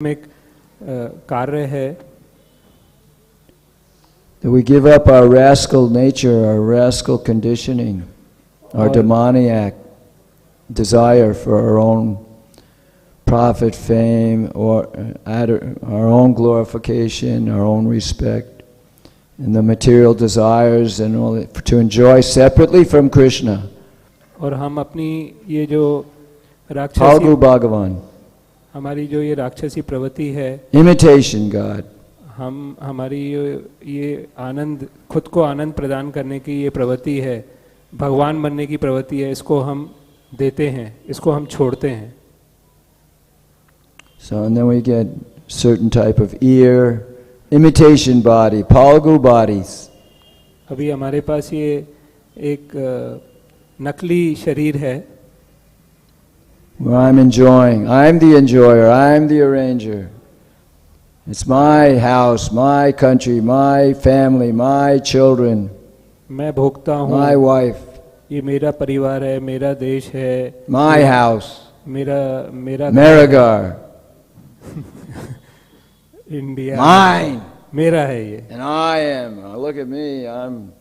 एक कार्य है that we give up our rascal nature, our rascal conditioning, our demoniac desire for our own profit, fame, or our own glorification, our own respect, and the material desires and all that, to enjoy separately from Krishna. और हम अपनी ये जो Palgu Bhagavan. हमारी जो ये राक्षसी प्रवृत्ति है, Imitation God. हम हमारी ये आनंद, खुद को आनंद प्रदान करने की ये प्रवृत्ति है, भगवान बनने की प्रवृत्ति है, इसको हम देते हैं, इसको हम छोड़ते हैं. So and then we get certain type of ear, imitation body, Palgu bodies. अभी हमारे पास ये एक नकली शरीर है, where I'm enjoying, I'm the enjoyer, I'm the arranger. It's my house, my country, my family, my children, मैं भोगता हूँ, my wife, ये मेरा परिवार है, मेरा देश है, my house, मेरा Marigar, इंडिया, mine, मेरा है ये. and I am, look at me, I'm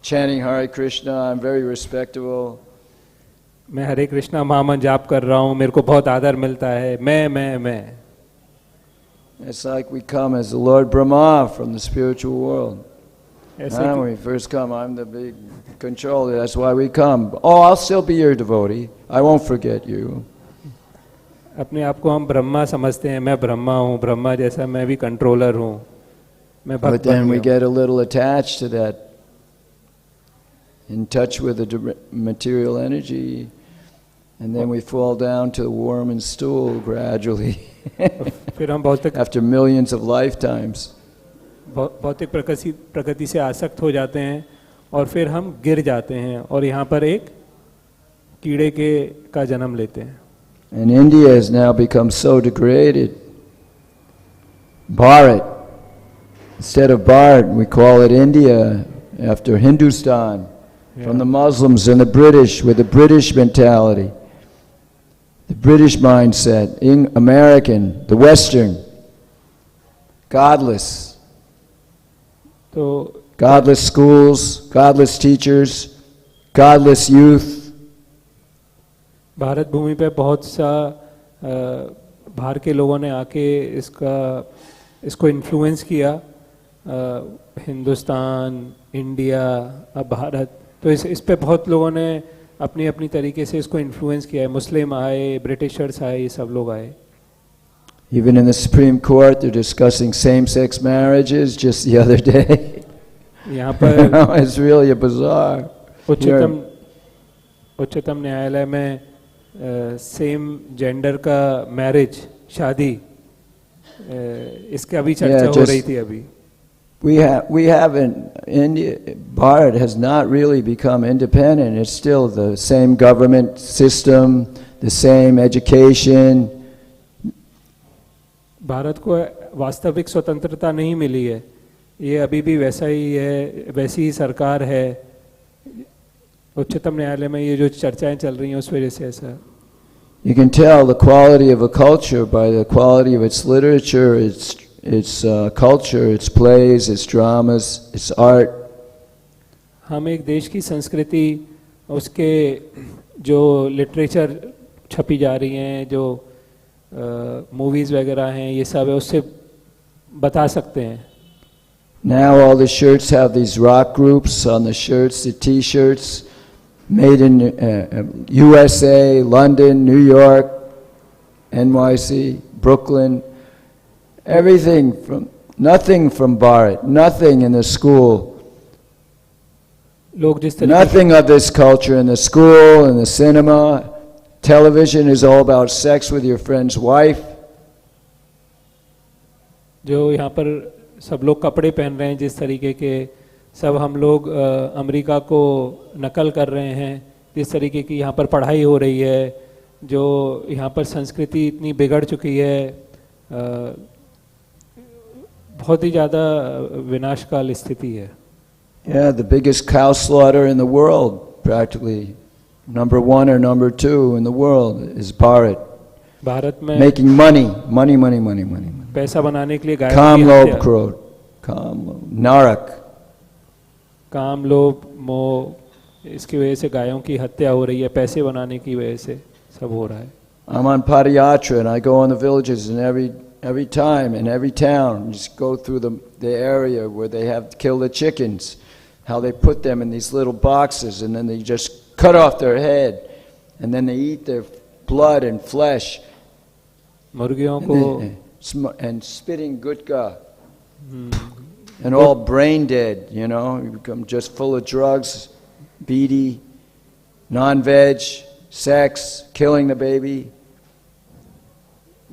chanting Hare Krishna, I'm very respectable. मैं हरे कृष्णा महामंत्र जाप कर रहा हूँ, मेरे को बहुत आदर मिलता है, मैं. It's like we come as the Lord Brahma from the spiritual world. When we first come, I'm the big controller, that's why we come. Oh, I'll still be your devotee, I won't forget you. अपने आप को हम ब्रह्मा समझते हैं, मैं ब्रह्मा हूँ, ब्रह्मा जैसा मैं भी कंट्रोलर हूँ, मैं भक्त. But then we get a little attached to that, in touch with the material energy, and then we fall down to the worm and stool gradually after millions of lifetimes. भौतिक प्रकृति से आसक्त हो जाते हैं और फिर हम गिर जाते हैं और यहाँ पर एक कीड़े का जन्म लेते हैं. And India has now become so degraded. Bharat, instead of Bharat, we call it India after Hindustan. From the Muslims and the British, with the British mentality, the British mindset, American, the Western, godless. So, godless schools, godless teachers, godless youth. Bharat भूमि पे बहुत सा बाहर के लोगों ने आके इसको influence किया, हिंदुस्तान, इंडिया, अब भारत. तो इस पे बहुत लोगों ने अपनी अपनी तरीके से इसको इन्फ्लुएंस किया है. मुस्लिम आए, ब्रिटिशर्स आए, ये सब लोग आए. Even in the Supreme Court, they're discussing same-sex marriages just the other day. यहाँ पर it's really a bizarre. उच्चतम न्यायालय में सेम जेंडर का मैरिज, शादी, इसके अभी चर्चा हो रही थी अभी. We haven't, India, Bharat has not really become independent. It's still the same government system, the same education. Bharat को वास्तविक स्वतंत्रता नहीं मिली है, ये अभी भी वैसा ही है, वैसी ही सरकार है. उच्चतम न्यायालय में ये जो चर्चाएं चल रही हैं उस वजह से ऐसा. You can tell the quality of a culture by the quality of its literature, its culture, its plays, its dramas, its art. हम एक देश की संस्कृति, उसके जो लिटरेचर छपी जा रही हैं, जो मूवीज वगैरह हैं, ये सब है, उससे बता सकते हैं. Now all the shirts have these rock groups on the shirts, the T-shirts, made in USA, London, New York, NYC, Brooklyn. Everything from, nothing from Bharat, nothing in the school. Nothing of this culture in the school, in the cinema. Television is all about sex with your friend's wife. जो यहाँ पर सब लोग कपड़े पहन रहे हैं जिस तरीके के, सब हम लोग अमेरिका को नकल कर रहे हैं, जिस तरीके की यहाँ पर पढ़ाई हो रही है, जो यहाँ पर संस्कृति इतनी बिगड़ चुकी है, बहुत ही ज़्यादा विनाशकाल स्थिति है. Yeah, the biggest cow slaughter in the world, practically. Number 1 or number 2 in the world is Bharat. Bharat में making money. पैसा बनाने के लिए गायों Kam, की lobh, हत्या, krodh, kam, narak. काम लोभ मोह, इसकी वजह से गायों की हत्या हो रही है, पैसे बनाने की वजह से सब हो रहा है। I'm on Padayatra and I go in the villages, and every time in every town, just go through the area where they have killed the chickens, how they put them in these little boxes and then they just cut off their head and then they eat their blood and flesh मुर्गियों को and spitting gutka and all brain dead, you become just full of drugs, beady, non-veg, sex, killing the baby.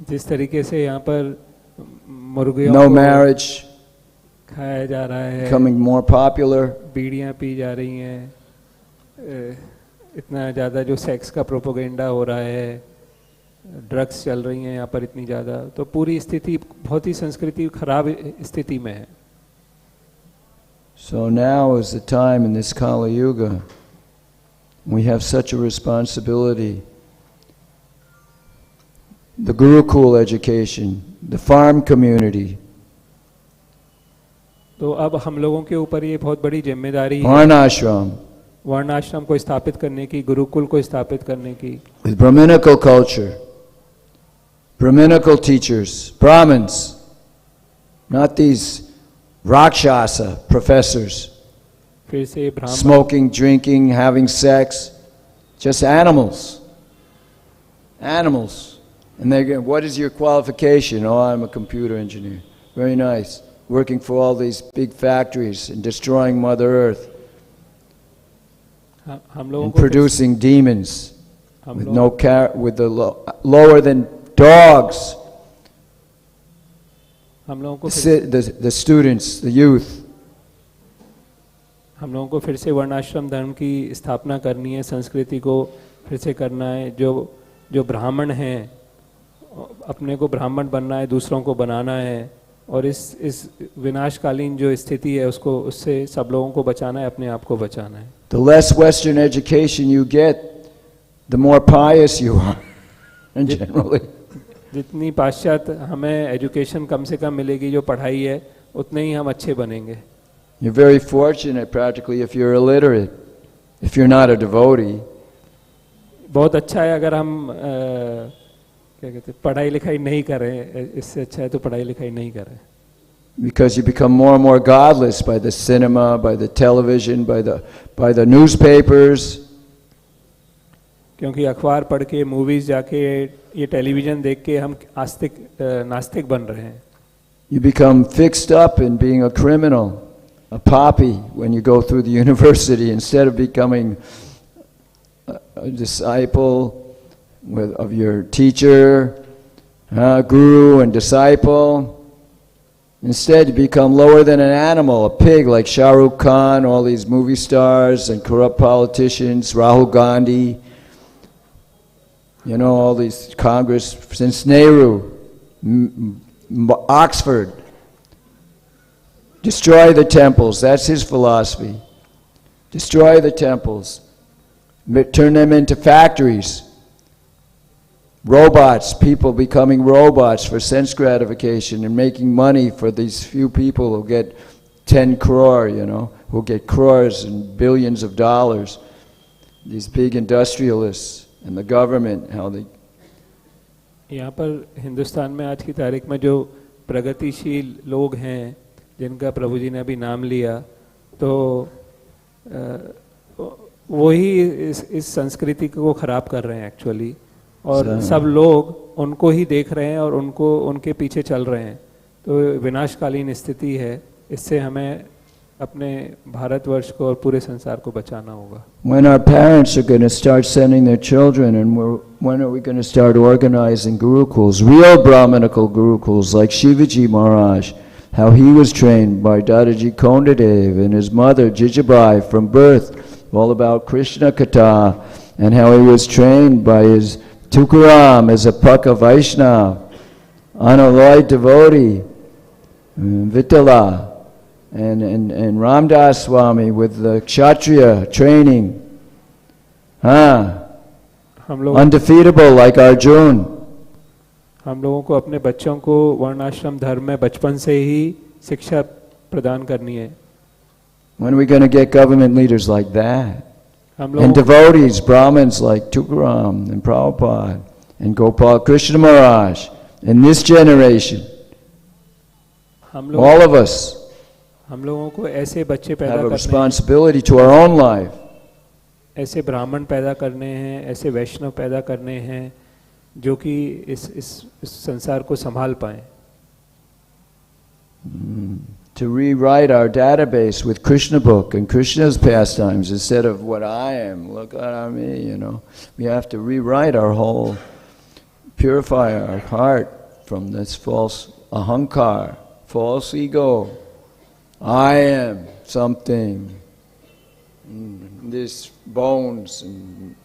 जिस तरीके से यहाँ पर मुर्गियों No को marriage, खाया जा रहा है, becoming more popular. बीड़ियाँ पी जा रही हैं, इतना ज़्यादा जो सेक्स का प्रोपोगेंडा हो रहा है, ड्रग्स चल रही हैं यहाँ पर इतनी ज़्यादा, तो पूरी स्थिति बहुत ही संस्कृति खराब स्थिति में है। So now is the time in this Kali Yuga. We have such a responsibility. The Gurukul education, the farm community, तो अब हम लोगों के ऊपर ये बहुत बड़ी जिम्मेदारी है Varnashram, वर्णाश्रम को स्थापित करने की, गुरुकुल को स्थापित करने की, with Brahminical culture, Brahminical teachers, Brahmins, not these Rakshasa professors, फिर से ब्राह्मण, smoking, drinking, having sex, just animals. And they go, what is your qualification? Oh, I'm a computer engineer. Very nice. Working for all these big factories and destroying Mother Earth हम लोगों and को producing demons हम with लोग with the lower than dogs. हम लोगों को The students, the youth. हम लोगों को फिर से वर्णाश्रम धर्म की स्थापना करनी है, संस्कृति को फिर से करना है। जो ब्राह्मण हैं अपने को ब्राह्मण बनना है, दूसरों को बनाना है, और इस विनाशकालीन जो स्थिति है उससे सब लोगों को बचाना है, अपने आप को बचाना है। The less Western education you get, the more pious you are. And generally, जितनी पाश्चात्य हमें एजुकेशन कम से कम मिलेगी, जो पढ़ाई है, उतने ही हम अच्छे बनेंगे। you're very fortunate practically if you're illiterate, if you're not a devotee. बहुत अच्छा है अगर हम क्या कहते हैं, पढ़ाई लिखाई नहीं करें, इससे अच्छा है तो पढ़ाई लिखाई नहीं करें। Because you become more and more godless by the cinema, by the television, by the newspapers. क्योंकि अखबार पढ़ के, मूवीज जाके, ये टेलीविजन देख के हम नास्तिक बन रहे हैं। You become fixed up in being a criminal, a poppy when you go through the university instead of becoming a disciple of your teacher, guru and disciple. Instead, you become lower than an animal, a pig like Shah Rukh Khan, all these movie stars and corrupt politicians, Rahul Gandhi, all these Congress, since Nehru, Oxford. Destroy the temples, that's his philosophy. Destroy the temples, turn them into factories. Robots, people becoming robots for sense gratification and making money for these few people who get 10 crore, who get crores and billions of dollars. These big industrialists and the government, how they... यहाँ पर हिंदुस्तान में आज की तारीख में जो प्रगतिशील लोग हैं, जिनका प्रभु जी ने अभी नाम लिया, तो वही इस संस्कृति को खराब कर रहे हैं एक्चुअली, और सब लोग उनको ही देख रहे हैं और उनके पीछे चल रहे हैं। तो विनाशकालीन स्थिति है, इससे हमें अपने भारतवर्ष को और पूरे संसार को बचाना होगा। When our parents are going to start sending their children, and when are we going to start organizing gurukuls, real Brahminical gurukuls like Shivaji Maharaj, how he was trained by Dadaji Kondadev and his mother Jijabai from birth, all about Krishna Katha, and how he was trained by his Tukaram as a Paka Vaishnava, Analoy devotee, Vitala, and Ramdas Swami with the Kshatriya training. Undefeatable like Arjun. हम लोगों को अपने बच्चों को वर्णाश्रम धर्म में बचपन से ही शिक्षा प्रदान करनी है। When are we going to get government leaders like that? हम And लोग devotees, Brahmins like Tukaram and Prabhupada and Gopal Krishna Maharaj in this generation. हम All लोग of us हम लोगों को ऐसे बच्चे पैदा have a करने हैं, responsibility to our own life. ऐसे ब्राह्मण पैदा करने हैं, ऐसे वैष्णव पैदा करने हैं जो कि इस संसार को संभाल पाएं। To rewrite our database with Krishna book and Krishna's pastimes instead of what I am. Look at me, you know. We have to rewrite our whole, purify our heart from this false ahankar, false ego. I am something. This bones and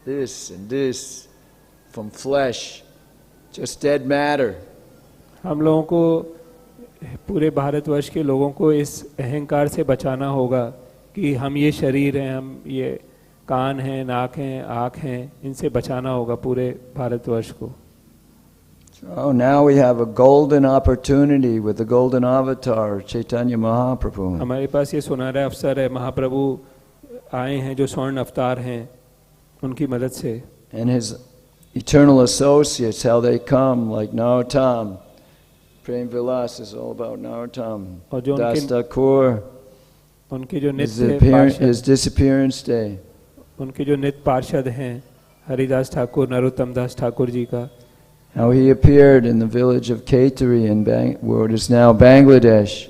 this from flesh, just dead matter. हम लोगों को पूरे भारतवर्ष के लोगों को इस अहंकार से बचाना होगा कि हम ये शरीर हैं, हम ये कान हैं, नाक हैं, आँख हैं, इनसे बचाना होगा पूरे भारतवर्ष को। So now we have a golden opportunity with the golden avatar, Chaitanya Mahaprabhu. हमारे पास ये सुनहरा अवसर है, महाप्रभु आए हैं जो स्वर्ण अवतार हैं, उनकी मदद से। And his eternal associates, how they come, like Narottam. Prem Vilas is all about Narottam. और जो Das Thakur, उनके जो नित्य his disappearance day. उनके जो नित्य पार्षद हैं, हरिदास ठाकुर, नरोत्तम दास ठाकुर जी का, How he appeared in the village of Kaituri in what is now Bangladesh.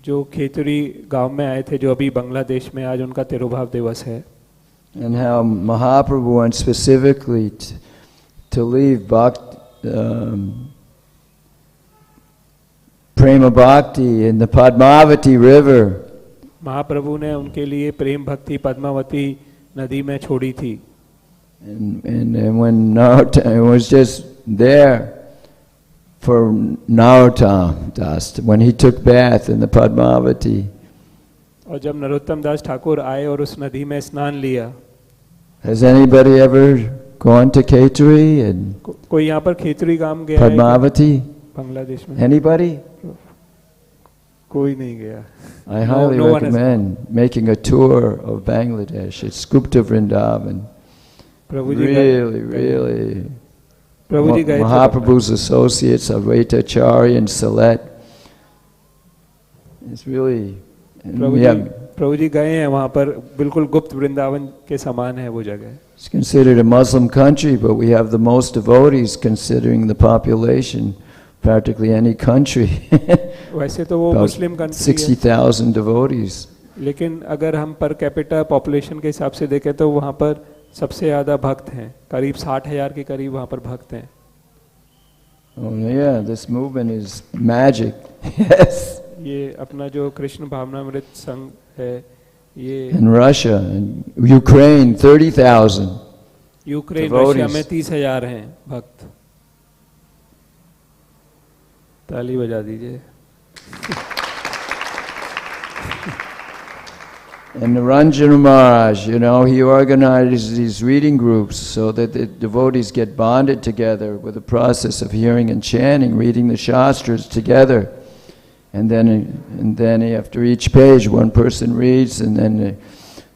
जो खेतुरी गांव में आए थे, जो अभी बांग्लादेश में, आज उनका तिरुभाव दिवस है। And how Mahaprabhu went specifically to leave Prema Bhakti in the Padmavati river. महाप्रभु ने उनके लिए प्रेम भक्ति पद्मावती नदी में छोड़ी थी। And when Narottam was just there for Narottam Das, when he took bath in the Padmavati. और जब नरोत्तम दास ठाकुर आए और उस नदी में स्नान लिया। Has anybody ever gone to Kaituri and कोई यहाँ पर खेतुरी गांव गया Padmavati? है बांग्लादेश में? Anybody? कोई नहीं गया। I highly recommend making a tour of Bangladesh. It's Gupta Vrindavan. Really. Mahaprabhu's associates, Advaita Acharya and Salet. It's really. प्रभु जी गए हैं वहाँ पर, बिल्कुल गुप्त वृंदावन के समान है वो जगह। It's considered a Muslim country, but we have the most devotees considering the population, practically any country. वैसे तो वो मुस्लिम कंट्री है, 60,000 devotees. लेकिन अगर हम पर कैपिटा पॉपुलेशन के हिसाब से देखें तो वहाँ पर सबसे ज़्यादा भक्त हैं, करीब 60,000 के करीब वहाँ पर भक्त हैं। Oh yeah, this movement is magic. Yes. ये अपना जो कृष्ण भावनामृत संघ है, ये in Russia and Ukraine 30,000. Ukraine Russia में 30,000 हैं भक्त। ताली बजा दीजिए। And Ranjan Maharaj, you know, he organizes these reading groups so that the devotees get bonded together with the process of hearing and chanting, reading the Shastras together. And then after each page, one person reads, and then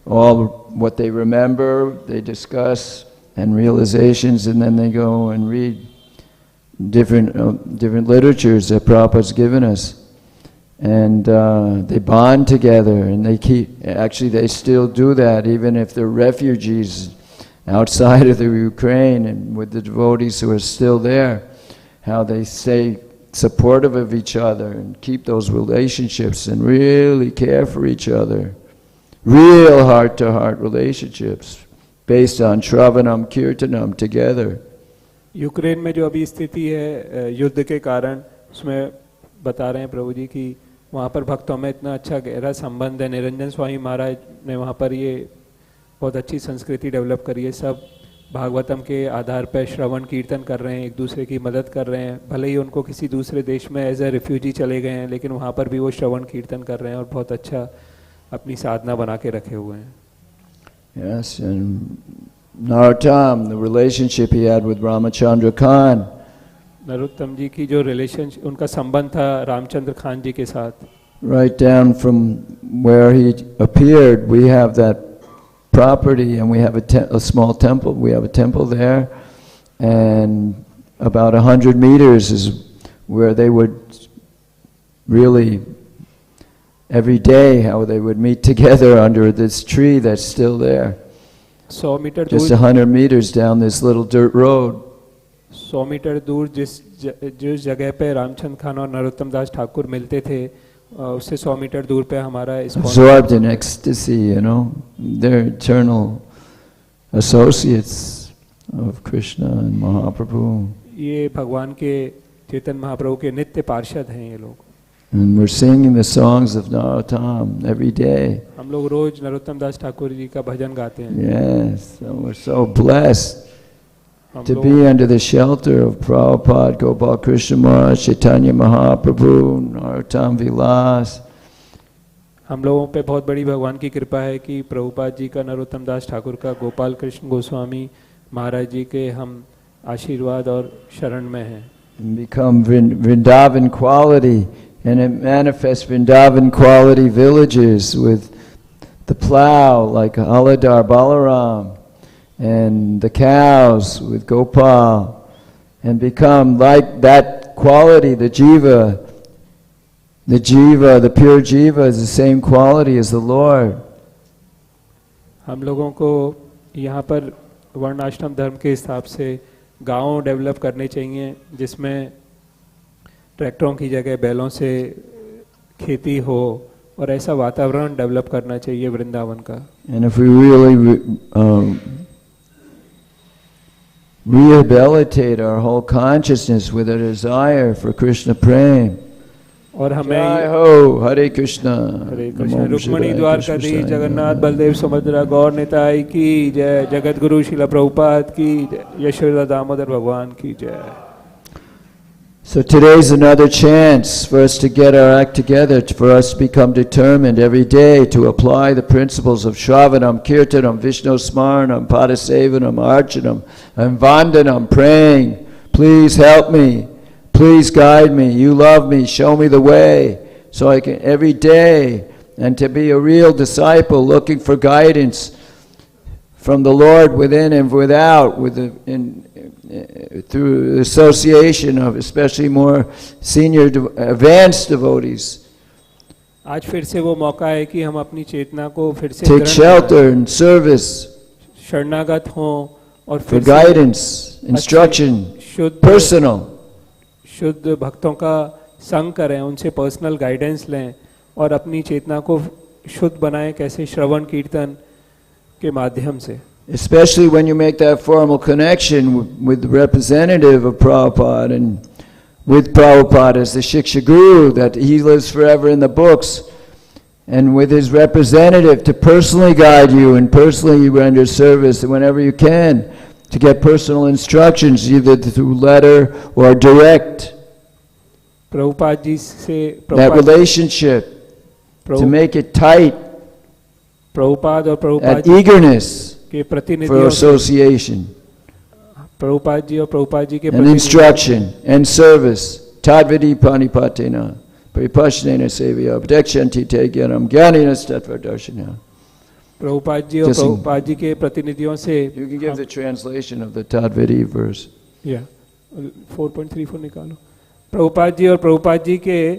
all what they remember, they discuss, and realizations, and then they go and read different literatures that Prabhupada's given us. And they bond together, and they still do that, even if they're refugees outside of the Ukraine, and with the devotees who are still there, how they stay supportive of each other and keep those relationships and really care for each other. Real heart-to-heart relationships based on Shravanam Kirtanam together. Ukraine में जो अभी स्थिति है युद्ध के कारण, उसमें बता रहे हैं प्रभु जी कि वहाँ पर भक्तों में इतना अच्छा गहरा संबंध है। निरंजन स्वामी महाराज ने वहाँ पर ये बहुत अच्छी संस्कृति डेवलप करी है। सब भागवतम के आधार पर श्रवण कीर्तन कर रहे हैं, एक दूसरे की मदद कर रहे हैं। भले ही उनको किसी दूसरे देश में एज ए रिफ्यूजी चले गए हैं, लेकिन वहाँ पर भी वो श्रवण कीर्तन कर रहे हैं और बहुत अच्छा अपनी साधना बना के रखे हुए हैं। Yes, and Narottam, the relationship he had with Ramachandra Khan, Narottam जी की जो रिलेशन उनका संबंध था रामचंद्र खान जी के साथ, right down from where he appeared, we have that property, and we have a small temple. We have a temple there, and about 100 meters is where they would really every day how they would meet together under this tree that's still there. 100 metre Just दूर 100 meters down this little dirt road. 100 metre दूर जिस जगह पे रामचंद्र खान और नरोत्तम दास ठाकुर मिलते थे, उससे 100 metre दूर पे हमारा absorbed in ecstasy, you know, they're eternal associates of Krishna and Mahaprabhu. ये भगवान के चेतन महाप्रभु के नित्य पार्षद हैं ये लोग. And we're singing the songs of Narottam every day. हम लोग रोज नरोत्तम दास ठाकुर जी का भजन गाते हैं. Yes, so we're so blessed to be under the shelter of Prabhupada, Gopal Krishna Maharaj, Chaitanya Mahaprabhu, Narottam Vilas. हम लोगों पे बहुत बड़ी भगवान की कृपा है कि प्रभुपाद जी का, नरोत्तम दास ठाकुर का, गोपाल कृष्ण गोस्वामी महाराज जी के हम आशीर्वाद और शरण में हैं. And become Vrindavan quality, and it manifests Vrindavan quality villages with the plow like Aladar Balaram, and the cows with Gopal, and become like that quality, the jiva, the pure jiva is the same quality as the Lord. हम लोगों को यहाँ पर वर्णाश्रम धर्म के हिसाब से गांव डेवलप करने चाहिए जिसमें ट्रैक्टरों की जगह बैलों से खेती हो, और ऐसा वातावरण डेवलप करना चाहिए वृंदावन का. And if we really rehabilitate our whole consciousness with a desire for Krishna prema, और हमें Jai Ho, Hare Krishna, हरे कृष्ण, रुक्मणी द्वारकाधीश, जगन्नाथ बलदेव सुभद्रा गौर निताई की जय, जगत गुरु शिला प्रभुपाद की जय, यशोदा दामोदर भगवान की जय. So today is another chance for us to get our act together, for us to become determined every day to apply the principles of Shravanam, Kirtanam, Vishnu Smaranam, Padasevanam, Archanam, and Vandanam, praying, please help me, please guide me, you love me, show me the way, so I can every day, and to be a real disciple looking for guidance from the Lord within and without, through association of especially more senior advanced devotees. आज फिर से वो मौका है कि हम अपनी चेतना को फिर से Take shelter and service, शरणागत हों और for फिर guidance, instruction, personal. शुद्ध भक्तों का संग करें, उनसे पर्सनल गाइडेंस लें और अपनी चेतना को शुद्ध बनाएं. कैसे? श्रवण कीर्तन के माध्यम से. Especially when you make that formal connection with the representative of Prabhupada and with Prabhupada as the Shiksha Guru, that he lives forever in the books, and with his representative to personally guide you and personally render service whenever you can, to get personal instructions either through letter or direct. Prabhupada ji से That relationship, to make it tight, Prabhupada और Prabhupada that eagerness के for प्रतिनिधियों, association Prabhupada ji और प्रभुपाद जी के and instruction and service. Tadvidi panipatena paripashnena sevya abdekshanti te gyanam gyanina statvardarshana. Prabhupada ji और प्रभुपाद जी के प्रतिनिधियों से You can give the translation of the Tadvidi verse. 4.34 निकालो. प्रभुपाद जी और प्रभुपाद जी के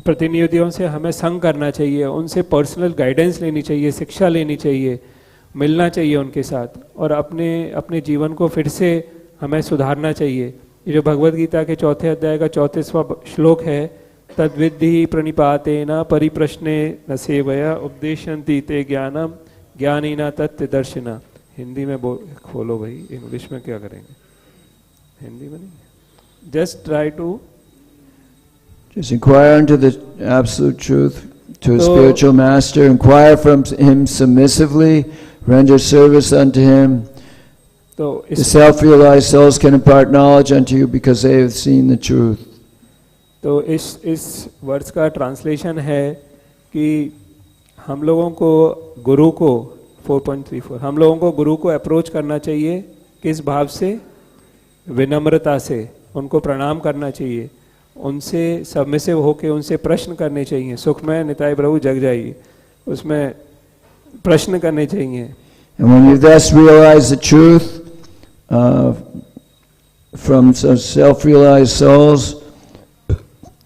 प्रतिनिधियों से हमें संग करना चाहिए, उनसे पर्सनल गाइडेंस लेनी चाहिए, शिक्षा लेनी चाहिए, मिलना चाहिए उनके साथ, और अपने जीवन को फिर से हमें सुधारना चाहिए. ये जो भगवद गीता के 4 अध्याय का 34वां श्लोक है, तद्विद्धि प्रणिपातेन परिप्रश्ने न सेवया उपदेशन्ति ते ज्ञानम ज्ञानिना तत्व दर्शिना. हिंदी में खोलो भाई, इंग्लिश में क्या करेंगे, हिंदी में नहीं. Just try to Just inquire into the absolute truth to a spiritual master, inquire from him submissively, render service unto him. The self-realized souls can impart knowledge unto you because they have seen the truth. तो इस words का translation है कि हम लोगों को गुरु को 4.34 हम लोगों को गुरु को अप्रोच करना चाहिए. किस भाव से? विनम्रता से. उनको प्रणाम करना चाहिए, उनसे सबमिसिव होके उनसे प्रश्न करने चाहिए। सुखमय निताय प्रभु जग जाइए, उसमें प्रश्न करने चाहिए। And when you thus realize the truth from self-realized souls,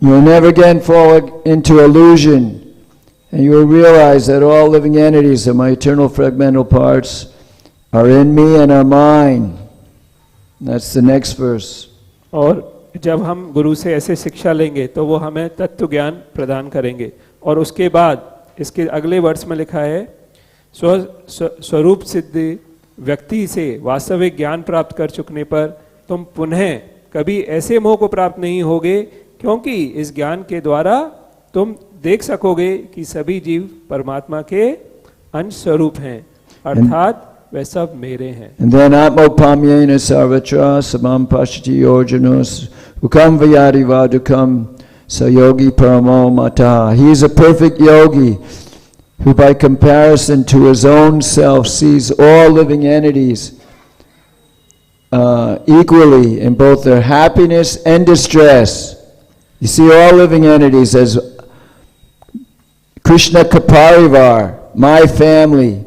you will never again fall into illusion, and you will realize that all living entities of my eternal fragmental parts are in me and are mine. That's the next verse. और जब हम गुरु से ऐसे शिक्षा लेंगे तो वो हमें तत्व ज्ञान प्रदान करेंगे। और उसके बाद इसके अगले वर्ष में लिखा है, स्वरूप सिद्धि व्यक्ति से वास्तविक ज्ञान प्राप्त कर चुकने पर तुम पुनः कभी ऐसे मोह को प्राप्त नहीं होगे, क्योंकि इस ज्ञान के द्वारा तुम देख सकोगे कि सभी जीव परमात्मा के अंश स्वरूप हैं, अर्थात वे सब मेरे हैं। And then atmopamyena sarvatra samam pashyati yojanus ukam vyadi vadukam sayogi paramo mata. He is a perfect yogi who by comparison to his own self sees all living entities equally in both their happiness and distress. You see all living entities as Krishna Kaparivar, my family.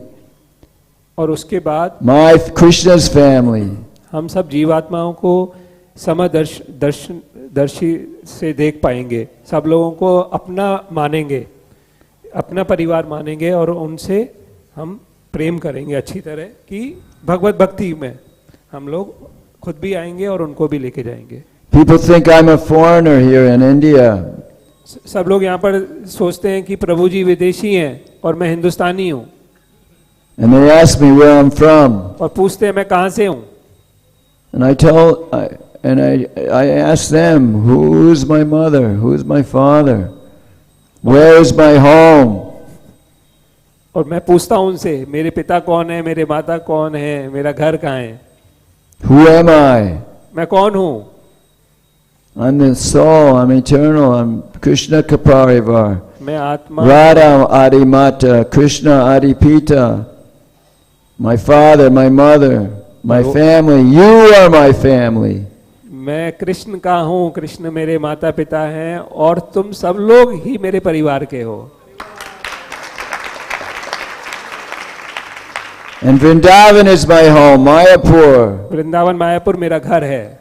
और उसके बाद My Krishna's family. हम सब जीवात्माओं को समदर्शी से देख पाएंगे, सब लोगों को अपना मानेंगे, अपना परिवार मानेंगे और उनसे हम प्रेम करेंगे अच्छी तरह कि भगवत भक्ति में हम लोग खुद भी आएंगे और उनको भी लेके जाएंगे। People think I'm a foreigner here in India. सब लोग यहाँ पर सोचते हैं कि प्रभु जी विदेशी हैं और मैं हिंदुस्तानी हूँ। And they ask me where I'm from. और पूछते हैं मैं कहाँ से हूँ। And I ask them, who is my mother? Who is my father? Where is my home? और मैं पूछता हूँ उनसे, मेरे पिता कौन है, मेरे माता कौन है, मेरा घर कहाँ है? Who am I? मैं कौन हूँ? I'm the soul, I'm eternal, I'm Krishna Kaparivar. मैं आत्मा, Radha Adimata, Krishna Adipita. My father, my mother, my family, you are my family. मैं कृष्ण का हूँ, कृष्ण मेरे माता पिता हैं और तुम सब लोग ही मेरे परिवार के हो। And Vrindavan is my home, Mayapur. Vrindavan Mayapur मेरा घर है।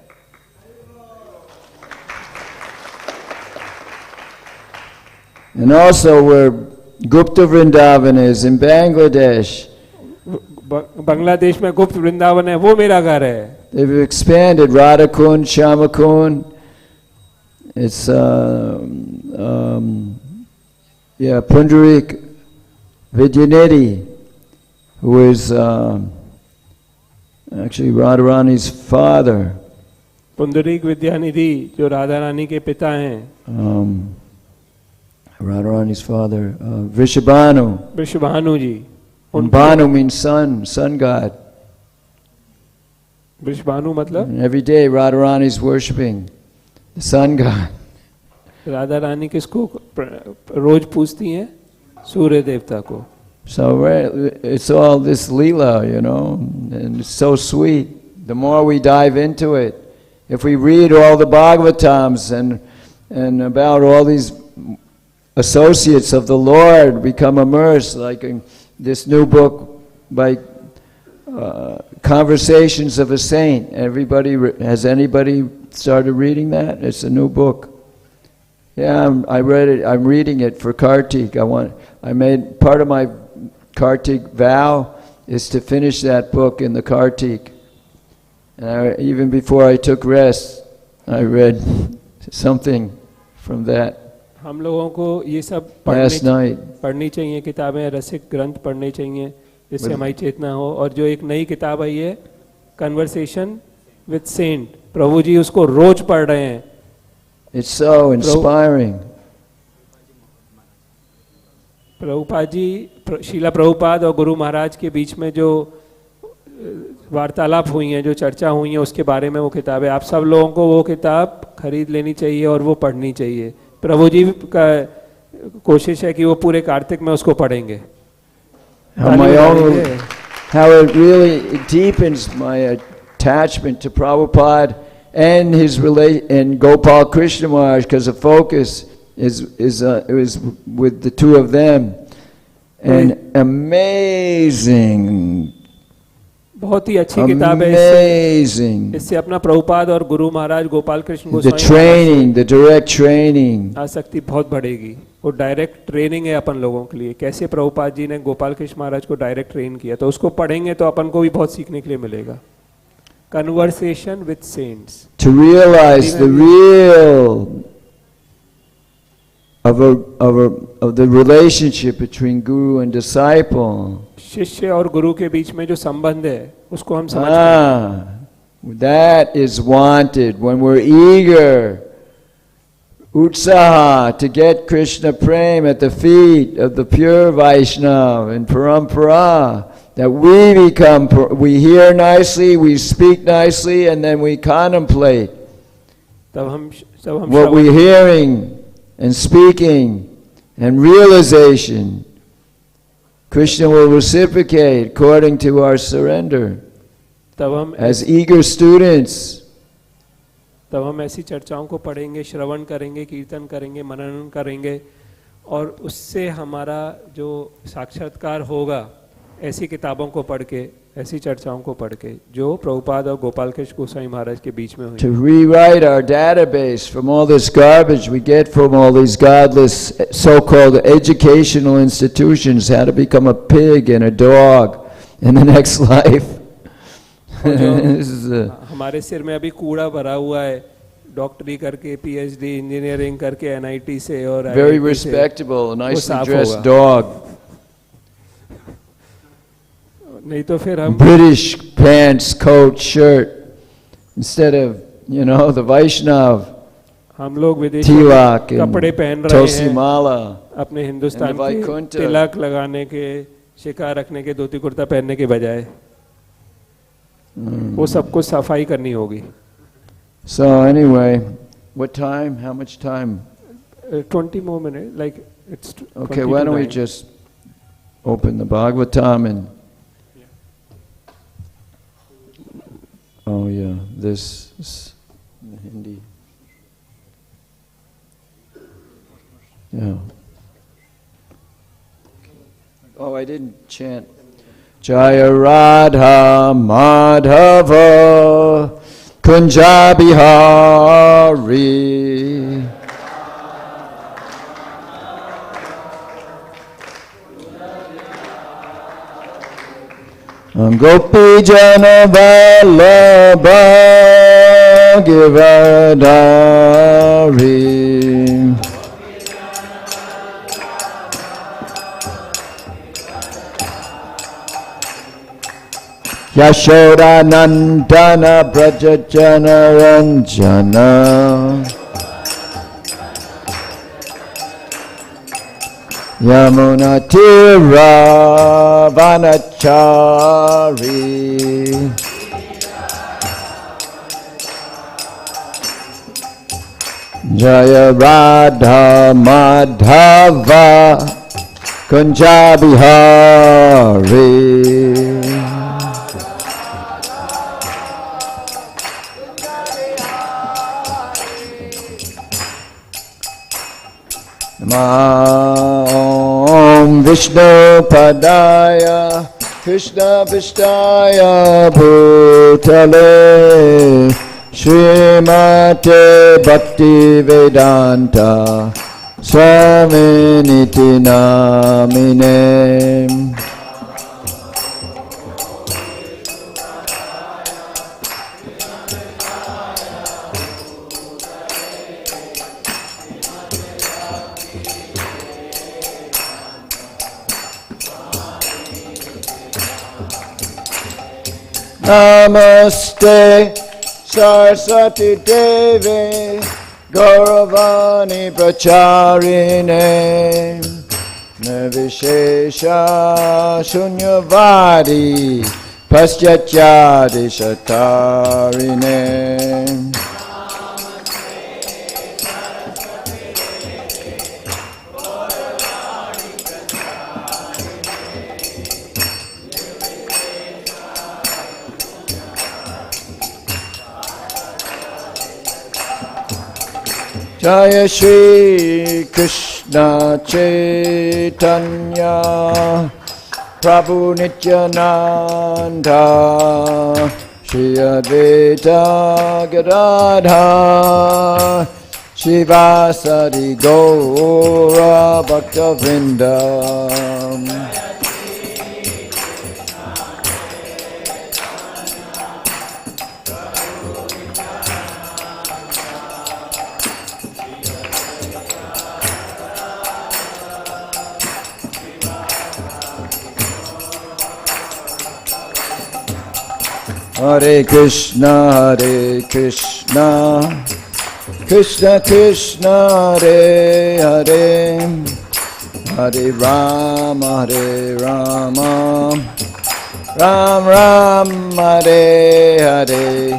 And also where Gupta Vrindavan is in Bangladesh. Bangladesh में गुप्त वृंदावन है, वो मेरा घर है। They've expanded Radhakund, Shamakund. It's Pundarik Vidyanidhi, who is actually Radharani's father. Pundarik Vidyanidhi जो राधा रानी के पिता हैं। Radharani's father, Vrishabhanu. Vrishabhanu ji. And Bhanu means sun god. Vrishabhanu मतलब? And every day Radharani's worshipping the sun god. Radha Rani किसको रोज पूजती हैं? सूर्य देवता को। So it's all this leela, you know, and it's so sweet. The more we dive into it, if we read all the Bhagavatams and about all these associates of the Lord, become immersed, like in this new book by Conversations of a Saint. Has anybody started reading that? It's a new book. Yeah, I read it. I'm reading it for Kartik. I made part of my Kartik vow is to finish that book in the Kartik. And even before I took rest, I read something from that. हम लोगों को ये सब पढ़नी चाहिए, किताबें, रसिक ग्रंथ पढ़ने चाहिए जिससे हमारी चेतना हो। और जो एक नई किताब आई है, कन्वर्सेशन विद सेंट, प्रभु जी उसको रोज पढ़ रहे हैं। It's so inspiring. Prabhupada ji, Sheila Prabhupada और गुरु महाराज के बीच में जो वार्तालाप हुई हैं, जो चर्चा हुई है, उसके बारे में वो किताब है। आप सब लोगों को वो किताब खरीद लेनी चाहिए और वो पढ़नी चाहिए। प्रभु जी का कोशिश है कि वो पूरे कार्तिक में उसको पढ़ेंगे। How it really deepens my attachment to Prabhupada and and Gopal Krishna Maharaj, because the focus is with the two of them. And amazing, बहुत ही अच्छी किताब है। इससे अपना प्रभुपाद और Guru Maharaj Gopal Krishna the training, the direct training. आसक्ति बहुत बढ़ेगी। वो डायरेक्ट ट्रेनिंग है अपन लोगों के लिए, कैसे प्रभुपाद जी ने गोपाल कृष्ण महाराज को डायरेक्ट ट्रेन किया, तो उसको पढ़ेंगे तो अपन को भी बहुत सीखने के लिए मिलेगा। Conversation with saints. To realize the real of the relationship between guru and disciple. शिष्य और गुरु के बीच में जो संबंध है उसको हम समझ that is wanted when we're eager, utsaha, to get Krishna prem at the feet of the pure Vaishnava and Parampara, that we hear nicely, we speak nicely, and then we contemplate what we're hearing and speaking and realization. Krishna will reciprocate according to our surrender. As eager students, तब हम ऐसी चर्चाओं को पढ़ेंगे, श्रवण करेंगे, कीर्तन करेंगे, मनन करेंगे, और उससे हमारा जो साक्षात्कार होगा ऐसी किताबों को पढ़ के, ऐसी चर्चाओं को पढ़ के जो प्रभुपाद और गोपाल कृष्ण गोसाई महाराज के बीच में हुई। To rewrite our database from all this garbage we get from all these godless so-called educational institutions, how to become a pig and a dog in the next life. हमारे सिर में अभी कूड़ा भरा हुआ है, डॉक्टरी करके, पीएचडी, इंजीनियरिंग करके एनआईटी से और very respectable, nicely dressed dog. नहीं तो फिर हम British pants, coat, shirt, instead of, the Vaishnav, हम लोग विदेशी कपड़े पहन रहे हैं, अपने हिंदुस्तान के तिलक लगाने के, शिकार रखने के, धोती कुर्ता पहनने के बजाय वो सबको सफाई करनी होगी। So anyway, what time? How much time? 20 more minutes. Like it's okay. Why don't we just open the Bhagavatam and oh yeah, this is in Hindi. Yeah. Oh, I didn't chant. Jaya Radha Madhava Kunja Bihari Gopi Jana Vallabha Giridhari Yashoda Nandana Brajajana Ranjana Yamuna Tira Vanachari Jaya Radha Madhava Kunja Bihari Om Vishnu Padaya Krishna Vishtaya Bhutale Srimate Bhakti Vedanta Swaminiti Namine Namaste Saraswati Devi Gauravani Pracharine Nirvishesha Shunyavadi Paschachadi Shatarine Jaya Shri Krishna Chaitanya Prabhu Nityananda Shri Advaita Gadadhar Shivasari Gaura Bhakta Vrindam. Hare Krishna, Krishna Krishna, Hare Hare, Hare Rama, Ram Ram, Hare Hare.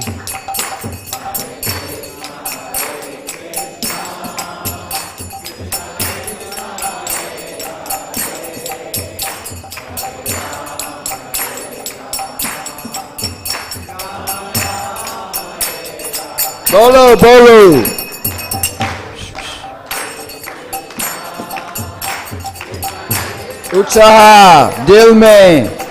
Bolo, bolo. उत्साह दिल में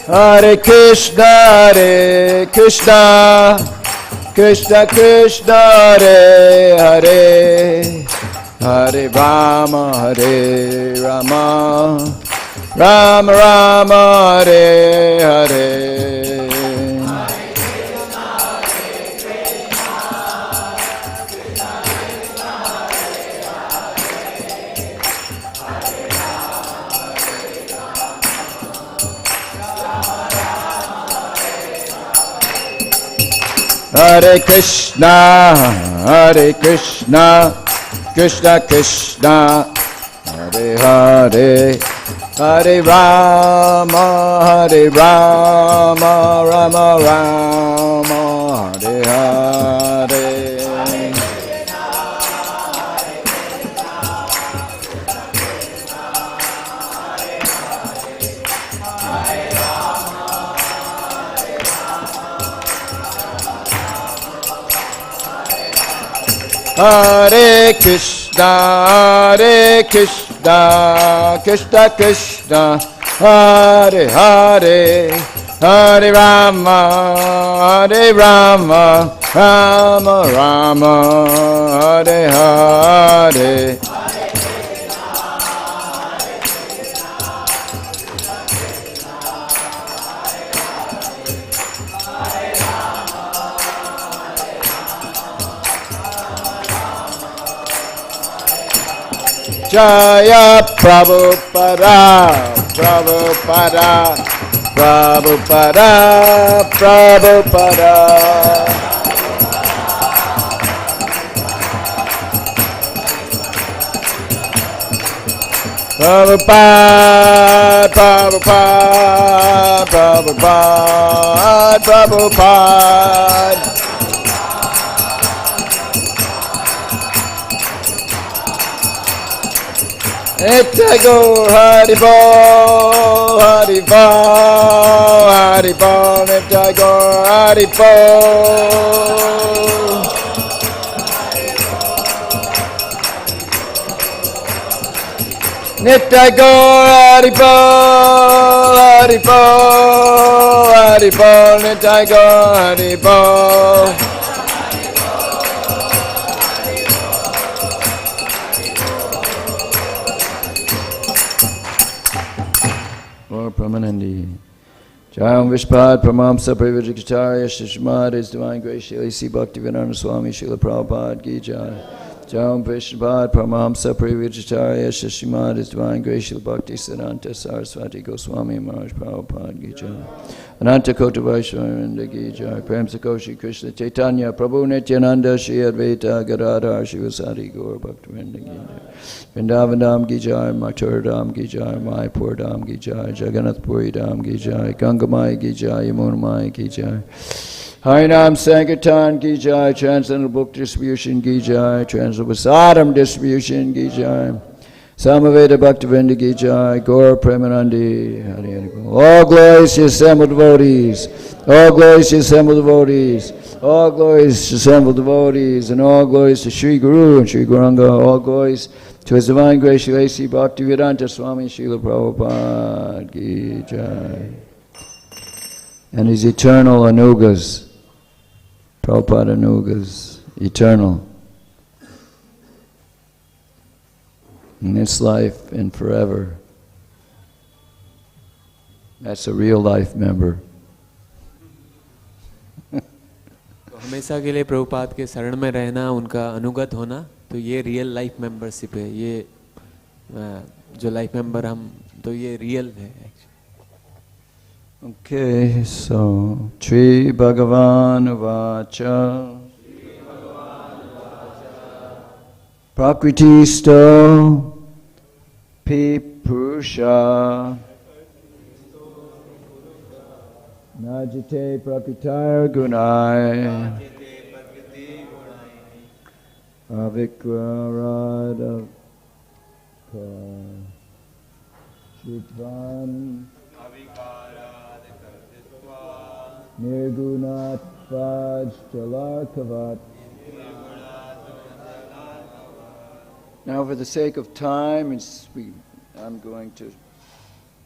Hare Krishna, Krishna Krishna, Hare Hare, Hare Rama, Rama Rama, Hare Hare. Hare Krishna, Krishna Krishna, Hare Hare, Hare Rama, Rama Rama, Hare Hare. Hare Krishna, Krishna Krishna, Hare Hare, Hare Rama, Rama Rama, Hare Hare. Jaya Prabhupada, Prabhupada, Prabhupada, Prabhupada. Prabhupada, Prabhupada, Prabhupada, Prabhupada. Nitya-gaur Haribol, Haribol, Haribol, Nitya-gaur Haribol. Nitya-gaur Haribol, Haribol, Haribol, Nitya-gaur Haribol. Pramanandi. Jayam Vishpad Pramamsa Privajikacharya Shishmad His Divine Grace Shri C. Bhaktivedanta Swami Srila Prabhupada Ki Jai. Jayam Vishpad Pramamsa Privajikacharya Shishmad His Divine Grace Shri Bhakti Siddhanta Saraswati Goswami Maharaj Prabhupada Ki Jai. Ananta Kota Vaishnavinda Ki Jai. Prem Sakoshi Krishna Chaitanya Prabhu Nityananda Shri Advaita Gadadhar Shri Vasari Gaur Bhaktivedanta Ki Jai. Vrindavan Dham Ki Jai, Mathura Dham Ki Jai, Mayapur Dham Ki Jai, Jagannath Puri Dham Ki Jai, Gangamai Ki Jai, Yamunamai Ki Jai. Harinam Sankirtan Ki Jai, Transcendental Book Distribution Ki Jai, Transcendental Prasadam Distribution Ki Jai. Samaveda Bhaktivinoda Ki Jai, Gaura Premanandi, Hari Hari Bol. All glories to assembled devotees, all glories to assembled devotees, all glories to assembled devotees, and all glories to Sri Guru and Sri Gauranga, all glories to His Divine Grace, Sri A.C. Bhaktivedanta Swami Srila Prabhupada Ki Jai. And His eternal anugas, Prabhupada anugas, eternal. In this life and forever. That's a real life member. तो हमेशा के लिए प्रभुपाद के शरण में रहना, उनका अनुगत होना, तो ये रियल लाइफ मेंबरशिप है. ये जो लाइफ मेंबर हम, तो ये रियल है actually. Okay, so Shri Bhagavan Vacha Prakritisto Pi Purusha Najite Prakritar Gunai Avikrarada Shitvan Nirgunat Vaj Chalarkavat. Now, for the sake of time, I'm going to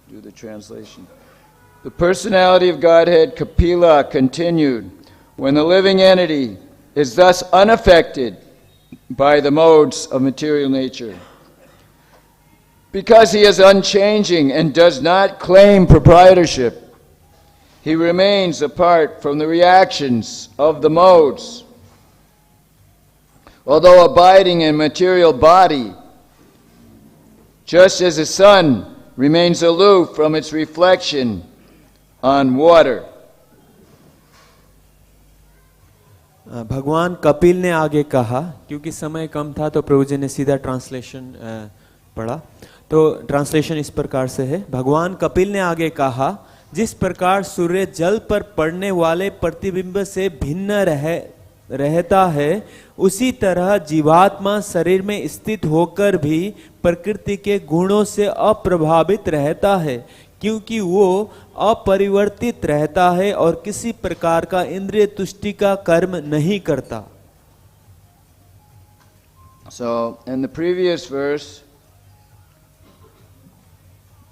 do the translation. The personality of Godhead Kapila continued, when the living entity is thus unaffected by the modes of material nature, because he is unchanging and does not claim proprietorship, he remains apart from the reactions of the modes. Although abiding in material body, just as the sun remains aloof from its reflection on water. भगवान कपिल ने आगे कहा, क्योंकि समय कम था तो प्रभु जी ने सीधा ट्रांसलेशन पढ़ा. तो ट्रांसलेशन इस प्रकार से है. भगवान कपिल ने आगे कहा, जिस प्रकार सूर्य जल पर पड़ने वाले प्रतिबिंब से भिन्न रहता है, उसी तरह जीवात्मा शरीर में स्थित होकर भी प्रकृति के गुणों से अप्रभावित रहता है, क्योंकि वो अपरिवर्तित रहता है और किसी प्रकार का इंद्रिय तुष्टि का कर्म नहीं करता. So, in the previous verse,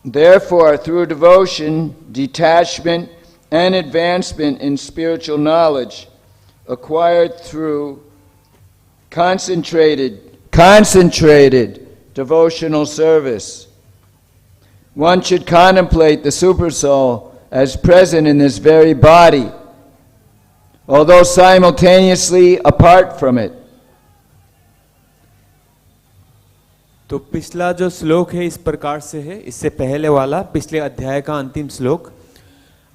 therefore, through devotion, detachment, and advancement in spiritual knowledge, acquired through concentrated devotional service, one should contemplate the Supersoul as present in this very body, although simultaneously apart from it. तो पिछला जो श्लोक है इस प्रकार से है, इससे पहले वाला पिछले अध्याय का अंतिम श्लोक.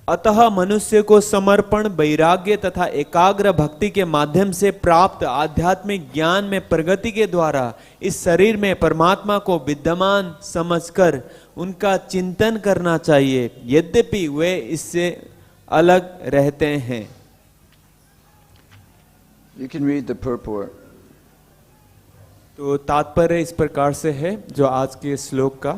अतः मनुष्य को समर्पण, वैराग्य तथा एकाग्र भक्ति के माध्यम से प्राप्त आध्यात्मिक ज्ञान में प्रगति के द्वारा इस शरीर में परमात्मा को विद्यमान समझकर उनका चिंतन करना चाहिए, यद्यपि वे इससे अलग रहते हैं. You can read the purport. तो तात्पर्य इस प्रकार से है जो आज के श्लोक का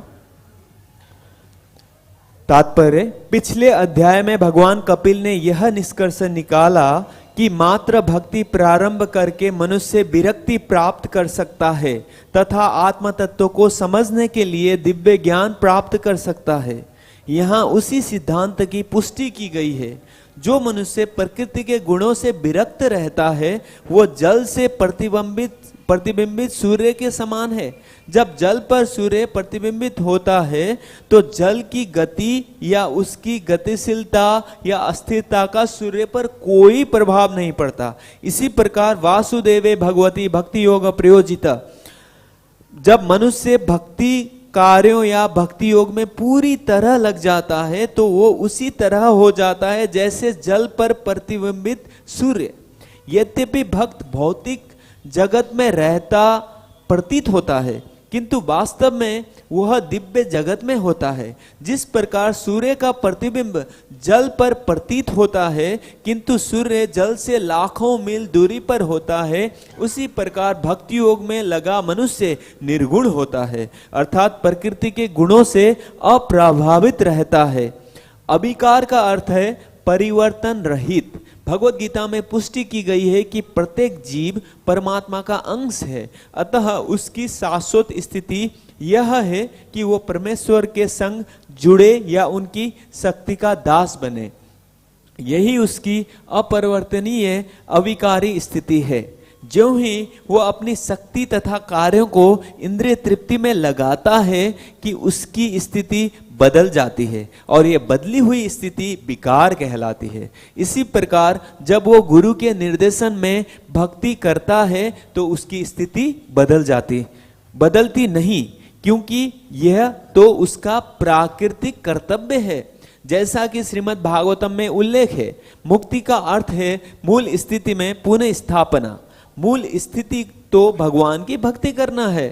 तात्पर्य. पिछले अध्याय में भगवान कपिल ने यह निष्कर्ष निकाला कि मात्र भक्ति प्रारंभ करके मनुष्य विरक्ति प्राप्त कर सकता है तथा आत्म तत्व को समझने के लिए दिव्य ज्ञान प्राप्त कर सकता है. यहाँ उसी सिद्धांत की पुष्टि की गई है. जो मनुष्य प्रकृति के गुणों से विरक्त रहता है वो जल से प्रतिबिंबित सूर्य के समान है. जब जल पर सूर्य प्रतिबिंबित होता है तो जल की गति या उसकी गतिशीलता या अस्थिरता का सूर्य पर कोई प्रभाव नहीं पड़ता. इसी प्रकार वासुदेवे भगवती भक्ति योग प्रयोजिता, जब मनुष्य भक्ति कार्यों या भक्ति योग में पूरी तरह लग जाता है तो वो उसी तरह हो जाता है जैसे जल पर प्रतिबिंबित सूर्य. यद्यपि भक्त भौतिक जगत में रहता प्रतीत होता है, किंतु वास्तव में वह दिव्य जगत में होता है। जिस प्रकार सूर्य का प्रतिबिंब जल पर प्रतीत होता है, किंतु सूर्य जल से लाखों मील दूरी पर होता है, उसी प्रकार भक्ति योग में लगा मनुष्य निर्गुण होता है, अर्थात प्रकृति के गुणों से अप्रभावित रहता है। अविकार का अर्थ है परिवर्तन रहित। भगवत गीता में पुष्टि की गई है कि प्रत्येक जीव परमात्मा का अंश है, अतः उसकी शाश्वत स्थिति यह है कि वो परमेश्वर के संग जुड़े या उनकी शक्ति का दास बने। यही उसकी अपरिवर्तनीय अविकारी स्थिति है। ज्यों ही वो अपनी शक्ति तथा कार्यों को इंद्रिय तृप्ति में लगाता है कि उसकी स्थिति बदल जाती है, और ये बदली हुई स्थिति विकार कहलाती है। इसी प्रकार जब वो गुरु के निर्देशन में भक्ति करता है तो उसकी स्थिति बदलती नहीं, क्योंकि यह तो उसका प्राकृतिक कर्तव्य है। जैसा कि श्रीमद् भागवतम में उल्लेख है, मुक्ति का अर्थ है मूल स्थिति में पुनः स्थापना। मूल स्थिति तो भगवान की भक्ति करना है।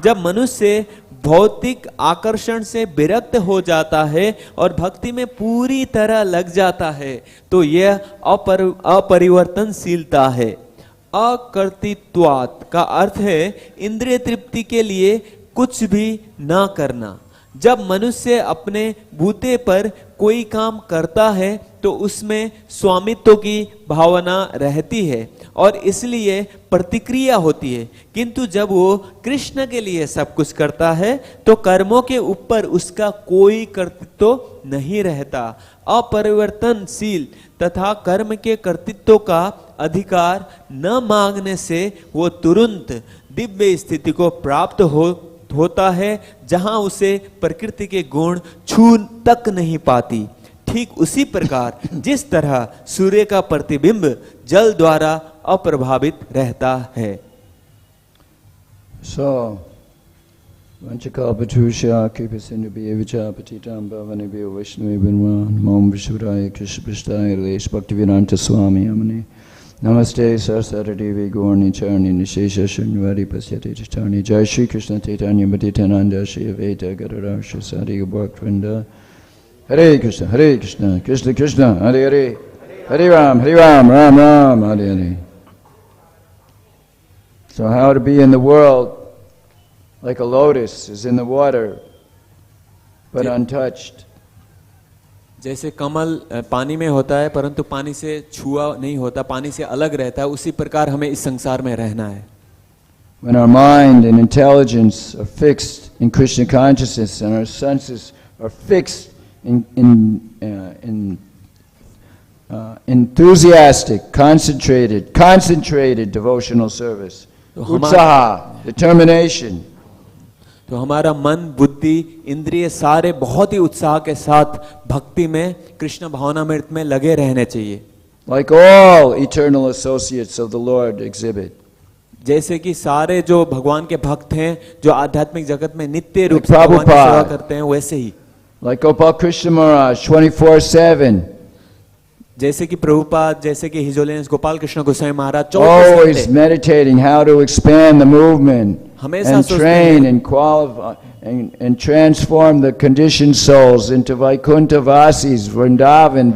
जब मनुष्य भौतिक आकर्षण से विरक्त हो जाता है और भक्ति में पूरी तरह लग जाता है, तो यह अपरिवर्तनशीलता है। अकर्तृत्वात् का अर्थ है इंद्रिय तृप्ति के लिए कुछ भी ना करना। जब मनुष्य अपने बूते पर कोई काम करता है तो उसमें स्वामित्व की भावना रहती है और इसलिए प्रतिक्रिया होती है, किंतु जब वो कृष्ण के लिए सब कुछ करता है तो कर्मों के ऊपर उसका कोई कर्तृत्व नहीं रहता। अपरिवर्तनशील तथा कर्म के कर्तृत्व का अधिकार न मांगने से वो तुरंत दिव्य स्थिति को प्राप्त होता है, जहां उसे प्रकृति के गुण छू तक नहीं पाती। ठीक उसी प्रकार जिस तरह सूर्य का प्रतिबिंब जल द्वारा अप्रभावित रहता है। So, Vanchakalpatrusha Kripasinubhya Vichapatitam Bhavanibhyo Vaishnavibhinvan Mom Vishuraya Krishnaprasthaya Lesh Bhaktivedanta Swami Amani Namaste Saraswati Devi Gaurani Charni Nishesha Shunyavadi Pasyati Chitani Jai Shri Krishna Chaitanya Bhatitananda Shri Advaita Gadadhar Shri Sadi Bhaktivinoda Hare Krishna, Krishna Krishna, Hare Hare, Hare Ram, Ram Ram, Hare Hare. So how to be in the world like a lotus is in the water, but untouched. जैसे कमल पानी में होता है परंतु पानी से छुआ नहीं होता, पानी से अलग रहता है, उसी प्रकार हमें इस संसार में रहना है। When our mind and intelligence are fixed in Krishna consciousness and our senses are fixed in enthusiastic, concentrated devotional service, utsaha, determination. तो हमारा मन, बुद्धि, इंद्रिय सारे बहुत ही उत्साह के साथ भक्ति में, कृष्ण भावनामृत में लगे रहने चाहिए। Like all eternal associates of the Lord exhibit. जैसे कि सारे जो भगवान के भक्त हैं, जो आध्यात्मिक जगत में नित्य रूप Like से भगवान की सेवा Prabhupada. करते हैं, वैसे ही Like Gopal Krishna Maharaj, 24/7. जैसे कि प्रभुपाद, जैसे कि his holiness Gopal Krishna Gosai Maharaj Always meditating how to expand the movement हमेशा and सोचते train हैं, and qualify and transform the conditioned souls into Vaikuntha Vasis, Vrindavan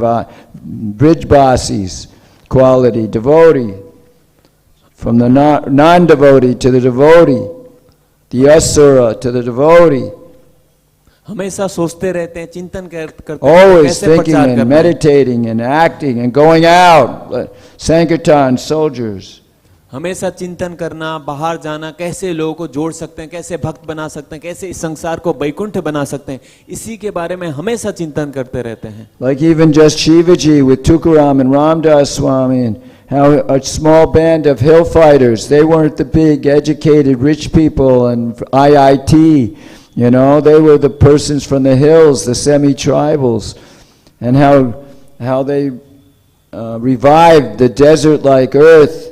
Brijvasis quality, devotee, from the non-devotee to the devotee, the asura to the devotee. हमेशा सोचते रहते हैं, चिंतन करते हैं, Always कैसे thinking प्रचार and करना है। meditating and acting and going out, Sankirtan soldiers. हमेशा चिंतन करना, बाहर जाना, कैसे लोगों को जोड़ सकते हैं, कैसे भक्त बना सकते हैं, कैसे इस संसार को वैकुंठ बना सकते हैं, इसी के बारे में हमेशा चिंतन करते रहते हैं। Like even just Shivaji with Tukaram and Ramdas Swami, and how a small band of hill fighters, they weren't the big educated rich people and IIT, you know, they were the persons from the hills, the semi-tribals, and how they revived the desert-like earth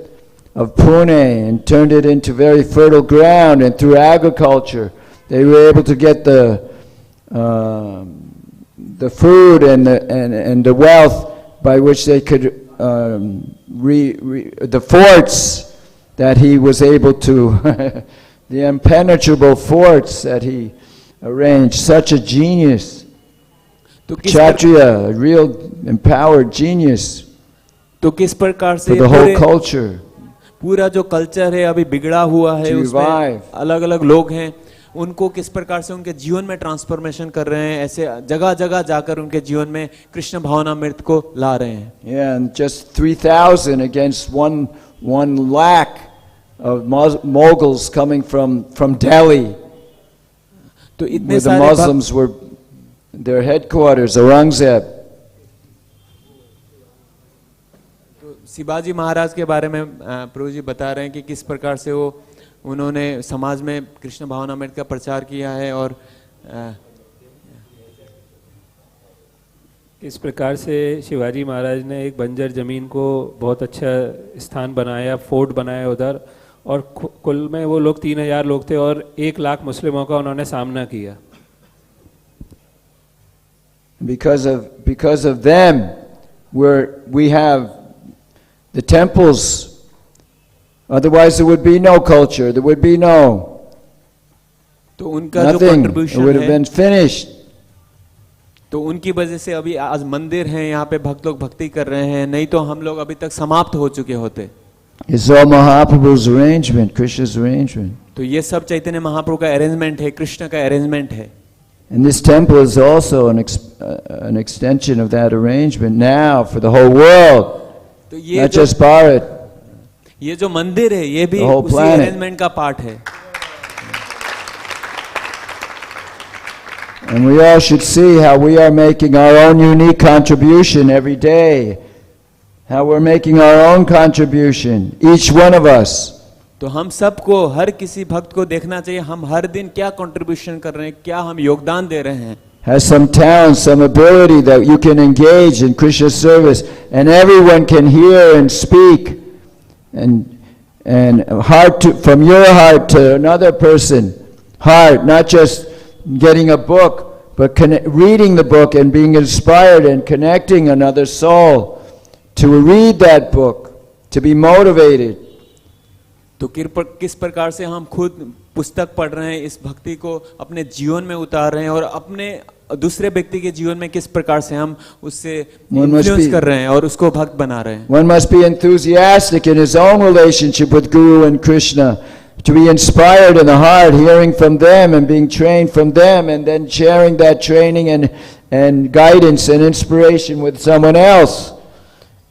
of Pune and turned it into very fertile ground, and through agriculture they were able to get the food and the wealth by which they could the forts that he was able to the impenetrable forts that he arranged. Such a genius. तो किस Kshatriya, a real empowered genius तो किस प्रकार for से the whole culture. पूरा जो culture है अभी बिगड़ा हुआ है, To उसमें revive. अलग अलग लोग हैं, उनको किस प्रकार से उनके जीवन में ट्रांसफॉर्मेशन कर रहे हैं, ऐसे जगह जगह जाकर उनके जीवन में कृष्ण भावनामृत को ला रहे हैं. Yeah, and just 3,000 against one lakh of Moguls coming from Delhi, तो इतने where the सारे भक्त Muslims were their headquarters, Aurangzeb. Shivaji Maharaj के बारे में प्रभु जी बता रहे हैं कि किस प्रकार से वो उन्होंने समाज में कृष्ण भावनामृत का प्रचार किया है और इस प्रकार से शिवाजी महाराज ने एक बंजर जमीन को बहुत अच्छा स्थान बनाया, फोर्ट बनाया उधर, और कुल में वो लोग 3,000 लोग थे और 1 लाख मुस्लिमों का उन्होंने सामना किया. Because of them, we have the temples. Otherwise, there would be no culture. There would be no तो उनका जो nothing. It contribution would have है, been finished. तो उनकी वजह से अभी आज मंदिर हैं, यहाँ पे भक्त लोग भक्ति कर रहे हैं, नहीं तो हम लोग अभी तक समाप्त हो चुके होते. It's all Mahaprabhu's arrangement, Krishna's arrangement. तो ये सब चैतन्य महाप्रभु का अरेंजमेंट है, कृष्ण का अरेंजमेंट है. And this temple is also an extension of that arrangement now for the whole world, तो ये not जो just Bharat. ये जो मंदिर है ये भी The whole उसी planet. अरेंजमेंट का पार्ट है. And we all should see how we are making our own unique contribution every day. How we're making our own contribution, each one of us. तो हम सबको, हर किसी भक्त को देखना चाहिए हम हर दिन क्या कंट्रीब्यूशन कर रहे हैं, क्या हम योगदान दे रहे हैं. Has some talent, some ability that you can engage in Krishna service, and everyone can hear and speak, and from your heart to another person, heart, not just getting a book, but reading the book and being inspired and connecting another soul to read that book, to be motivated. तो किस प्रकार से हम खुद पुस्तक पढ़ रहे हैं, इस भक्ति को अपने जीवन में उतार रहे हैं और अपने दूसरे व्यक्ति के जीवन में किस प्रकार से हम उससे इन्फ्लुएंस कर रहे हैं और उसको भक्त बना रहे हैं. One must be enthusiastic in his own relationship with Guru and Krishna, to be inspired in the heart, hearing from them and being trained from them, and then sharing that training and guidance and inspiration with someone else.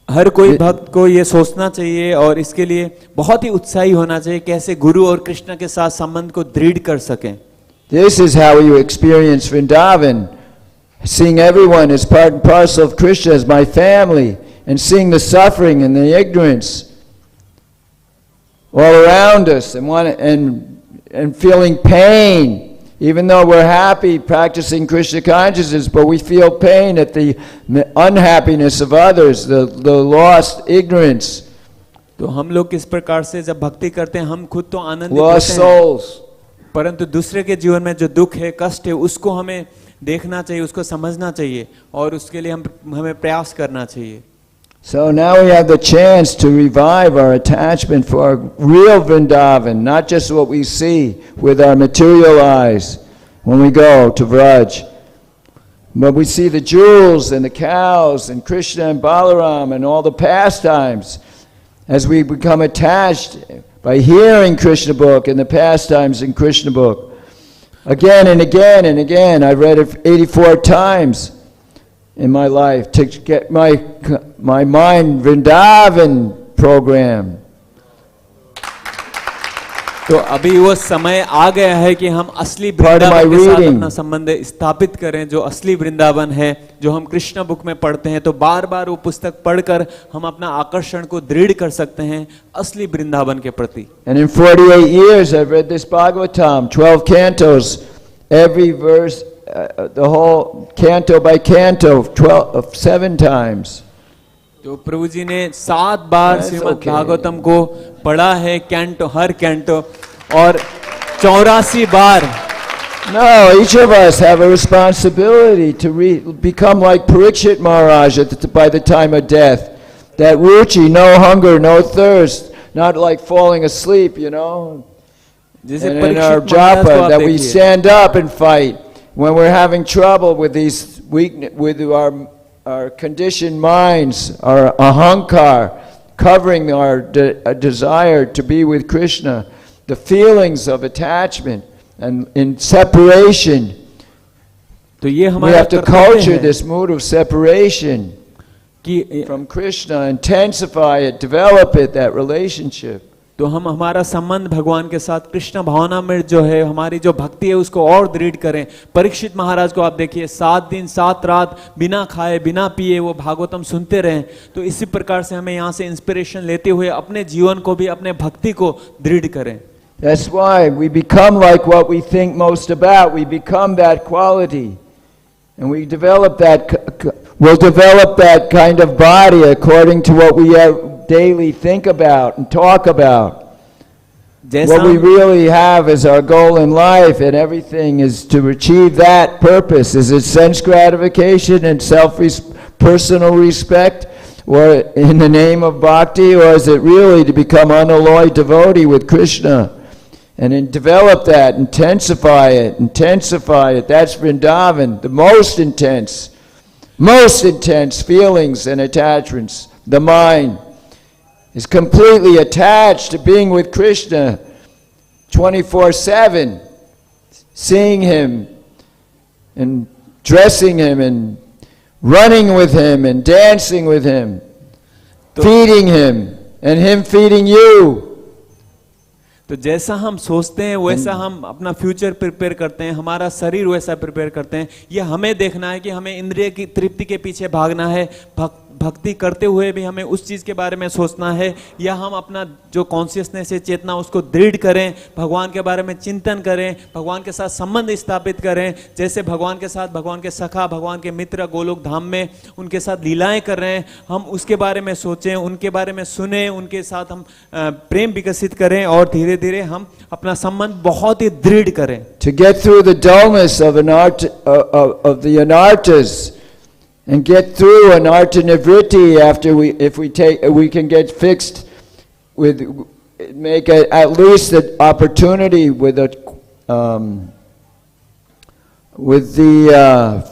हर कोई भक्त को ये सोचना चाहिए और इसके लिए बहुत ही उत्साही होना चाहिए कैसे गुरु और कृष्ण के साथ संबंध को दृढ़ कर सकें. This is how you experience Vrindavan, seeing everyone as part and parcel of Krishna, as my family, and seeing the suffering and the ignorance all around us, and feeling pain. Even though we're happy practicing Krishna consciousness, but we feel pain at the unhappiness of others, the lost ignorance. तो हम लोग किस प्रकार से जब भक्ति करते हैं हम खुद तो आनंदित Lost होते हैं, souls. परंतु दूसरे के जीवन में जो दुख है, कष्ट है, उसको हमें देखना चाहिए, उसको समझना चाहिए और उसके लिए हमें प्रयास करना चाहिए. So now we have the chance to revive our attachment for real Vrindavan, not just what we see with our material eyes when we go to Vraj. But we see the jewels and the cows and Krishna and Balaram and all the pastimes. As we become attached by hearing Krishna book and the pastimes in Krishna book. Again and again and again, I read it 84 times in my life to get my mind Vrindavan program. तो अभी वो समय आ गया है कि हम असली वृंदावन के साथ अपना संबंध स्थापित करें, जो असली वृंदावन है, जो हम कृष्ण बुक में पढ़ते हैं, तो बार बार वो पुस्तक पढ़कर हम अपना आकर्षण को दृढ़ कर सकते हैं असली वृंदावन के प्रति. And in 48 years I've read this Bhagavatam, 12 cantos, every verse, the whole canto by canto, 7 times. तो प्रभु जी ने 7 बार श्रीमद् भागवतम को पढ़ा है, कैंटो, हर कैंटो, और 84 बार. No, each of us have a responsibility to become like Parikshit Maharaj by the time of death. That ruchi, no hunger, no thirst, not like falling asleep, जैसे And in our Parikshit महाराज को japa, आप that we देखिए, stand up and fight when we're having trouble with these with our conditioned minds, our ahankar, covering our desire to be with Krishna, the feelings of attachment and in separation. तो ये We हमारा have to कर्तव्य culture है this mood of separation कि from Krishna, intensify it, develop it, that relationship. तो हम हमारा संबंध भगवान के साथ कृष्ण भावना में जो है हमारी जो भक्ति है उसको और दृढ़ करें। परीक्षित महाराज को आप देखिए 7 दिन 7 रात बिना खाए बिना पिए वो भागवतम सुनते रहे। तो इसी प्रकार से हमें यहाँ से इंस्पिरेशन लेते हुए अपने जीवन को भी अपने भक्ति को दृढ़ करें। That's why we become like what we think most about. We become that quality. And we develop we'll develop that kind of body according to what we daily think about and talk about. What we really have as our goal in life, and everything is to achieve that purpose. Is it sense gratification and personal respect, or in the name of bhakti, or is it really to become unalloyed devotee with Krishna? And then develop that, intensify it. That's Vrindavan, the most intense feelings and attachments. The mind is completely attached to being with Krishna 24/7, seeing Him and dressing Him and running with Him and dancing with Him, feeding Him and Him feeding you. तो जैसा हम सोचते हैं वैसा हम अपना future prepare करते हैं, हमारा शरीर वैसा प्रिपेयर करते हैं। ये हमें देखना है कि हमें इंद्रिय की तृप्ति के पीछे भागना है, भक्ति करते हुए भी हमें उस चीज के बारे में सोचना है, या हम अपना जो कॉन्शियसनेस है चेतना उसको दृढ़ करें, भगवान के बारे में चिंतन करें, भगवान के साथ संबंध स्थापित करें। जैसे भगवान के साथ भगवान के सखा भगवान के मित्र गोलोक धाम में उनके साथ लीलाएं कर रहे हैं, हम उसके बारे में सोचें, उनके बारे में सुने, उनके साथ हम प्रेम विकसित करें और धीरे धीरे हम अपना संबंध बहुत ही दृढ़ करें। To get through the dullness of the anartas and get through anarta nivritti after we can get fixed with, make at least an opportunity with the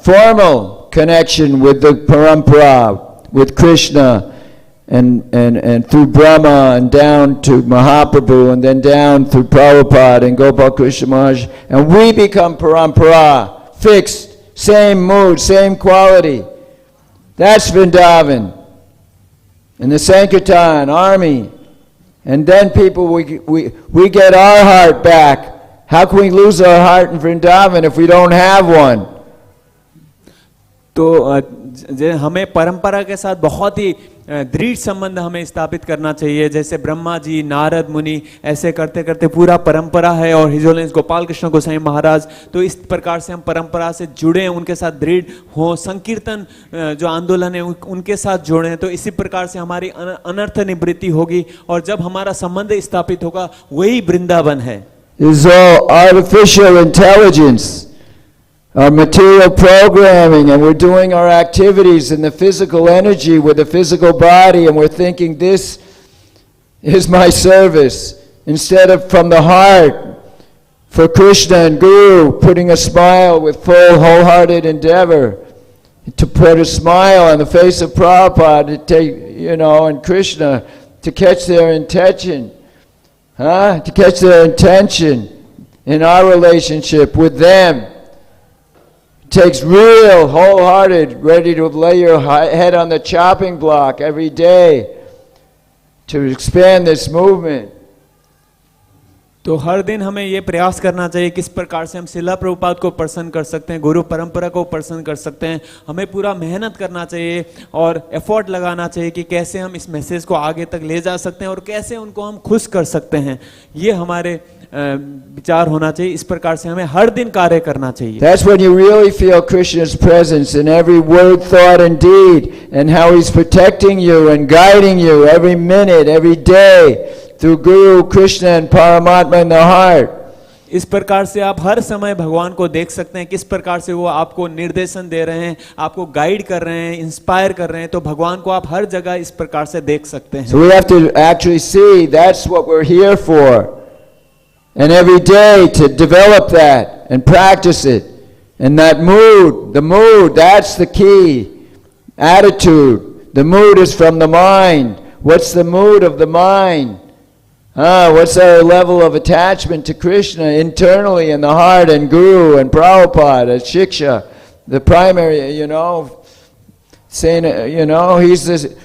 formal connection with the parampara, with Krishna, and through Brahma and down to Mahaprabhu and then down through Prabhupada and Gopal Krishna Maharaj, and we become parampara, fixed, same mood, same quality. That's Vrindavan. And the Sankirtan army. And then people, we get our heart back. How can we lose our heart in Vrindavan if we don't have one? तो हमें परंपरा के साथ बहुत ही दृढ़ संबंध हमें स्थापित करना चाहिए। जैसे ब्रह्मा जी, नारद मुनि ऐसे करते करते पूरा परंपरा है, और हिज होलिनेस गोपाल कृष्ण गोसाई महाराज, तो इस प्रकार से हम परंपरा से जुड़े, उनके साथ दृढ़ हो, संकीर्तन जो आंदोलन है उनके साथ जोड़े, तो इसी प्रकार से हमारी अनर्थ निवृत्ति होगी, और जब हमारा संबंध स्थापित होगा वही वृंदावन है। Is all artificial intelligence, our material programming, and we're doing our activities in the physical energy with the physical body, and we're thinking this is my service, instead of from the heart for Krishna and Guru, putting a smile with full wholehearted endeavor to put a smile on the face of Prabhupada, to take, and Krishna, to catch their intention, to catch their intention in our relationship with them. Takes real, wholehearted, ready to lay your head on the chopping block every day to expand this movement. तो हर दिन हमें ये प्रयास करना चाहिए किस प्रकार से हम शिला प्रभुपाद को प्रसन्न कर सकते हैं, गुरु परंपरा को प्रसन्न कर सकते हैं। हमें पूरा मेहनत करना चाहिए और एफर्ट लगाना चाहिए कि कैसे हम इस मैसेज को आगे तक ले जा सकते हैं और कैसे उनको हम खुश कर सकते हैं। ये हमारे विचार होना चाहिए। इस प्रकार से हमें हर दिन कार्य करना चाहिए। That's when you really feel Krishna's presence in every word, thought, and deed, and how He's protecting you and guiding you every minute, every day, through Guru, Krishna, and Paramatma in the heart. इस प्रकार से आप हर समय भगवान को देख सकते हैं, किस प्रकार से वो आपको निर्देशन दे रहे हैं, आपको गाइड कर रहे हैं, इंस्पायर कर रहे हैं। तो भगवान को आप हर जगह इस प्रकार से देख सकते हैं। So we have to actually see that's what we're here for. and every day to develop that and practice it. And that mood, that's the key. Attitude. The mood is from the mind. What's the mood of the mind? What's our level of attachment to Krishna internally in the heart, and Guru and Prabhupada, Shiksha, the primary, saying, he's this,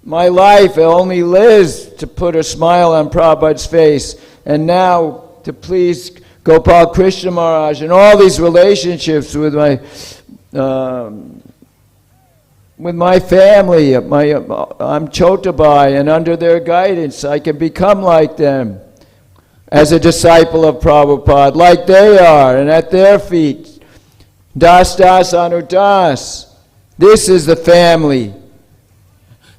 my life only lives to put a smile on Prabhupada's face, and now to please Gopal Krishna Maharaj, and all these relationships with my family, I'm Chotabai, and under their guidance I can become like them as a disciple of Prabhupada, like they are, and at their feet. Das Das Anudas. This is the family.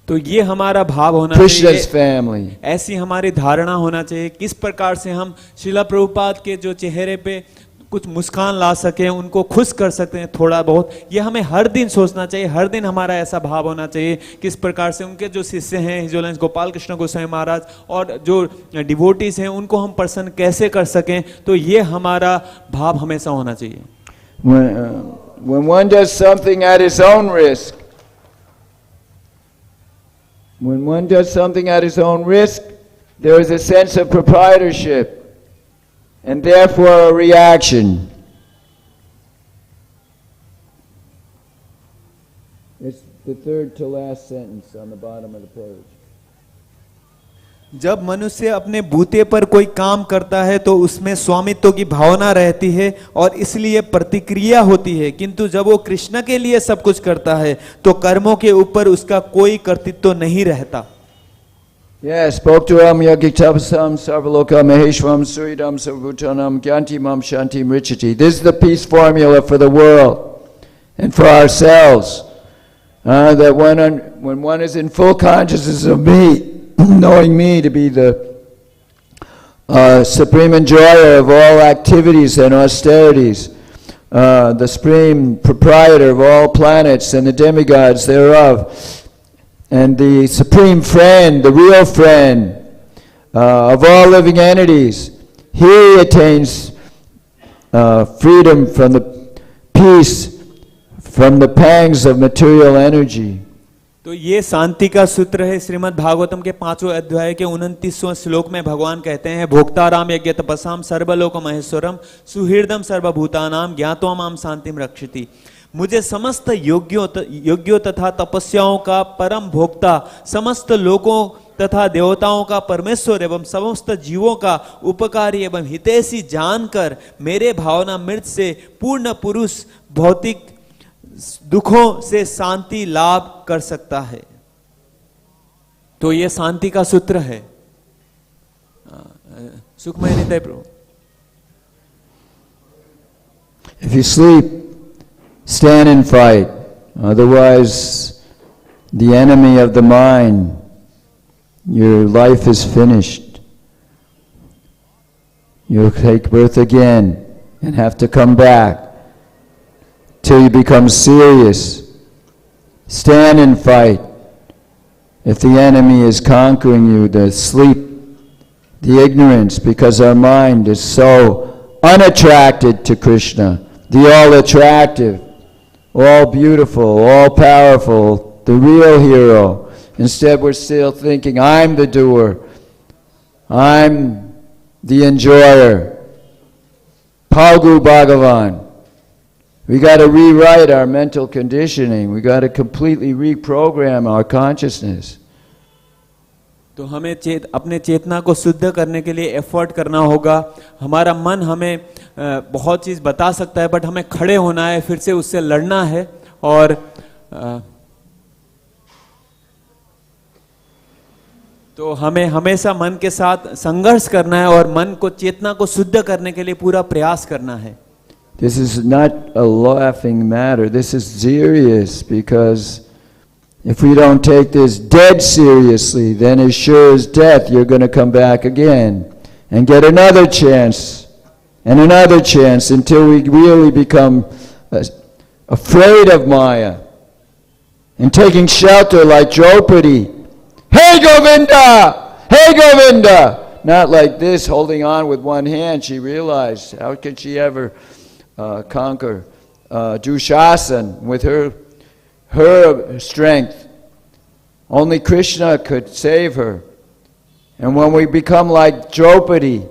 तो ये हमारा भाव होना Krishna's चाहिए, family. ऐसी हमारी धारणा होना चाहिए, किस प्रकार से हम श्रीला प्रभुपाद के जो चेहरे पे कुछ मुस्कान ला सके, उनको खुश कर सकते हैं थोड़ा बहुत। ये हमें हर दिन सोचना चाहिए, हर दिन हमारा ऐसा भाव होना चाहिए, किस प्रकार से उनके जो शिष्य हैं हिज होलिनेस गोपाल कृष्ण गोस्वामी महाराज और जो डिवोटीज हैं उनको हम प्रसन्न कैसे कर सकें, तो ये हमारा भाव हमेशा होना चाहिए। When one does something at his own risk, there is a sense of proprietorship, and therefore a reaction. It's the third to last sentence on the bottom of the page. जब मनुष्य अपने बूते पर कोई काम करता है तो उसमें स्वामित्व की भावना रहती है और इसलिए प्रतिक्रिया होती है, किंतु जब वो कृष्ण के लिए सब कुछ करता है तो कर्मों के ऊपर उसका कोई कर्तृत्व नहीं रहता। Yes, Bhokturam Yagitapasam Sarvalokam Maheshwaram Suridam Sarvbhutanam Gyantimam Shantim Richati. This is the peace formula for the world and for ourselves. That when one is in full consciousness of me, knowing me to be the supreme enjoyer of all activities and austerities, the supreme proprietor of all planets and the demigods thereof, and the supreme friend, the real friend of all living entities, he attains freedom from the peace, from the pangs of material energy. तो ये शांति का सूत्र है। श्रीमद् भागवतम के 5वें अध्याय के 29वें श्लोक में भगवान कहते हैं, भोक्ताराम यज्ञ तपसाम सर्वलोक महेश्वरम सुहृदम सर्वभूतानाम ज्ञात्वा माम शांतिम रक्षति। मुझे समस्त योग्यों तथा तपस्याओं का परम भोक्ता, समस्त लोकों तथा देवताओं का परमेश्वर एवं समस्त जीवों का उपकारी एवं हितैषी जानकर मेरे भावना मृत से पूर्ण पुरुष भौतिक दुखों से शांति लाभ कर सकता है। तो ये शांति का सूत्र है। सुखमय नित्य प्रभु। If you sleep, stand and fight. Otherwise, the enemy of the mind, your life is finished. You'll take birth again and have to come back till you become serious. Stand and fight. If the enemy is conquering you, the sleep, the ignorance, because our mind is so unattracted to Krishna, the all-attractive, all beautiful, all powerful, the real hero. Instead, we're still thinking, I'm the doer. I'm the enjoyer. Palgu Bhagavan. We got to rewrite our mental conditioning. We got to completely reprogram our consciousness. तो हमें अपने चेतना को शुद्ध करने के लिए effort करना होगा। हमारा मन हमें बहुत चीज बता सकता है, बट हमें खड़े होना है, फिर से उससे लड़ना है और तो हमें हमेशा मन के साथ संघर्ष करना है और मन को चेतना को शुद्ध करने के लिए पूरा प्रयास करना है। This is not a laughing matter. This is serious, because if we don't take this dead seriously, then as sure as death, you're going to come back again and get another chance and another chance until we really become afraid of Maya and taking shelter like Draupadi. Hey Govinda! Hey Govinda! not like this, holding on with one hand. She realized, how could she ever conquer Dushasan with her strength? Only Krishna could save her. And when we become like Draupadi,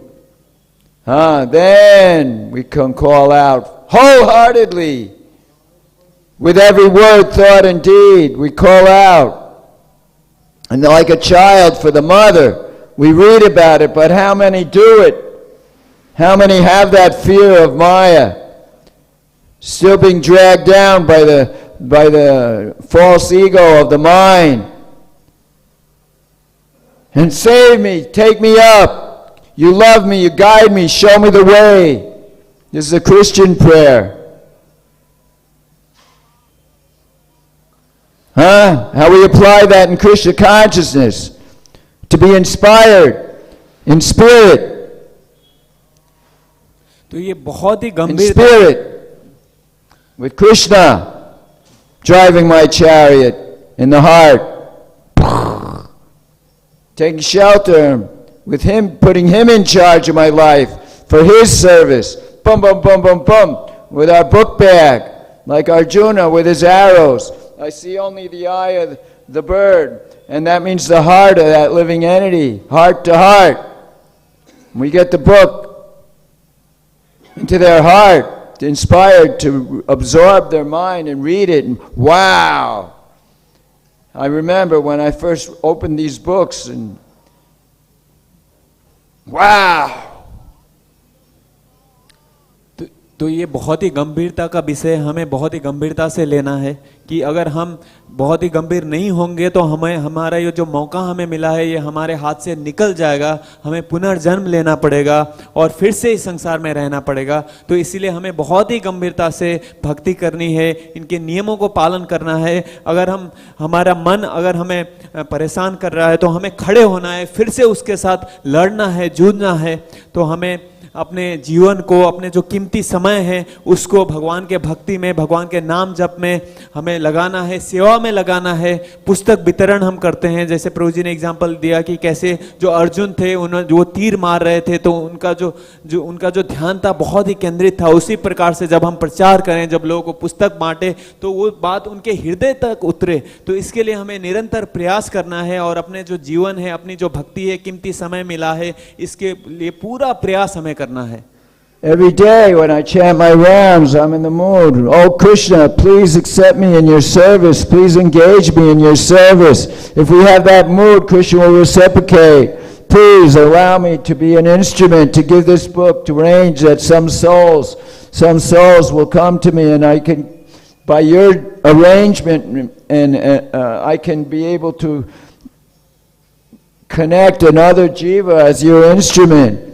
then we can call out wholeheartedly, with every word, thought, and deed. We call out. And like a child for the mother, we read about it, but how many do it? How many have that fear of Maya? Still being dragged down by the false ego of the mind. And save me, take me up. You love me, you guide me, show me the way. This is a Christian prayer. How we apply that in Krishna consciousness. To be inspired in spirit. तो ये बहुत ही In गंभीर spirit. With Krishna driving my chariot in the heart. Taking shelter with Him, putting Him in charge of my life for His service. Bum, bum, bum, bum, bum. With our book bag. Like Arjuna with his arrows. I see only the eye of the bird, and that means the heart of that living entity, heart to heart. We get the book into their heart, inspired to absorb their mind and read it, and wow! I remember when I first opened these books, and wow! तो ये बहुत ही गंभीरता का विषय हमें बहुत ही गंभीरता से लेना है कि अगर हम बहुत ही गंभीर नहीं होंगे तो हमें हमारा ये जो मौका हमें मिला है ये हमारे हाथ से निकल जाएगा, हमें पुनर्जन्म लेना पड़ेगा और फिर से इस संसार में रहना पड़ेगा। तो इसीलिए हमें बहुत ही गंभीरता से भक्ति करनी है, इनके नियमों को पालन करना है। अगर हमारा मन अगर हमें परेशान कर रहा है तो हमें खड़े होना है, फिर से उसके साथ लड़ना है, जूझना है। तो हमें अपने जीवन को, अपने जो कीमती समय है उसको भगवान के भक्ति में, भगवान के नाम जप में हमें लगाना है, सेवा में लगाना है। पुस्तक वितरण हम करते हैं, जैसे प्रभु जी ने एग्जाम्पल दिया कि कैसे जो अर्जुन थे उन्होंने जो तीर मार रहे थे तो उनका जो ध्यान था बहुत ही केंद्रित था। उसी प्रकार से जब हम प्रचार करें, जब लोगों को पुस्तक बांटे तो वो बात उनके हृदय तक उतरे। तो इसके लिए हमें निरंतर प्रयास करना है और अपने जो जीवन है, अपनी जो भक्ति है, कीमती समय मिला है, इसके लिए पूरा प्रयास हमें करना है। Every day when I chant my rounds, I'm in the mood. Oh Krishna, please accept me in your service. Please engage me in your service. If we have that mood, Krishna will reciprocate. Please allow me to be an instrument to give this book to arrange that some souls will come to me, and I can, by your arrangement, and I can be able to connect another jiva as your instrument.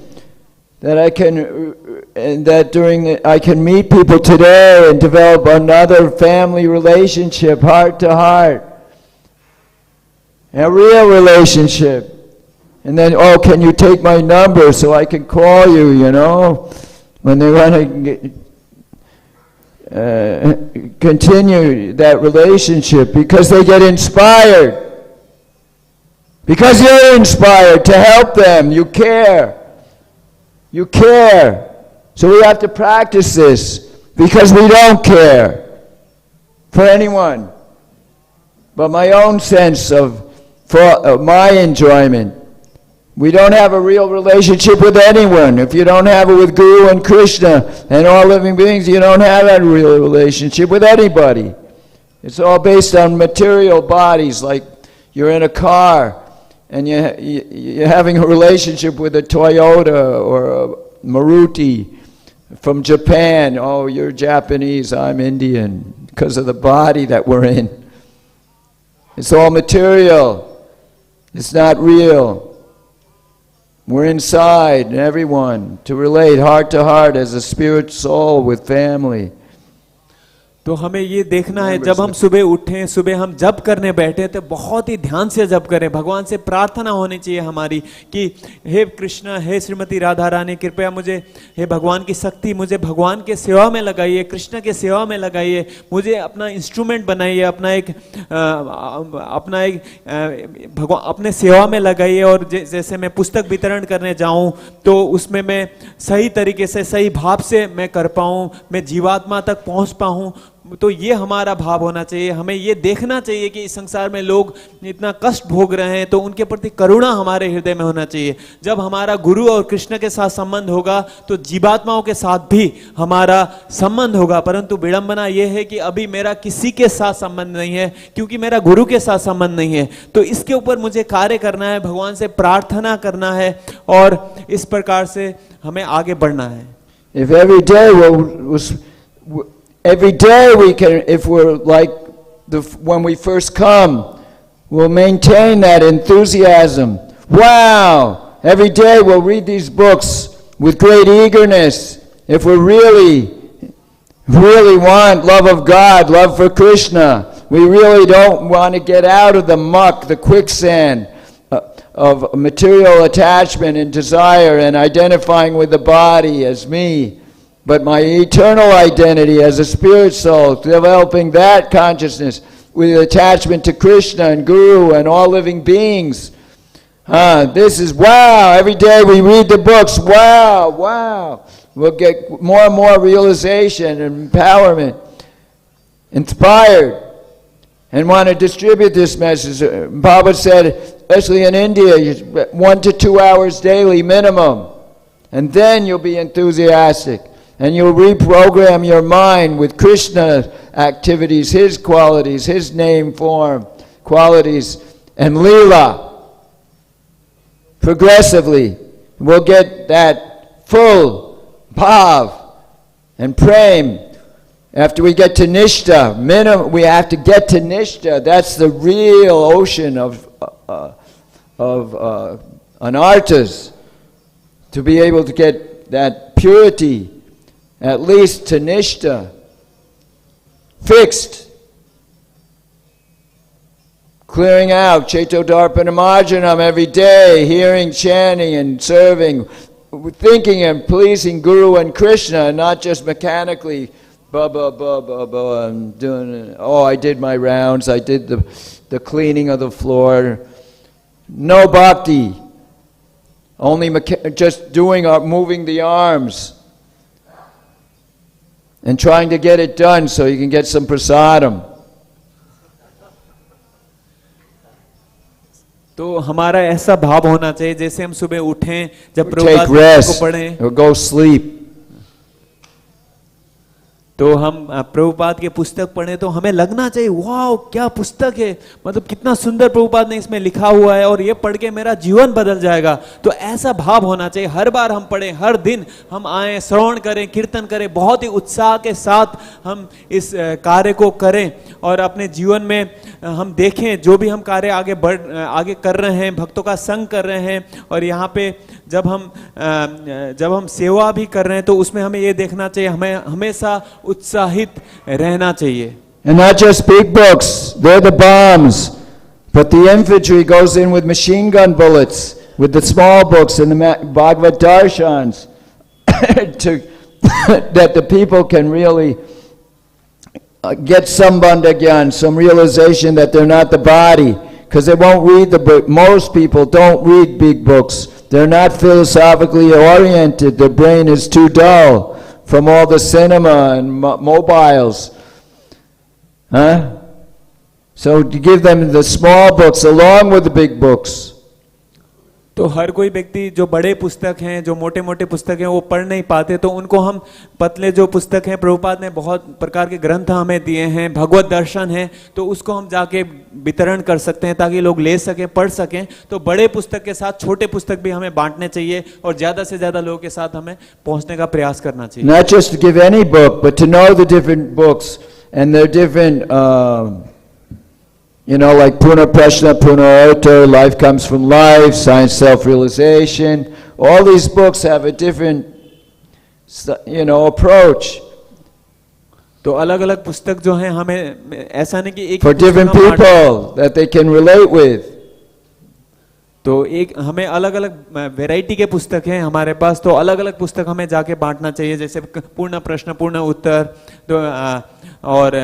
That I can, and that I can meet people today and develop another family relationship, heart to heart, a real relationship. And then, oh, can you take my number so I can call you, when they want to continue that relationship, because they get inspired. Because you're inspired to help them, you care. You care. So we have to practice this, because we don't care for anyone but my own sense of my enjoyment. We don't have a real relationship with anyone. If you don't have it with Guru and Krishna and all living beings, you don't have a real relationship with anybody. It's all based on material bodies, like you're in a car and you're having a relationship with a Toyota or a Maruti from Japan. Oh, you're Japanese, I'm Indian, because of the body that we're in. It's all material. It's not real. We're inside, everyone, to relate heart to heart as a spirit soul with family. तो हमें ये देखना है, जब हम सुबह उठें, सुबह हम जप करने बैठे तो बहुत ही ध्यान से जप करें। भगवान से प्रार्थना होनी चाहिए हमारी कि हे कृष्ण, हे श्रीमती राधा रानी, कृपया मुझे, हे भगवान की शक्ति, मुझे भगवान के सेवा में लगाइए, कृष्ण के सेवा में लगाइए, मुझे अपना इंस्ट्रूमेंट बनाइए, अपना एक भगवान अपने सेवा में लगाइए। और जैसे मैं पुस्तक वितरण करने जाऊं तो उसमें मैं सही तरीके से, सही भाव से मैं कर पाऊं, मैं जीवात्मा तक पहुंच पाऊं। तो ये हमारा भाव होना चाहिए। हमें ये देखना चाहिए कि इस संसार में लोग इतना कष्ट भोग रहे हैं, तो उनके प्रति करुणा हमारे हृदय में होना चाहिए। जब हमारा गुरु और कृष्ण के साथ संबंध होगा तो जीवात्माओं के साथ भी हमारा संबंध होगा। परंतु विडंबना यह है कि अभी मेरा किसी के साथ संबंध नहीं है, क्योंकि मेरा गुरु के साथ संबंध नहीं है। तो इसके ऊपर मुझे कार्य करना है, भगवान से प्रार्थना करना है और इस प्रकार से हमें आगे बढ़ना है। If every day we can, if we're like when we first come, we'll maintain that enthusiasm. Wow! Every day we'll read these books with great eagerness. If we really want love of God, love for Krishna, we really don't want to get out of the muck, the quicksand of material attachment and desire and identifying with the body as me. But my eternal identity as a spirit soul, developing that consciousness with attachment to Krishna and Guru and all living beings. This is wow. Every day we read the books. Wow. We'll get more and more realization and empowerment, inspired, and want to distribute this message. Baba said, especially in India, 1 to 2 hours daily minimum. And then you'll be enthusiastic. And you'll reprogram your mind with Krishna activities, his qualities, his name, form, qualities, and Leela. Progressively, we'll get that full bhav and prem. After we get to Nishta, we have to get to Nishta. That's the real ocean of anartas. To be able to get that purity, at least to Nishta, fixed, clearing out Chaitodarpana Marjanam every day, hearing, chanting, and serving, thinking and pleasing Guru and Krishna, not just mechanically, I'm doing, I did my rounds, I did the cleaning of the floor. No bhakti, only just doing, moving the arms, and trying to get it done so you can get some prasadam. तो हमारा ऐसा भाव होना चाहिए जैसे हम सुबह उठें, जब take rest or go sleep. तो हम प्रभुपाद के पुस्तक पढ़े तो हमें लगना चाहिए वाह क्या पुस्तक है, मतलब कितना सुंदर प्रभुपाद ने इसमें लिखा हुआ है और ये पढ़ के मेरा जीवन बदल जाएगा। तो ऐसा भाव होना चाहिए। हर बार हम पढ़ें, हर दिन हम आए, श्रवण करें, कीर्तन करें, बहुत ही उत्साह के साथ हम इस कार्य को करें और अपने जीवन में हम देखें जो भी हम कार्य आगे कर रहे हैं, भक्तों का संग कर रहे हैं। और यहाँ पे जब हम सेवा भी कर रहे हैं तो उसमें हमें ये देखना चाहिए, हमें हमेशा उत्साहित रहना चाहिए। And not just big books, they're the bombs, but the infantry goes in with machine gun bullets, with the small books and the Bhagavad Darshans, that the people can really get some bandhagyan, some realization that they're not the body, because they won't read the book. Most people don't read big books. They're not philosophically oriented. Their brain is too dull from all the cinema and mobiles. So to give them the small books along with the big books. तो हर कोई व्यक्ति जो बड़े पुस्तक हैं, जो मोटे मोटे पुस्तक हैं, वो पढ़ नहीं पाते, तो उनको हम पतले जो पुस्तक हैं, प्रभुपाद ने बहुत प्रकार के ग्रंथ हमें दिए हैं, भगवत दर्शन है, तो उसको हम जाके वितरण कर सकते हैं ताकि लोग ले सकें, पढ़ सकें। तो बड़े पुस्तक के साथ छोटे पुस्तक भी हमें बांटने चाहिए और ज्यादा से ज्यादा लोगों के साथ हमें पहुंचने का प्रयास करना चाहिए। Not just to give any book, but to know the different books and their different like Puna Prashna, Puna Urta, Life Comes from Life, Science Self-Realization. All these books have a different, approach. तो अलग अलग पुस्तक जो हैं हमें ऐसा नहीं कि एक for ही पुस्तक different हम people that they can relate with. तो एक हमें अलग अलग वैरायटी के पुस्तक हैं हमारे पास, तो अलग अलग पुस्तक हमें जाके बांटना चाहिए, जैसे पूर्ण प्रश्न पूर्ण उत्तर, तो और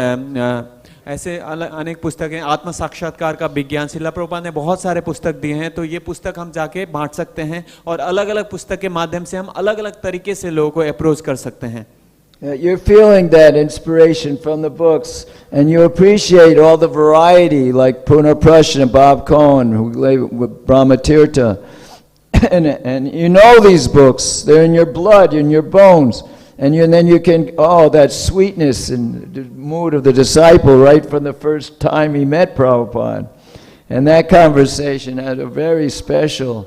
ऐसे अनेक पुस्तक हैं। आत्म साक्षात्कार का विज्ञान, शिला प्रभुपाद ने बहुत सारे पुस्तक दिए हैं, तो ये पुस्तक हम जाके बांट सकते हैं और अलग अलग पुस्तक के माध्यम से हम अलग अलग तरीके से लोगों को अप्रोच कर सकते हैं। You're feeling that inspiration from the books, and you appreciate all the variety, like Puna Prashna, Bob Cohen, who lay with Brahma Tirtha, and you know these books; they're in your blood, in your bones, and then you can that sweetness and the mood of the disciple right from the first time he met Prabhupada, and that conversation had a very special.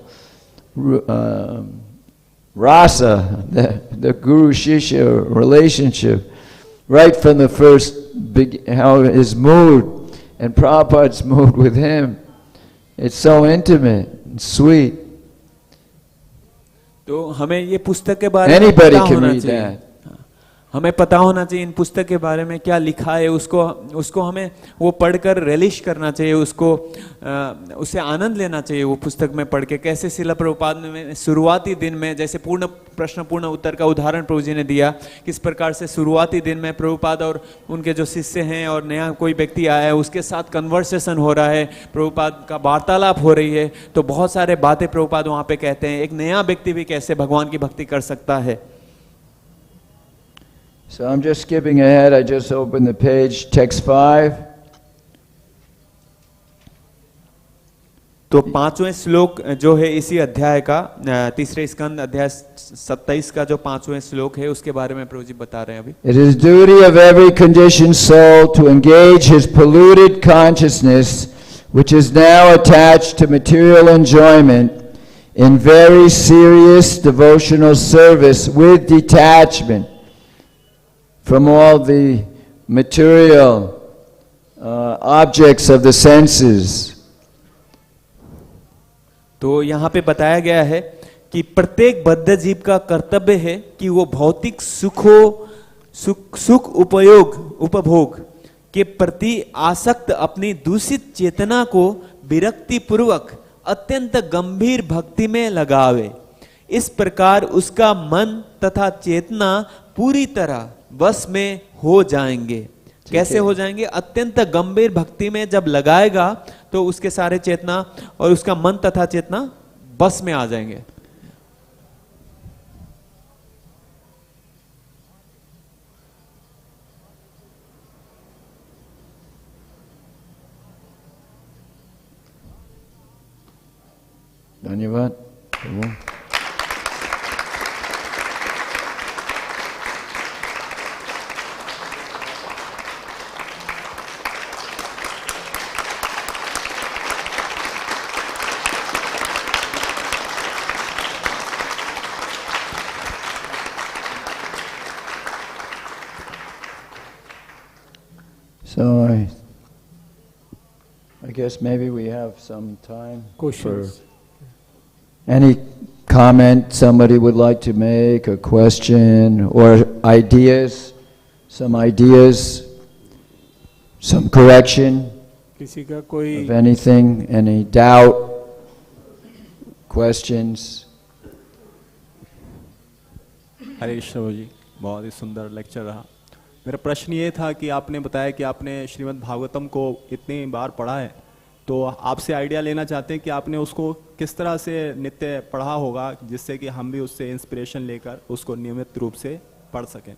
Rasa, the Guru-Shishya relationship, right from the first how his mood and Prabhupada's mood with him, it's so intimate and sweet. तो हमें ये पुस्तक के बारे में Anybody पता can होना read चाहिए, that. हमें पता होना चाहिए इन पुस्तक के बारे में क्या लिखा है, उसको हमें वो पढ़कर रिलीश करना चाहिए, उससे आनंद लेना चाहिए। वो पुस्तक में पढ़ के कैसे शिला प्रभुपाद ने शुरुआती दिन में, जैसे पूर्ण प्रश्न पूर्ण उत्तर का उदाहरण प्रभु जी ने दिया, किस प्रकार से शुरुआती दिन में प्रभुपाद और उनके जो शिष्य हैं और नया कोई व्यक्ति आया है उसके साथ कन्वर्सेशन हो रहा है, प्रभुपाद का वार्तालाप हो रही है, तो बहुत सारे बातें प्रभुपाद वहाँ पे कहते हैं, एक नया व्यक्ति भी कैसे भगवान की भक्ति कर सकता है। So I'm just skipping ahead. I just opened the page, text 5. तो पांचवें श्लोक जो है इसी अध्याय का, तीसरे स्कंद अध्याय 27 का जो पांचवें श्लोक है उसके बारे में प्रभु जी बता रहे हैं अभी। It is duty of every conditioned soul to engage his polluted consciousness, which is now attached to material enjoyment, in very serious devotional service with detachment from all the material objects of the senses. तो यहाँ पे बताया गया है कि प्रत्येक बद्ध जीव का कर्तव्य है कि वो भौतिक सुख उपभोग के प्रति आसक्त अपनी दूषित चेतना को विरक्ति पूर्वक अत्यंत गंभीर भक्ति में लगावे। इस प्रकार उसका मन तथा चेतना पूरी तरह बस में हो जाएंगे। कैसे हो जाएंगे? अत्यंत गंभीर भक्ति में जब लगाएगा तो उसके सारे चेतना और उसका मन तथा चेतना बस में आ जाएंगे। धन्यवाद। So I guess maybe we have some time Questions. for any comment somebody would like to make, a question, or ideas, some correction किसी का कोई of anything, any doubt, questions. हरे कृष्ण जी, बहुत ही सुंदर लेक्चर रहा। मेरा प्रश्न ये था कि आपने बताया कि आपने श्रीमद् भागवतम को इतनी बार पढ़ा है, तो आपसे आइडिया लेना चाहते हैं कि आपने उसको किस तरह से नित्य पढ़ा होगा जिससे कि हम भी उससे इंस्पिरेशन लेकर उसको नियमित रूप से पढ़ सकें।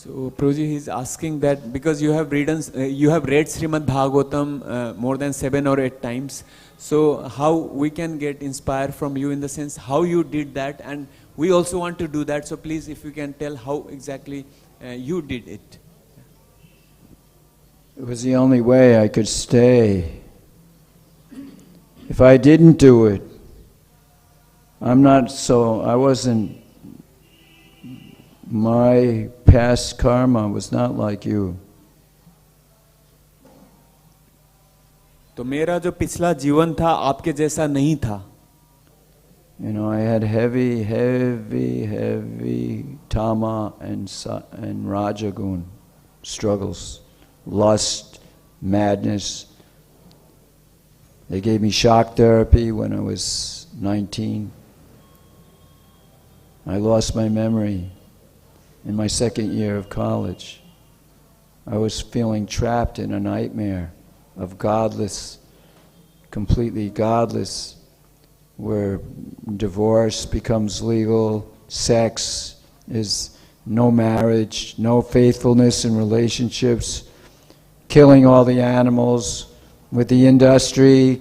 So Prabhuji, he is asking that because you have read Srimad Bhagavatam more than 7 or 8 times. So how we can get inspired from you in the sense how you did that, and we also want to do that. So please, if you can tell how exactly you did it. It was the only way I could stay. If I didn't do it, I wasn't, my past karma was not like you. तो मेरा जो पिछला जीवन था आपके जैसा नहीं था। You know, I had heavy tama and rajagun struggles, lust, madness. They gave me shock therapy when I was 19. I lost my memory in my second year of college. I was feeling trapped in a nightmare of godless, completely godless, where divorce becomes legal, sex is no marriage, no faithfulness in relationships, killing all the animals with the industry,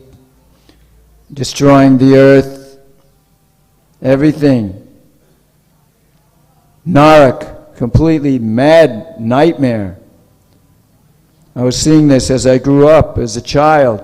destroying the earth, everything. Narak, completely mad nightmare. I was seeing this as I grew up as a child.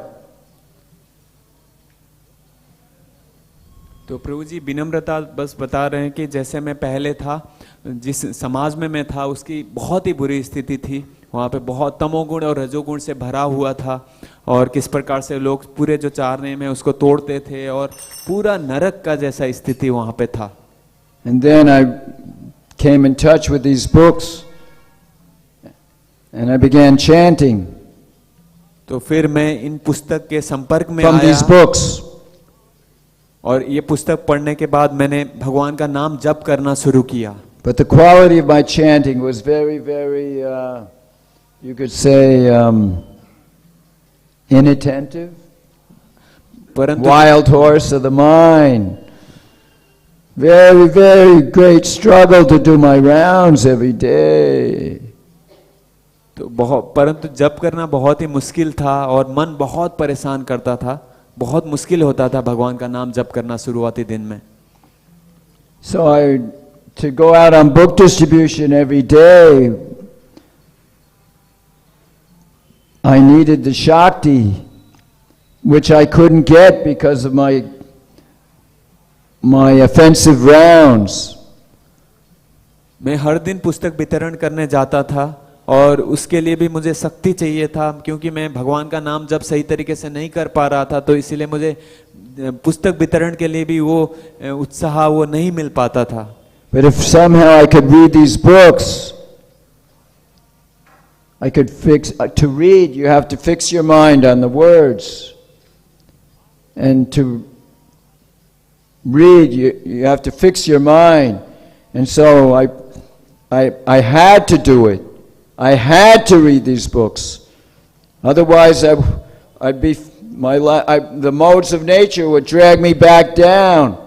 तो प्रभु जी विनम्रता बस बता रहे हैं कि जैसे मैं पहले था, जिस समाज में मैं था उसकी बहुत ही बुरी स्थिति थी, वहाँ पे बहुत तमोगुण और रजोगुण से भरा हुआ था, और किस प्रकार से लोग पूरे जो चारने में उसको तोड़ते थे, और पूरा नरक का जैसा स्थिति वहाँ पे था. And then I came in touch with these books and I began chanting. तो फिर मैं इन पुस्तक के संपर्क में from these आया, books. और ये पुस्तक पढ़ने के बाद मैंने भगवान का नाम जप करना शुरू किया. But the quality of my chanting was very, you could say, inattentive, wild horse of the mind. Very great struggle to do my rounds every day. तो बहुत, परंतु जप करना बहुत ही मुश्किल था और मन बहुत परेशान करता था, बहुत मुश्किल होता था भगवान का नाम जप करना शुरुआती दिन में. So to go out on book distribution every day, I needed the Shakti, which I couldn't get because of my offensive rounds. मैं हर दिन पुस्तक वितरण करने जाता था और उसके लिए भी मुझे शक्ति चाहिए था, क्योंकि मैं भगवान का नाम जब सही तरीके से नहीं कर पा रहा था, तो इसीलिए मुझे पुस्तक वितरण के लिए भी वो उत्साह वो नहीं मिल पाता था. But if somehow I could read these books, I could to read, you have to fix your mind on the words. And to read, you have to fix your mind. And so I had to do it. I had to read these books. Otherwise, I'd be the modes of nature would drag me back down.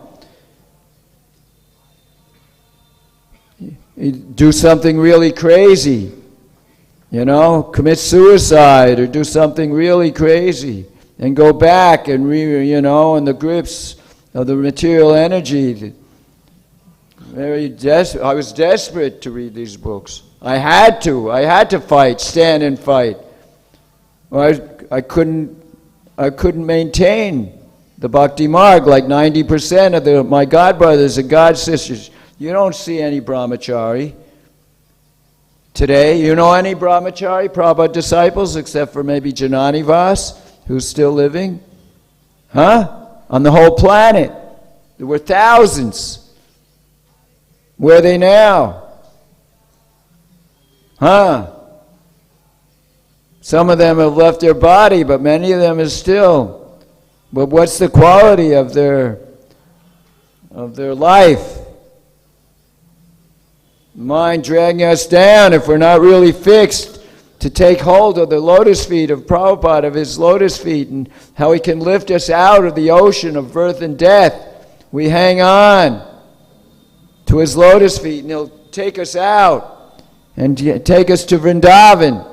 Do something really crazy, commit suicide or do something really crazy, and go back and in the grips of the material energy. I was desperate to read these books. I had to fight, stand and fight. Or I couldn't maintain the bhakti marg like 90% of my god brothers and god sisters. You don't see any brahmachari today. You know any brahmachari, Prabhupada disciples, except for maybe Janani Vas, who's still living? Huh? On the whole planet. There were thousands. Where are they now? Huh? Some of them have left their body, but many of them are still. But what's the quality of their life? Mind dragging us down if we're not really fixed to take hold of the lotus feet of Prabhupada, of his lotus feet, and how he can lift us out of the ocean of birth and death. We hang on to his lotus feet and he'll take us out and take us to Vrindavan.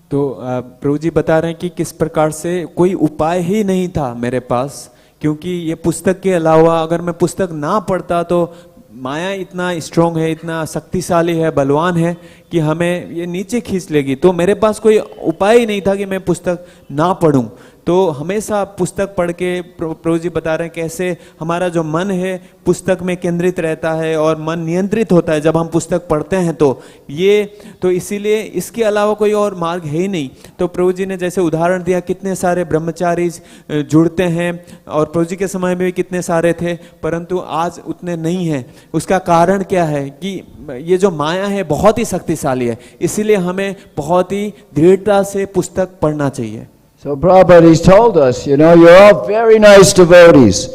तो प्रभु जी बता रहे हैं कि किस प्रकार से कोई उपाय ही नहीं था मेरे पास, क्योंकि ये पुस्तक के अलावा अगर मैं पुस्तक ना पढ़ता तो माया इतना स्ट्रांग है, इतना शक्तिशाली है, बलवान है कि हमें ये नीचे खींच लेगी, तो मेरे पास कोई उपाय ही नहीं था कि मैं पुस्तक ना पढूं। तो हमेशा पुस्तक पढ़ के प्रभु जी बता रहे हैं कैसे हमारा जो मन है पुस्तक में केंद्रित रहता है और मन नियंत्रित होता है जब हम पुस्तक पढ़ते हैं। तो इसीलिए इसके अलावा कोई और मार्ग है ही नहीं। तो प्रभु जी ने जैसे उदाहरण दिया, कितने सारे ब्रह्मचारी जुड़ते हैं और प्रभु जी के समय में भी कितने सारे थे, परंतु आज उतने नहीं हैं। उसका कारण क्या है कि ये जो माया है बहुत ही शक्तिशाली है, इसीलिए हमें बहुत ही दृढ़ता से पुस्तक पढ़ना चाहिए। So Prabhupada, he's told us, you know, you're all very nice devotees,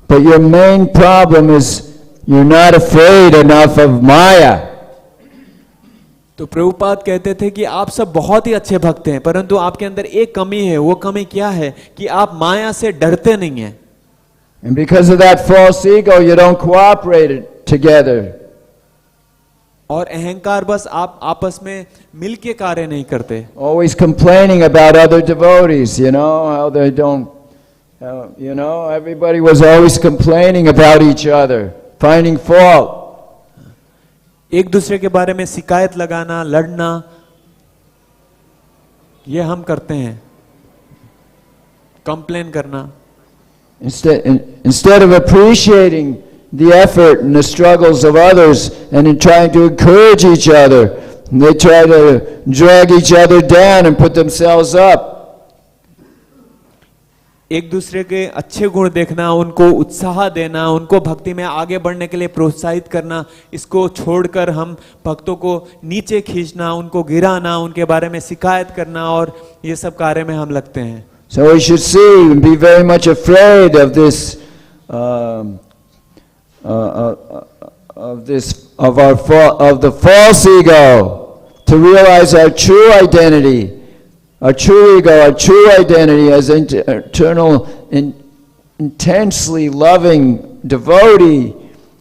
but your main problem is you're not afraid enough of Maya. तो प्रभुपाद कहते थे कि आप सब बहुत ही अच्छे भक्त हैं, परंतु आपके अंदर एक कमी है। वो कमी क्या है कि आप माया से डरते नहीं हैं। And because of that false ego, you don't cooperate together. और अहंकार बस आप आपस में मिलके कार्य नहीं करते। Always complaining about other devotees, you know, how they don't, you know, everybody was always complaining about each other, finding fault. एक दूसरे के बारे में शिकायत लगाना, लड़ना, ये हम करते हैं, कंप्लेन करना। Instead of appreciating the effort and the struggles of others and in trying to encourage each other, they try to drag each other down and put themselves up. एक दूसरे के अच्छे गुण देखना, उनको उत्साह देना, उनको भक्ति में आगे बढ़ने के लिए प्रोत्साहित करना, इसको छोड़कर हम भक्तों को नीचे खींचना, उनको गिराना, उनके बारे में शिकायत करना और ये सब कार्य में हम लगते हैं। So we should see and be very much afraid of this of the false ego, to realize our true identity, our true ego, our true identity as eternal, intensely loving devotee,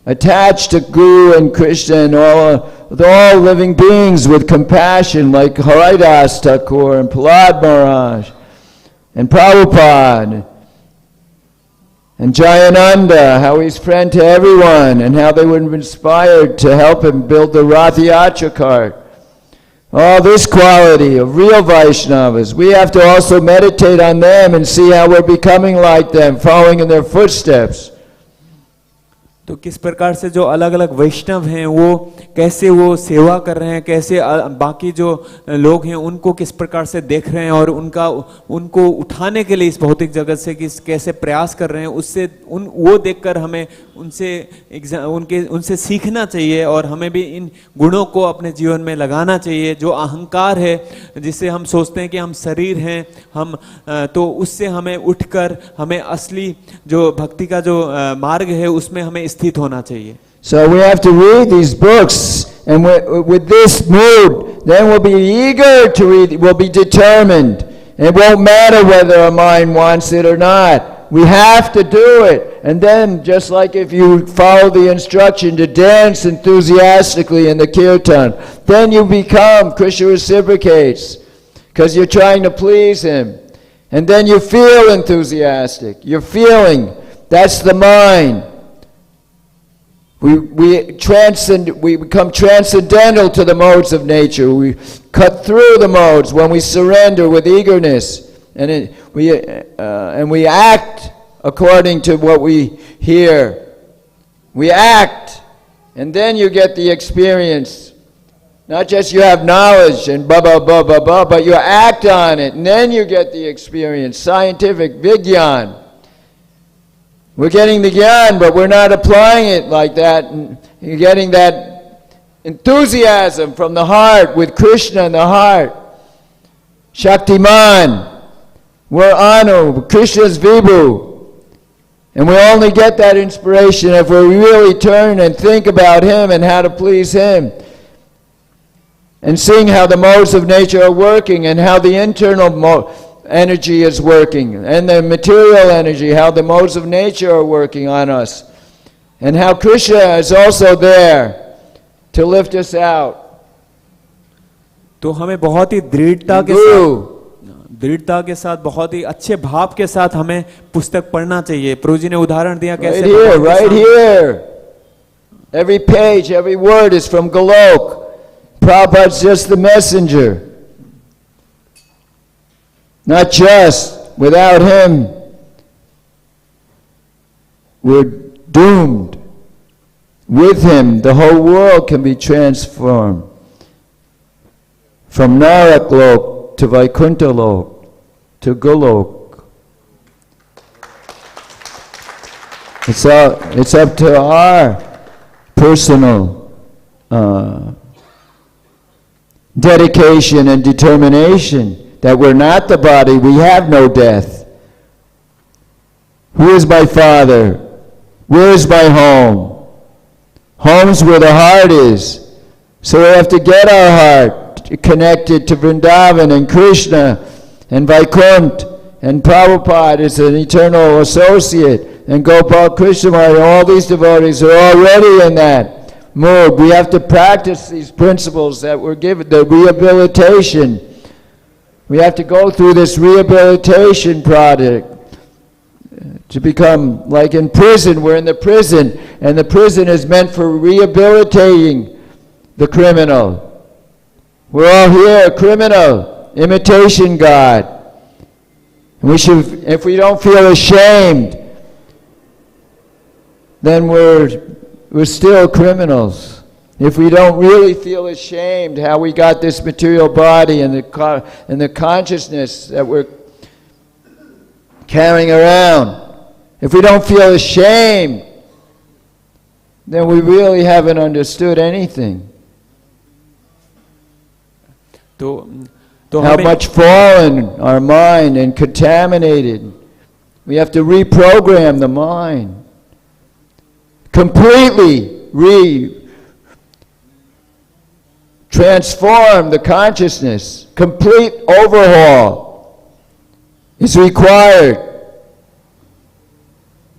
attached to Guru and Krishna and all living beings with compassion, like Haridas Thakur and Prahlad Maharaj and Prabhupada and Jayananda, how he's friend to everyone, and how they were inspired to help him build the Rath Yatra cart. All this quality of real Vaishnavas, we have to also meditate on them and see how we're becoming like them, following in their footsteps. तो किस प्रकार से जो अलग अलग वैष्णव हैं वो कैसे वो सेवा कर रहे हैं, कैसे बाकी जो लोग हैं उनको किस प्रकार से देख रहे हैं और उनको उठाने के लिए इस भौतिक जगत से कैसे प्रयास कर रहे हैं, उससे वो देखकर हमें उनसे सीखना चाहिए और हमें भी इन गुणों को अपने जीवन में लगाना चाहिए। जो अहंकार है, जिससे हम सोचते हैं कि हम शरीर हैं, तो उससे हमें उठकर हमें असली जो भक्ति का जो मार्ग है उसमें हमें स्थित होना चाहिए। So we have to read these books, and with this mood, then we'll be eager to read, we'll be determined. It won't matter whether our mind wants it or not. We have to do it. And then, just like if you follow the instruction to dance enthusiastically in the kirtan, then you become, Krishna reciprocates, because you're trying to please him. And then you feel enthusiastic. You're feeling, that's the mind. We become transcendental to the modes of nature. We cut through the modes when we surrender with eagerness, and we act according to what we hear. We act, and then you get the experience. Not just you have knowledge and but you act on it, and then you get the experience. Scientific Vigyan. We're getting the gyan, but we're not applying it like that. And you're getting that enthusiasm from the heart, with Krishna in the heart. Shaktiman. We're Anu, Krishna's Vibhu. And we only get that inspiration if we really turn and think about him and how to please him. And seeing how the modes of nature are working and how the internal energy is working, and the material energy, how the modes of nature are working on us, and how Krishna is also there to lift us out. तो हमें बहुत ही दृढ़ता के साथ बहुत ही अच्छे भाव के साथ हमें पुस्तक पढ़ना चाहिए। प्रभु जी ने उदाहरण दिया कैसे right here, every page, every word is from Golok. Prabhupada's just the messenger. Not just. Without him, we're doomed. With him, the whole world can be transformed. From Naraklok to Vaikunthalok to Golok. It's up to our personal dedication and determination that we're not the body, we have no death. Who is my father? Where is my home? Home's where the heart is. So we have to get our heart connected to Vrindavan and Krishna and Vaikuntha, and Prabhupada is an eternal associate, and Gopal Krishna, all these devotees are already in that mood. We have to practice these principles that were given, the rehabilitation. We have to go through this rehabilitation project to become like in prison. We're in the prison, and the prison is meant for rehabilitating the criminal. We're all here a criminal, imitation God. And we should, if we don't feel ashamed, then we're still criminals. If we don't really feel ashamed how we got this material body and the consciousness that we're carrying around, if we don't feel ashamed, then we really haven't understood anything. How much fallen our mind and contaminated. We have to reprogram the mind. Completely transform the consciousness. Complete overhaul is required.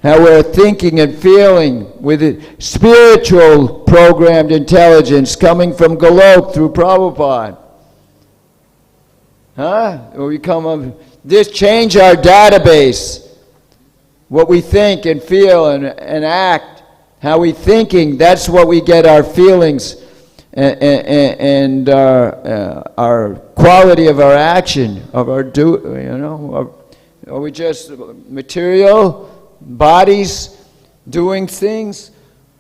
How we're thinking and feeling with it. Spiritual programmed intelligence coming from Golok through Prabhupada. This change our database. What we think and feel and act. How we thinking, that's what we get our feelings and our quality of our action, of our are we just material bodies doing things,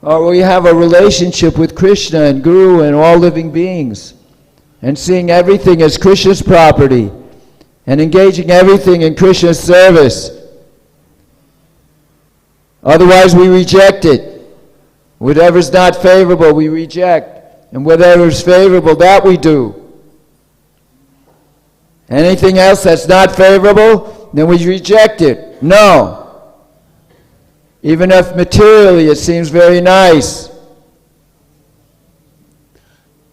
or we have a relationship with Krishna and Guru and all living beings, and seeing everything as Krishna's property and engaging everything in Krishna's service. Otherwise we reject it. Whatever's not favorable we reject, and whatever's favorable that we do. Anything else that's not favorable, then we reject it. No. Even if materially it seems very nice.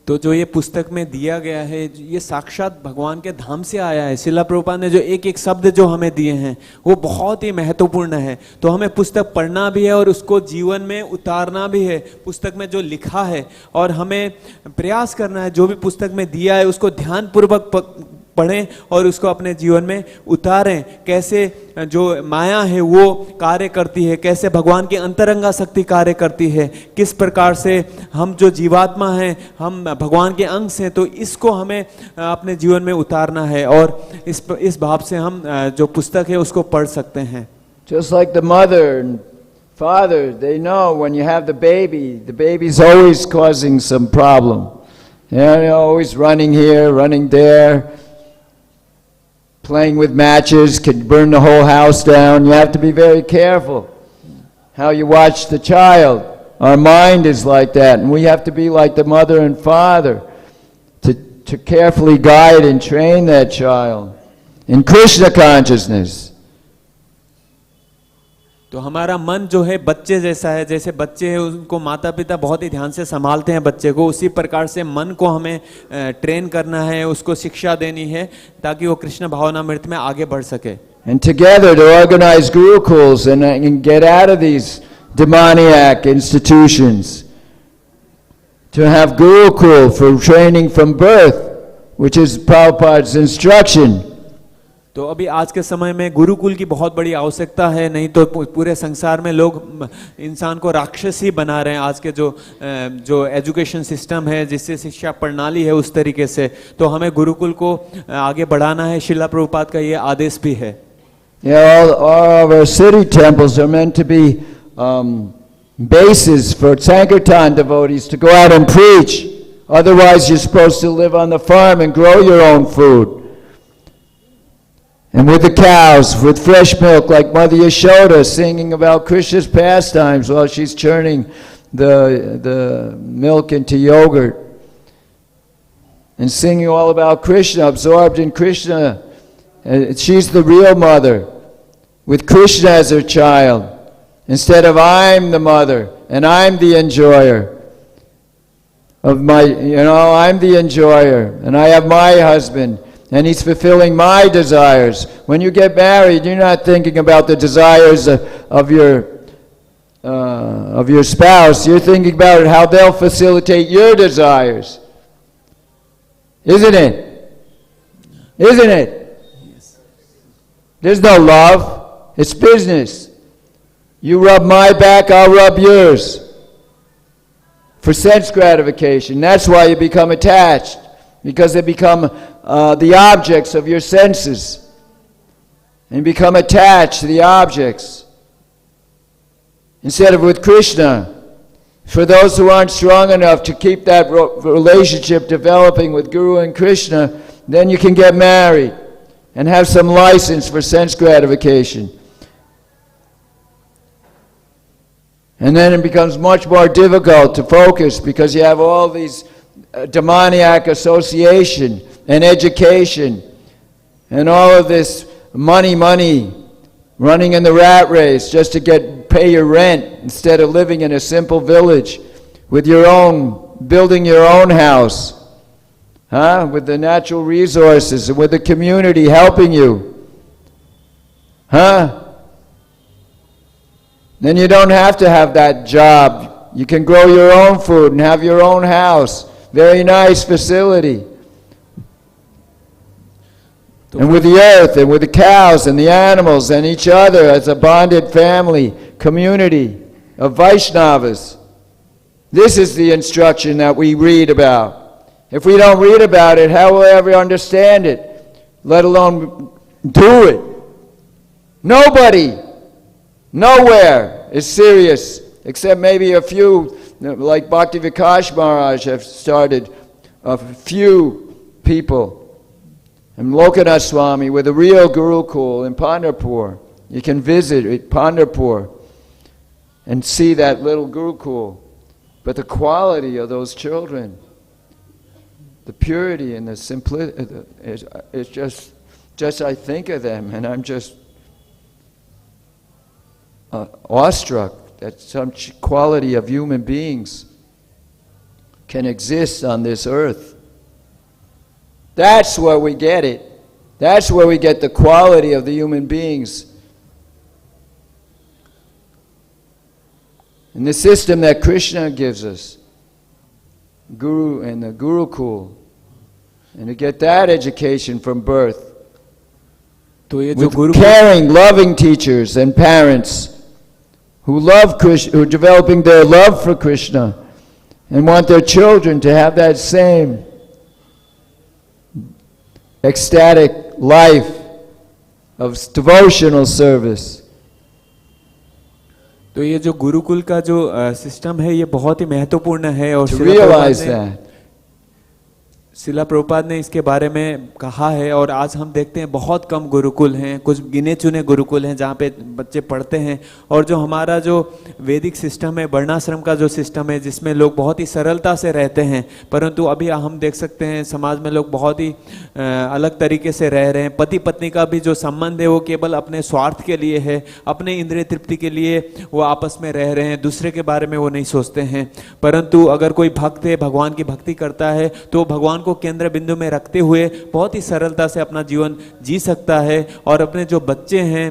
तो जो ये पुस्तक में दिया गया है, ये साक्षात भगवान के धाम से आया है। श्रीला प्रभुपाद ने जो एक एक शब्द जो हमें दिए हैं वो बहुत ही महत्वपूर्ण है। तो हमें पुस्तक पढ़ना भी है और उसको जीवन में उतारना भी है, पुस्तक में जो लिखा है, और हमें प्रयास करना है जो भी पुस्तक में दिया है उसको ध्यानपूर्वक पढ़ें और उसको अपने जीवन में उतारें। कैसे जो माया है वो कार्य करती है, कैसे भगवान की अंतरंगा शक्ति कार्य करती है, किस प्रकार से हम जो जीवात्मा हैं हम भगवान के अंश हैं। तो इसको हमें अपने जीवन में उतारना है और इस भाव से हम जो पुस्तक है उसको पढ़ सकते हैं। Just like the mother and father, they know when you have the baby's always causing some problem. They're always running here, running there. Playing with matches can burn the whole house down. You have to be very careful how you watch the child. Our mind is like that, and we have to be like the mother and father to carefully guide and train that child in Krishna consciousness. तो हमारा मन जो है बच्चे जैसा है, जैसे बच्चे हैं उनको माता पिता बहुत ही ध्यान से संभालते हैं बच्चे को, उसी प्रकार से मन को हमें ट्रेन करना है, उसको शिक्षा देनी है ताकि वो कृष्ण भावनामृत में आगे बढ़ सके। And together to organize gurukuls and get out of these demoniac institutions. To have gurukul for training from birth, which is Prabhupada's instruction. तो अभी आज के समय में गुरुकुल की बहुत बड़ी आवश्यकता है, नहीं तो पूरे संसार में लोग इंसान को राक्षसी बना रहे हैं। आज के जो एजुकेशन सिस्टम है, जिससे शिक्षा प्रणाली है उस तरीके से, तो हमें गुरुकुल को आगे बढ़ाना है। श्रीला प्रभुपाद का ये आदेश भी है। Yeah, all of our city temples are meant to be bases for Sankirtan devotees to go out and preach. Otherwise, you're supposed to live on the farm and grow your own food. And with the cows, with fresh milk, like Mother Yashoda singing about Krishna's pastimes while she's churning the milk into yogurt. And singing all about Krishna, absorbed in Krishna. And she's the real mother, with Krishna as her child. Instead of I'm the mother, and I'm the enjoyer of my, I'm the enjoyer, and I have my husband. And he's fulfilling my desires. When you get married, you're not thinking about the desires of your spouse. You're thinking about how they'll facilitate your desires. Isn't it? Isn't it? Yes. There's no love. It's business. You rub my back, I'll rub yours. For sense gratification. That's why you become attached. Because they become the objects of your senses, and become attached to the objects. Instead of with Krishna, for those who aren't strong enough to keep that relationship developing with Guru and Krishna, then you can get married and have some license for sense gratification. And then it becomes much more difficult to focus because you have all these demoniac association and education and all of this money running in the rat race just to pay your rent instead of living in a simple village with building your own house, with the natural resources and with the community helping you, then you don't have to have that job. You can grow your own food and have your own house. Very nice facility. And with the earth and with the cows and the animals and each other as a bonded family, community of Vaishnavas. This is the instruction that we read about. If we don't read about it, how will we ever understand it? Let alone do it. Nobody, nowhere is serious, except maybe a few, like Bhakti Vikash Maharaj have started, a few people. And Lokanath Swami with a real Gurukul in Pandharpur. You can visit Pandharpur and see that little Gurukul. But the quality of those children, the purity and the simplicity, it's just I think of them and I'm just awestruck that some quality of human beings can exist on this earth. That's where we get it. That's where we get the quality of the human beings. And the system that Krishna gives us, Guru and the Gurukul, and to get that education from birth, with caring, loving teachers and parents who love Krishna, who are developing their love for Krishna and want their children to have that same ecstatic life of devotional service. तो ये जो गुरुकुल का जो system है ये बहुत ही महत्वपूर्ण है और To realize that. शिला प्रभुपाद ने इसके बारे में कहा है और आज हम देखते हैं बहुत कम गुरुकुल हैं, कुछ गिने चुने गुरुकुल हैं जहाँ पे बच्चे पढ़ते हैं। और जो हमारा जो वैदिक सिस्टम है, वर्णाश्रम का जो सिस्टम है जिसमें लोग बहुत ही सरलता से रहते हैं, परंतु अभी हम देख सकते हैं समाज में लोग बहुत ही अलग तरीके से रह रहे हैं। पति पत्नी का भी जो संबंध है वो केवल अपने स्वार्थ के लिए है, अपने इंद्रिय तृप्ति के लिए वो आपस में रह रहे हैं, दूसरे के बारे में वो नहीं सोचते हैं। परंतु अगर कोई भक्त है, भगवान की भक्ति करता है, तो भगवान को केंद्र बिंदु में रखते हुए बहुत ही सरलता से अपना जीवन जी सकता है। और अपने जो बच्चे हैं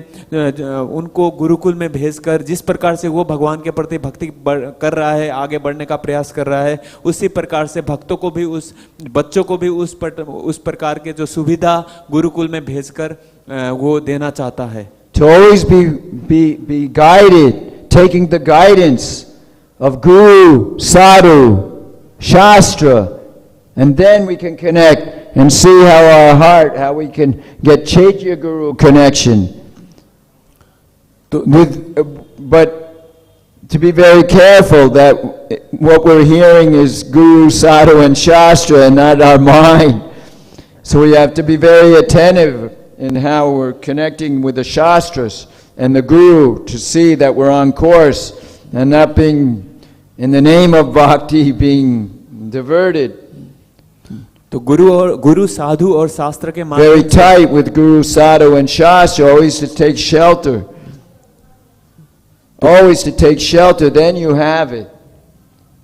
उनको गुरुकुल में भेजकर जिस प्रकार से वो भगवान के प्रति भक्ति कर रहा है, आगे बढ़ने का प्रयास कर रहा है, उसी प्रकार से भक्तों को भी, उस बच्चों को भी उस प्रकार के जो सुविधा गुरुकुल में भेजकर वो देना चाहता है। To always be guided, taking the guidance of Guru, Sadhu, Shastra, and then we can connect and see how our heart, how we can get Chaitya Guru connection. But to be very careful that what we're hearing is Guru, Sadhu, and Shastra and not our mind. So we have to be very attentive in how we're connecting with the Shastras and the Guru to see that we're on course and not being, in the name of bhakti, being diverted. तो गुरु साधु और शास्त्र के Very tight with Guru, Sadhu, and Shastra, always to take shelter. Always to take shelter, then you have it.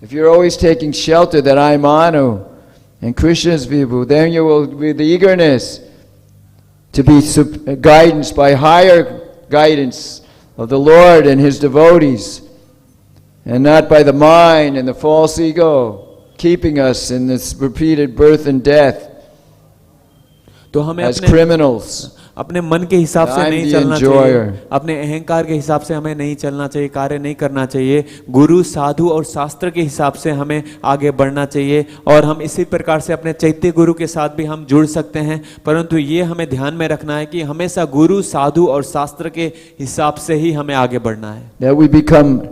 If you're always taking shelter that I'm Anu and Krishna's Vibhu, then you will, with the eagerness to be guidance by higher guidance of the Lord and His devotees, and not by the mind and the false ego, keeping us in this repeated birth and death as criminals. अपने मन के हिसाब से नहीं चलना चाहिए, अपने अहंकार के हिसाब से हमें नहीं चलना चाहिए, कार्य नहीं करना चाहिए। गुरु, साधु और शास्त्र के हिसाब से हमें आगे बढ़ना चाहिए। और हम इसी प्रकार से अपने चैत्य गुरु के साथ भी हम जुड़ सकते हैं, परंतु ये हमें ध्यान में रखना है कि हमेशा गुरु, साधु और शास्त्र के हिसाब से ही हमें आगे बढ़ना है। That we become,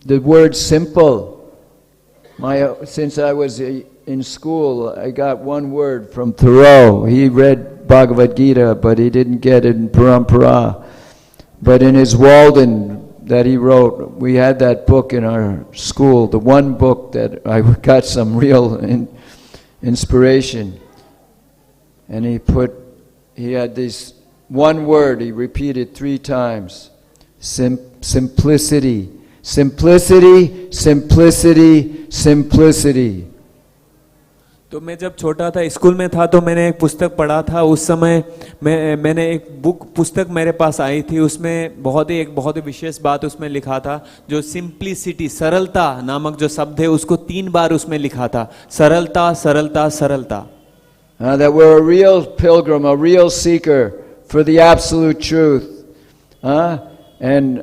the word simple. Since I was in school, I got one word from Thoreau. He read Bhagavad Gita, but he didn't get it in Parampara. But in his Walden that he wrote, we had that book in our school, the one book that I got some real inspiration. And he had this one word he repeated 3 times. Simplicity. Simplicity, simplicity, simplicity. तो मैं जब छोटा था, school में था, तो मैंने एक पुस्तक पढ़ा था। उस समय मैंने एक पुस्तक मेरे पास आई थी, उसमें बहुत ही विशेष बात उसमें लिखा था, जो सिंप्लिसिटी, सरलता नामक जो शब्द है, उसको 3 बार उसमें लिखा था। सरलता, सरलता, सरलता। That we're a real pilgrim, a real seeker for the absolute truth. And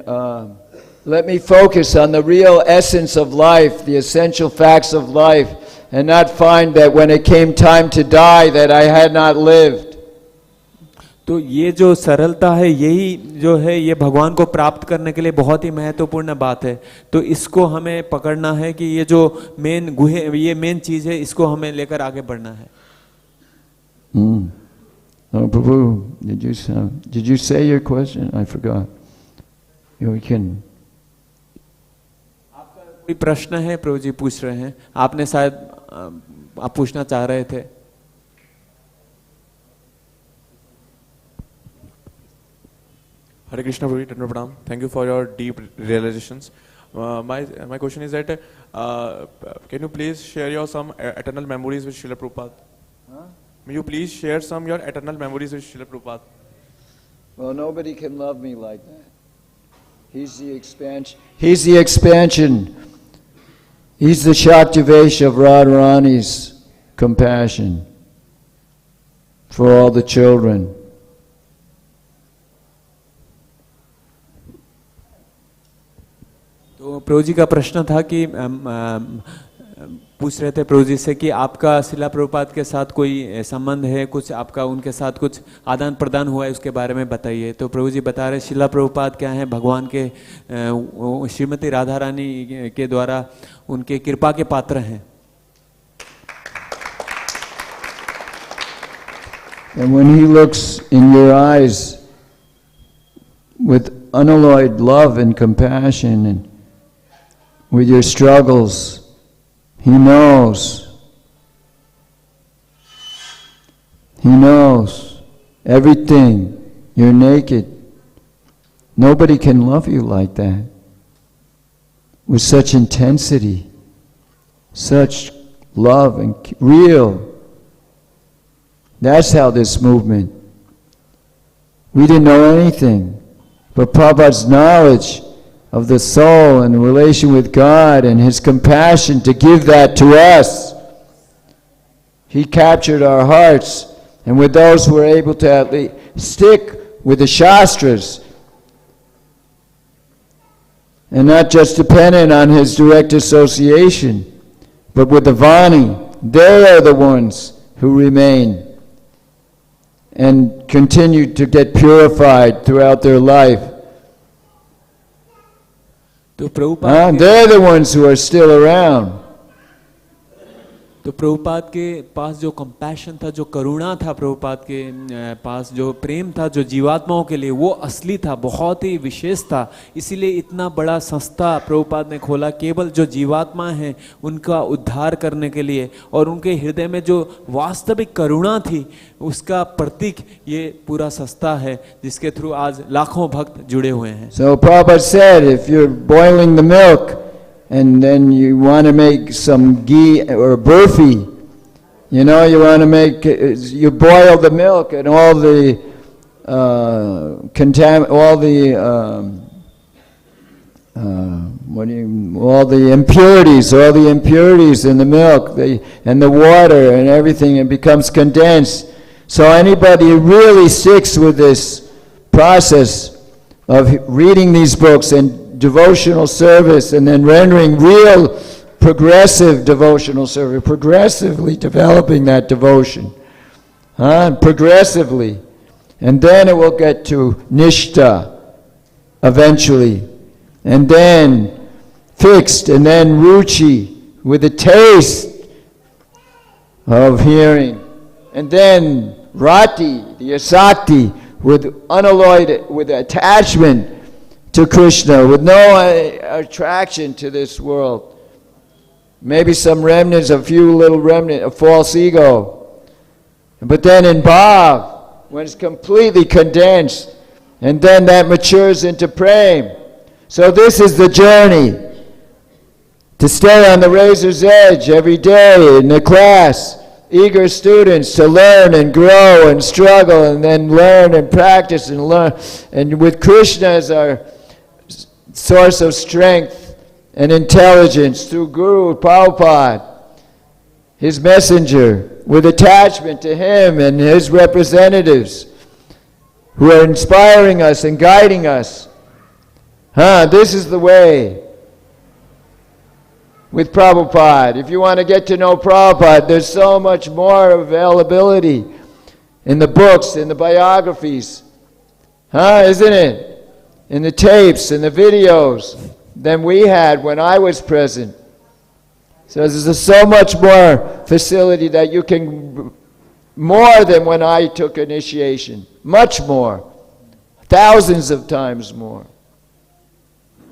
let me focus on the real essence of life, the essential facts of life, and not find that when it came time to die that I had not lived. तो ये जो सरलता है, यही जो है, ये भगवान को प्राप्त करने के लिए बहुत ही महत्वपूर्ण बात है। तो इसको हमें पकड़ना है कि ये जो मेन चीज है, इसको हमें लेकर आगे बढ़ना है। Oh, Prabhu, did you say your question? I forgot. You can. आपका कोई प्रश्न है? प्रभु जी पूछ रहे हैं, आपने शायद आप पूछना चाह रहे थे। Hare Krishna, Prabhu, Tender Pranam. Thank you for your deep realizations. My question is that can you please share your some eternal memories with Srila Prabhupada? May you please share some your eternal memories with Srila Prabhupada? Well, nobody can love me like that. He's the expansion. He's the expansion. He's the Shaktivesh of Radharani's compassion for all the children. तो प्रभु जी का प्रश्न था कि पूछ रहे थे प्रभु जी से कि आपका शिला प्रभुपाद के साथ कोई संबंध है, कुछ आपका उनके साथ कुछ आदान प्रदान हुआ है, उसके बारे में बताइए। तो प्रभु जी बता रहे शिला प्रभुपाद क्या है, भगवान के श्रीमती राधा रानी के द्वारा उनके कृपा के पात्र हैं। And when he looks in your eyes with unalloyed love and compassion and with your struggles, He knows everything. You're naked. Nobody can love you like that. With such intensity, such love and real. That's how this movement. We didn't know anything, but Prabhupada's knowledge of the soul and the relation with God and His compassion to give that to us. He captured our hearts And with those who are able to at least stick with the Shastras, and not just dependent on his direct association, but with the Vani, they are the ones who remain and continue to get purified throughout their life. तो Prabhupada They're the ones who are still around. तो प्रभुपाद के पास जो compassion था, जो करुणा था, प्रभुपाद के पास जो प्रेम था, जो जीवात्माओं के लिए, वो असली था, बहुत ही विशेष था। इसीलिए इतना बड़ा संस्था प्रभुपाद ने खोला केवल जो जीवात्मा हैं उनका उद्धार करने के लिए, और उनके हृदय में जो वास्तविक करुणा थी उसका प्रतीक ये पूरा संस्था है जिसके थ्रू आज लाखों भक्त जुड़े हुए हैं। So Prabhupada said, if you're boiling the milk and then you want to make some ghee or burfi, you know, you want to make, you boil the milk and all the all the impurities in the milk, and the water and everything, it becomes condensed. So anybody who really sticks with this process of reading these books and devotional service and then rendering real progressive devotional service, progressively developing that devotion, progressively, and then it will get to nishta eventually, and then fixed, and then ruchi with the taste of hearing, and then rati, the asakti, with unalloyed, with attachment to Krishna, with no attraction to this world. Maybe some remnants, a few little remnants, a false ego. But then in bhav, when it's completely condensed, and then that matures into prem. So this is the journey, to stay on the razor's edge every day in the class, eager students to learn and grow and struggle and then learn and practice and learn. And with Krishna as our source of strength and intelligence through Guru Prabhupada, his messenger, with attachment to him and his representatives who are inspiring us and guiding us. This is the way. With Prabhupada, if you want to get to know Prabhupada, there's so much more availability in the books, in the biographies, isn't it? In the tapes, in the videos, than we had when I was present. So there's so much more facility that you can, more than when I took initiation, much more, thousands of times more.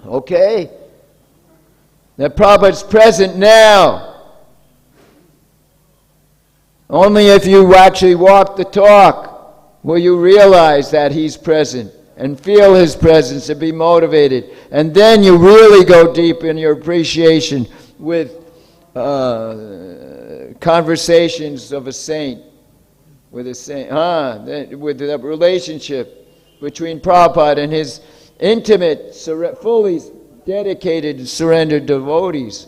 Okay? That Prabhupada's present now. Only if you actually walk the talk will you realize that he's present and feel his presence and be motivated. And then you really go deep in your appreciation with conversations of a saint, with a saint, with the relationship between Prabhupada and his intimate, fully dedicated and surrendered devotees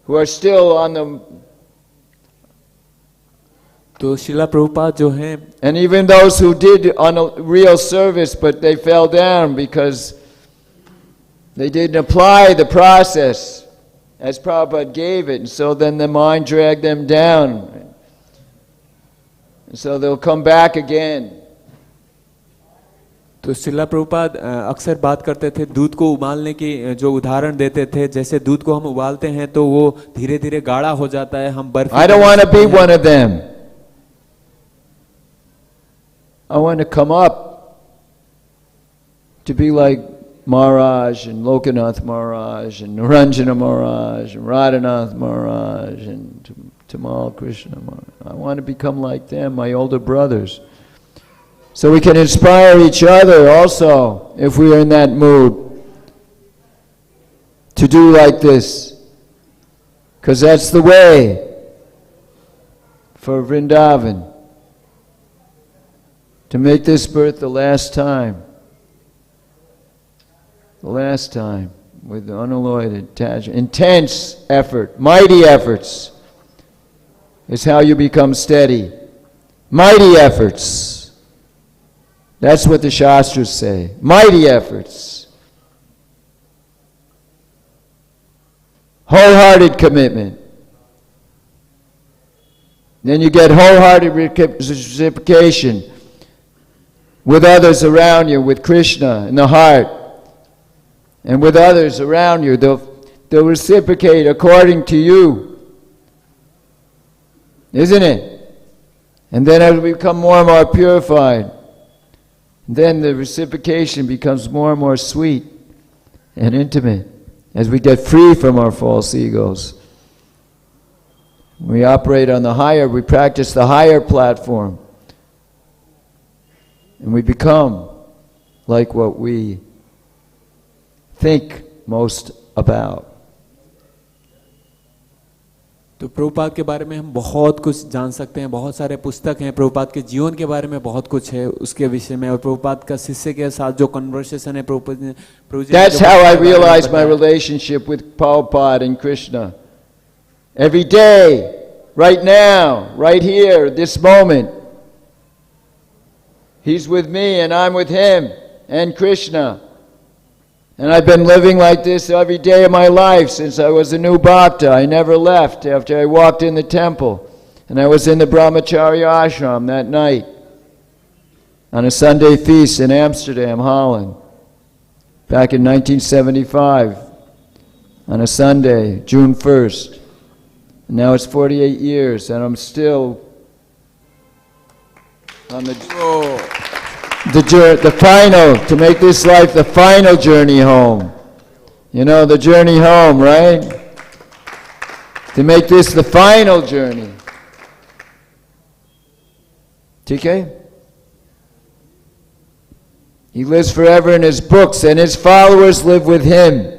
who are still on the. तो शिला प्रभुपाद जो हैं, and even those who did on a real service, but they fell down because they didn't apply the process as Prabhupada gave it, and so then the mind dragged them down, and so they'll come back again. तो शिला प्रभुपाद अक्सर बात करते थे, दूध को उबालने की जो उदाहरण देते थे, जैसे दूध को हम उबालते हैं तो वो धीरे धीरे गाढ़ा हो जाता है, हम बर्फ. I don't want to be one of them. I want to come up to be like Maharaj and Lokanath Maharaj and Naranjana Maharaj and Radhanath Maharaj and Tamal Krishna Maharaj. I want to become like them, my older brothers. So we can inspire each other also, if we are in that mood, to do like this. Because that's the way for Vrindavan. To make this birth the last time. The last time, with unalloyed attachment. Intense effort, mighty efforts, is how you become steady. Mighty efforts. That's what the Shastras say. Mighty efforts. Wholehearted commitment. Then you get wholehearted reciprocation with others around you, with Krishna in the heart, and with others around you. They'll reciprocate according to you. Isn't it? And then as we become more and more purified, then the reciprocation becomes more and more sweet and intimate as we get free from our false egos. We operate on the higher, we practice the higher platform. And we become like what we think most about. तो प्रभुपाद के बारे में हम बहुत कुछ जान सकते हैं, बहुत सारे पुस्तक हैं, प्रभुपाद के जीवन के बारे में बहुत कुछ है उसके विषय में, और प्रभुपाद का शिष्य के साथ जो कन्वर्सेशन है प्रभु जी। That's how I realize my relationship with Prabhupada and Krishna. Every day, right now, right here, this moment, he's with me and I'm with him and Krishna. And I've been living like this every day of my life since I was a new bhakta. I never left after I walked in the temple. And I was in the brahmacharya ashram that night on a Sunday feast in Amsterdam, Holland, back in 1975, on a Sunday, June 1st. And now it's 48 years, and I'm still on the final, to make this life the final journey home. You know, the journey home, right? To make this the final journey. TK? He lives forever in his books, and his followers live with him.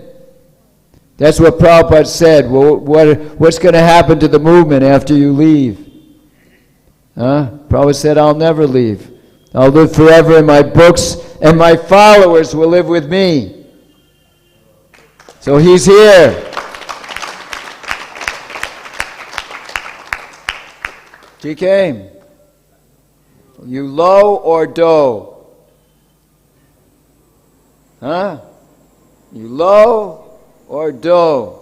That's what Prabhupada said. Well, what's going to happen to the movement after you leave? Prabhupada said, I'll never leave. I'll live forever in my books, and my followers will live with me. So he's here. TK, you low or do? You low or do?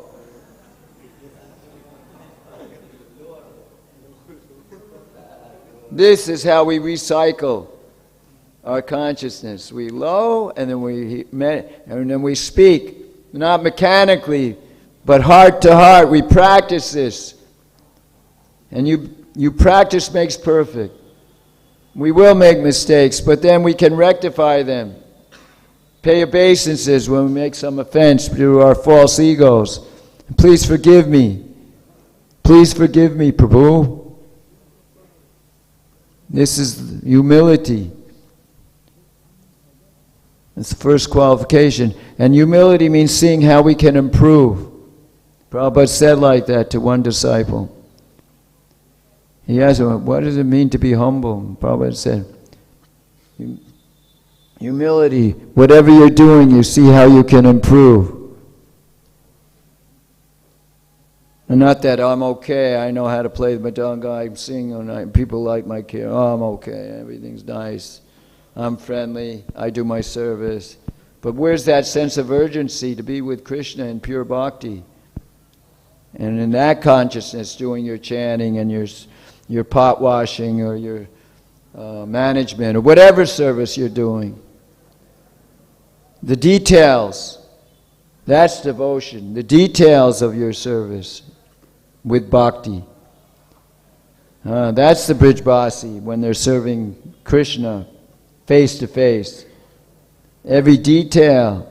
This is how we recycle our consciousness. We low, and then we speak, not mechanically, but heart to heart. We practice this, and you practice makes perfect. We will make mistakes, but then we can rectify them. Pay obeisances when we make some offense to our false egos. Please forgive me. Please forgive me, Prabhu. This is humility. That's the first qualification. And humility means seeing how we can improve. Prabhupada said like that to one disciple. He asked him, what does it mean to be humble? Prabhupada said, humility, whatever you're doing, you see how you can improve. And not that I'm okay, I know how to play the madanga, I sing all night, people like my care, I'm okay, everything's nice, I'm friendly, I do my service. But where's that sense of urgency to be with Krishna in pure bhakti? And in that consciousness, doing your chanting and your pot washing or your management or whatever service you're doing. The details, that's devotion, the details of your service with bhakti. That's the Brijbasi when they're serving Krishna face to face. Every detail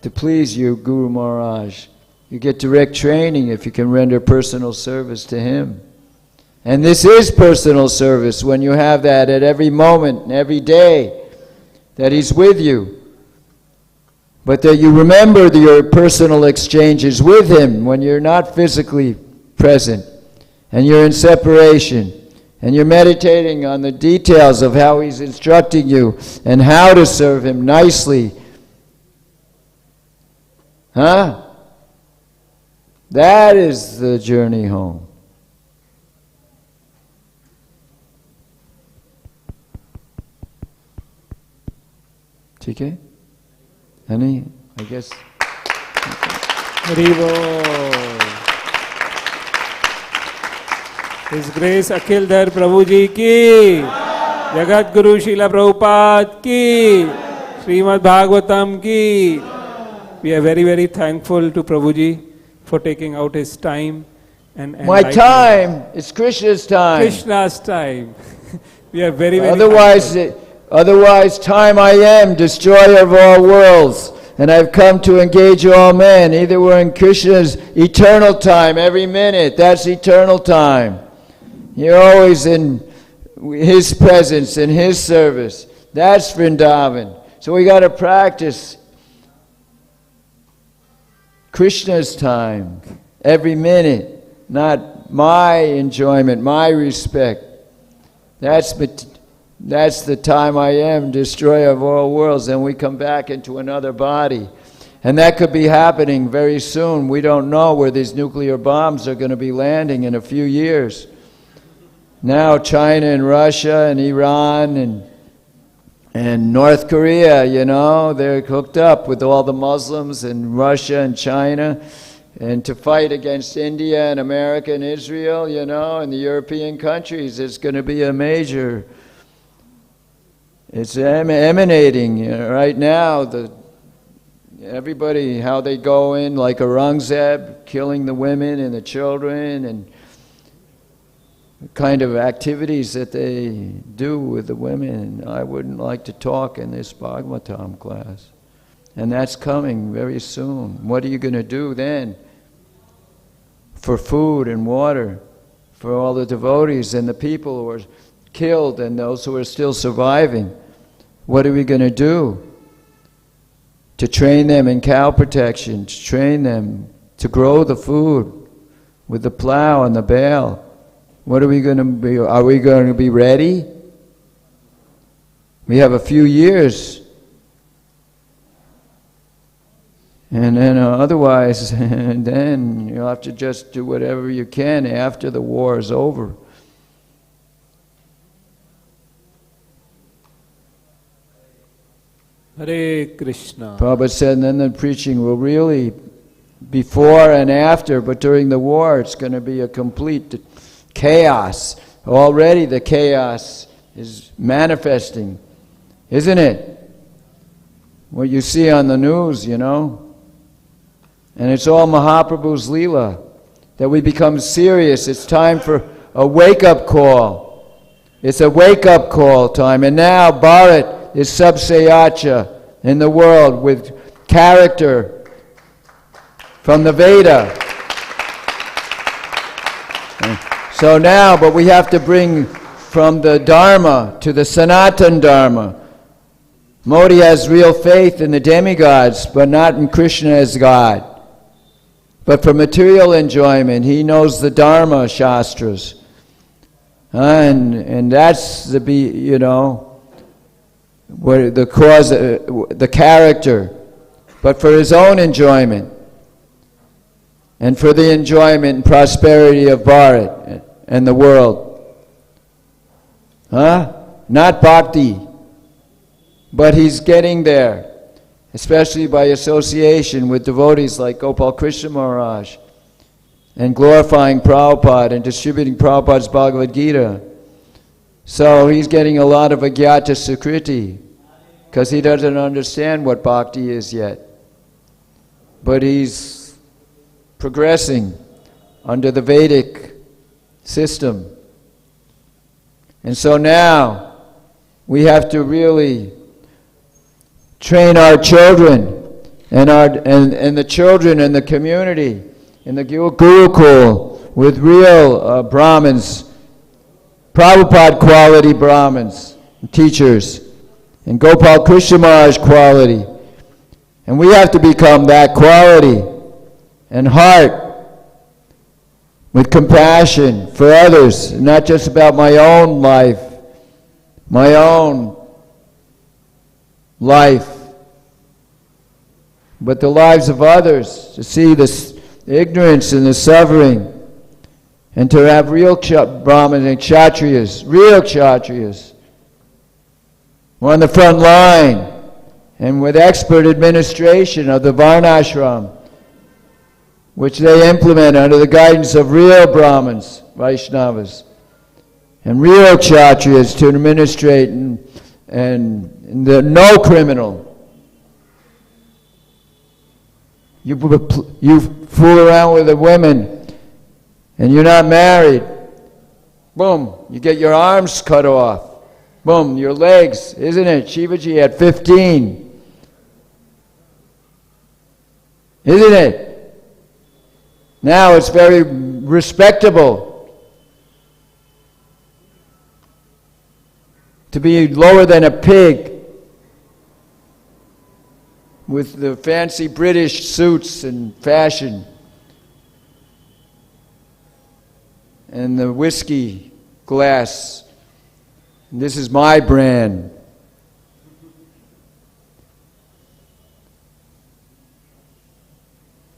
to please you, Guru Maharaj. You get direct training if you can render personal service to him. And this is personal service when you have that at every moment and every day that he's with you. But that you remember your personal exchanges with him when you're not physically present and you're in separation and you're meditating on the details of how he's instructing you and how to serve him nicely. That is the journey home. ठीक है? Any? I guess. Hari बोल। His Grace अखिल धर प्रभु जी की, जगत गुरु शीला प्रभुपाद की, श्रीमद् भागवतम की। We are very, very thankful to Prabhuji for taking out his time and My enlightening. time is Krishna's time. Krishna's time. We are very, very Otherwise, time I am, destroyer of all worlds, and I've come to engage all men. Either we're in Krishna's eternal time, every minute, that's eternal time. You're always in His presence, in His service. That's Vrindavan. So we got to practice Krishna's time, every minute, not my enjoyment, my respect. That's the time I am, destroyer of all worlds, and we come back into another body. And that could be happening very soon. We don't know where these nuclear bombs are going to be landing in a few years. Now China and Russia and Iran and North Korea, you know, they're hooked up with all the Muslims in Russia and China, and to fight against India and America and Israel, you know, and the European countries. It's going to be a major, it's emanating, you know, right now. Everybody, how they go in like Aurangzeb, killing the women and the children, and the kind of activities that they do with the women. I wouldn't like to talk in this Bhagavatam class. And that's coming very soon. What are you going to do then for food and water for all the devotees and the people who are killed and those who are still surviving? What are we going to do to train them in cow protection, to train them to grow the food with the plow and the bale? What are we going to be? Are we going to be ready? We have a few years. And then otherwise, then you'll have to just do whatever you can after the war is over. Hare Krishna. Prabhupada said, and then the preaching will really, before and after, but during the war, it's going to be a complete chaos. Already the chaos is manifesting, isn't it? What you see on the news, you know. And it's all Mahaprabhu's Leela, that we become serious. It's time for a wake-up call. It's a wake-up call time. And now Bharat is Sabseyacha in the world with character from the Veda. So now, but we have to bring from the Dharma to the Sanatan Dharma. Modi has real faith in the demigods, but not in Krishna as God. But for material enjoyment, he knows the Dharma Shastras. And that's the, you know, what the cause, the character. But for his own enjoyment, and for the enjoyment and prosperity of Bharat and the world. Not bhakti. But he's getting there, especially by association with devotees like Gopal Krishna Maharaj, and glorifying Prabhupada and distributing Prabhupada's Bhagavad Gita. So he's getting a lot of agyata sukriti, because he doesn't understand what bhakti is yet. But he's progressing under the Vedic system. And so now we have to really train our children and the children in the community, in the Gurukul, with real Brahmins, Prabhupada quality Brahmins, teachers, and Gopal Krishna Maharaj quality. And we have to become that quality and heart with compassion for others, not just about my own life, but the lives of others, to see the ignorance and the suffering, and to have real Brahmins and Kshatriyas, real Kshatriyas. We're on the front line, and with expert administration of the Varnashram, which they implement under the guidance of real Brahmins, Vaishnavas, and real Kshatriyas to administrate, and no criminal. You fool around with the women, and you're not married. Boom, you get your arms cut off. Boom, your legs, isn't it? Shivaji had 15. Isn't it? Now it's very respectable to be lower than a pig with the fancy British suits and fashion and the whiskey glass. And this is my brand.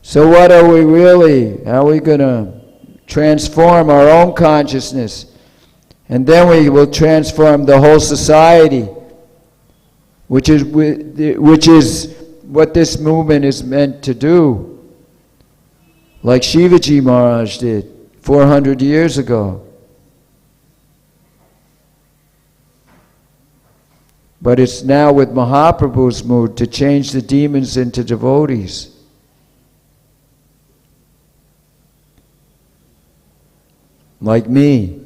So what are we really? How are we going to transform our own consciousness? And then we will transform the whole society, which is what this movement is meant to do. Like Shivaji Maharaj did 400 years ago. But it's now with Mahaprabhu's mood to change the demons into devotees. Like me.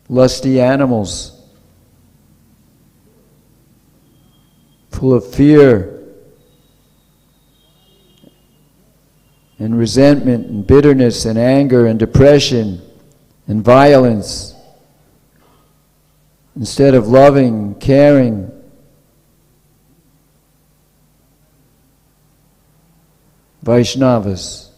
Lusty animals. Full of fear and resentment and bitterness and anger and depression and violence, instead of loving, caring, Vaishnavas.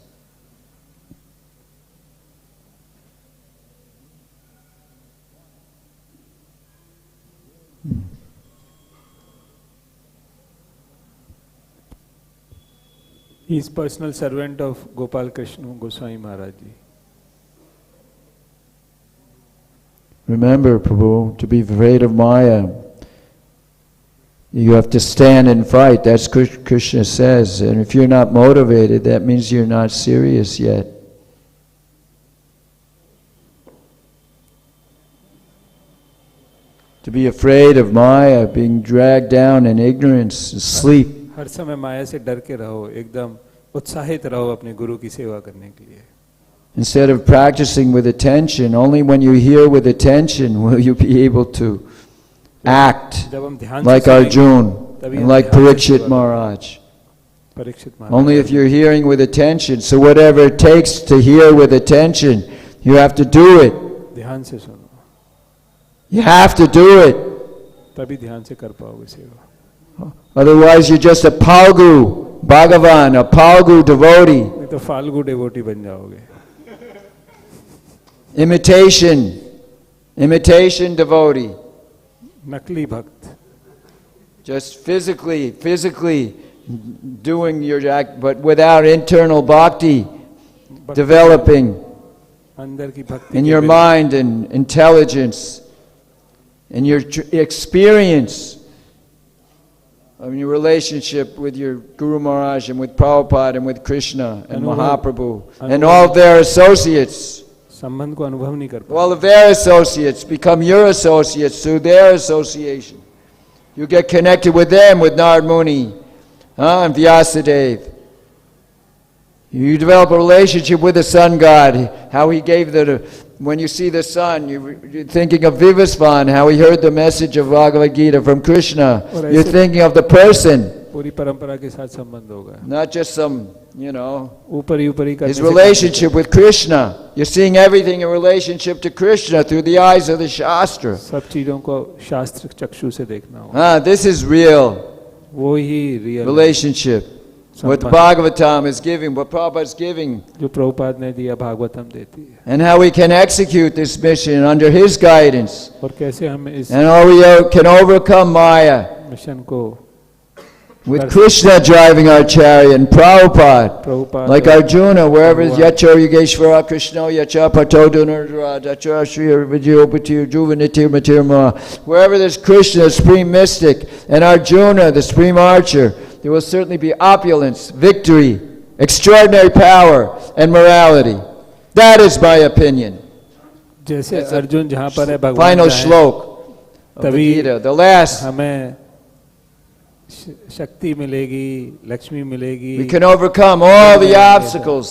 He is personal servant of Gopal Krishna Goswami Maharaj Ji. Remember, Prabhu, to be afraid of Maya, you have to stand and fight. That's what Krishna says. And if you're not motivated, that means you're not serious yet. To be afraid of Maya, being dragged down in ignorance, sleep. हर समय माया से डर के रहो, एकदम उत्साहित रहो अपने गुरु की सेवा करने के लिए. Instead of practicing with attention, only when you hear with attention will you be able to act like Arjun and like Parikshit Maharaj. Only if you're hearing with attention. So whatever it takes to hear with attention, you have to do it. ध्यान से सुनो. You have to do it. तभी ध्यान से कर पाओगे सेवा. Otherwise you're just a Palgu Bhagavan, a Palgu devotee. नहीं तो फाल्गु devotee बन जाओगे. Imitation devotee. नकली भक्त. Just physically doing your act, but without internal bhakti developing अंदर की भक्ति in your mind and intelligence, in your experience of your relationship with your Guru Maharaj and with Prabhupada and with Krishna and Mahaprabhu and all of their associates. संबंध को अनुभव नहीं कर पाते. All of their associates become your associates through their association. You get connected with them, with Narad Muni and Vyasadeva. You develop a relationship with the sun god, how he gave when you see the sun, you're thinking of Vivasvan, how he heard the message of Bhagavad Gita from Krishna. You're thinking of the person. पूरी परंपरा के साथ संबंध होगा. Not just some, ऊपरी करने his relationship with Krishna. You're seeing everything in relationship to Krishna through the eyes of the Shastra. सब चीजों को शास्त्र चक्षु से देखना होगा. This is real. वो ही real relationship. What the Bhagavatam is giving, what Prabhupada is giving. जो प्रभुपाद ने दिया भागवतम देती है. And how we can execute this mission under his guidance. और कैसे हम इस and how we can overcome Maya. Mission को with Krishna driving our chariot and Prabhupada, Prabhupada like Arjuna, wherever Prabhupada. Yacho Yogeshwara Krishna Yacha Pato Dunardra Dacha Shri Vidyopati Juvanitir Matirma, wherever there's Krishna, the supreme mystic, and Arjuna, the supreme archer, there will certainly be opulence, victory, extraordinary power, and morality. That is my opinion. जैसे अर्जुन जहाँ पर है भगवान Final जहाँ है, shlok of the तभी Gita, the last. हमें शक्ति मिलेगी, लक्ष्मी मिलेगी, We can overcome all the obstacles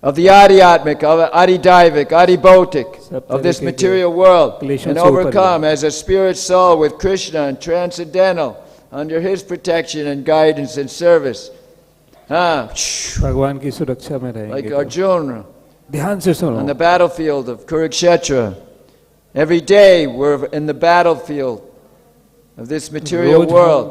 of the Adhyatmic, of Adidaivic, Adibautic, of this material world, and overcome as a spirit soul with Krishna and transcendental, under his protection and guidance and service. भगवान की सुरक्षा में Like रहेंगे। Arjuna ध्यान से सुनो, on the battlefield of Kurukshetra. Every day we're in the battlefield of this material रोज हम world.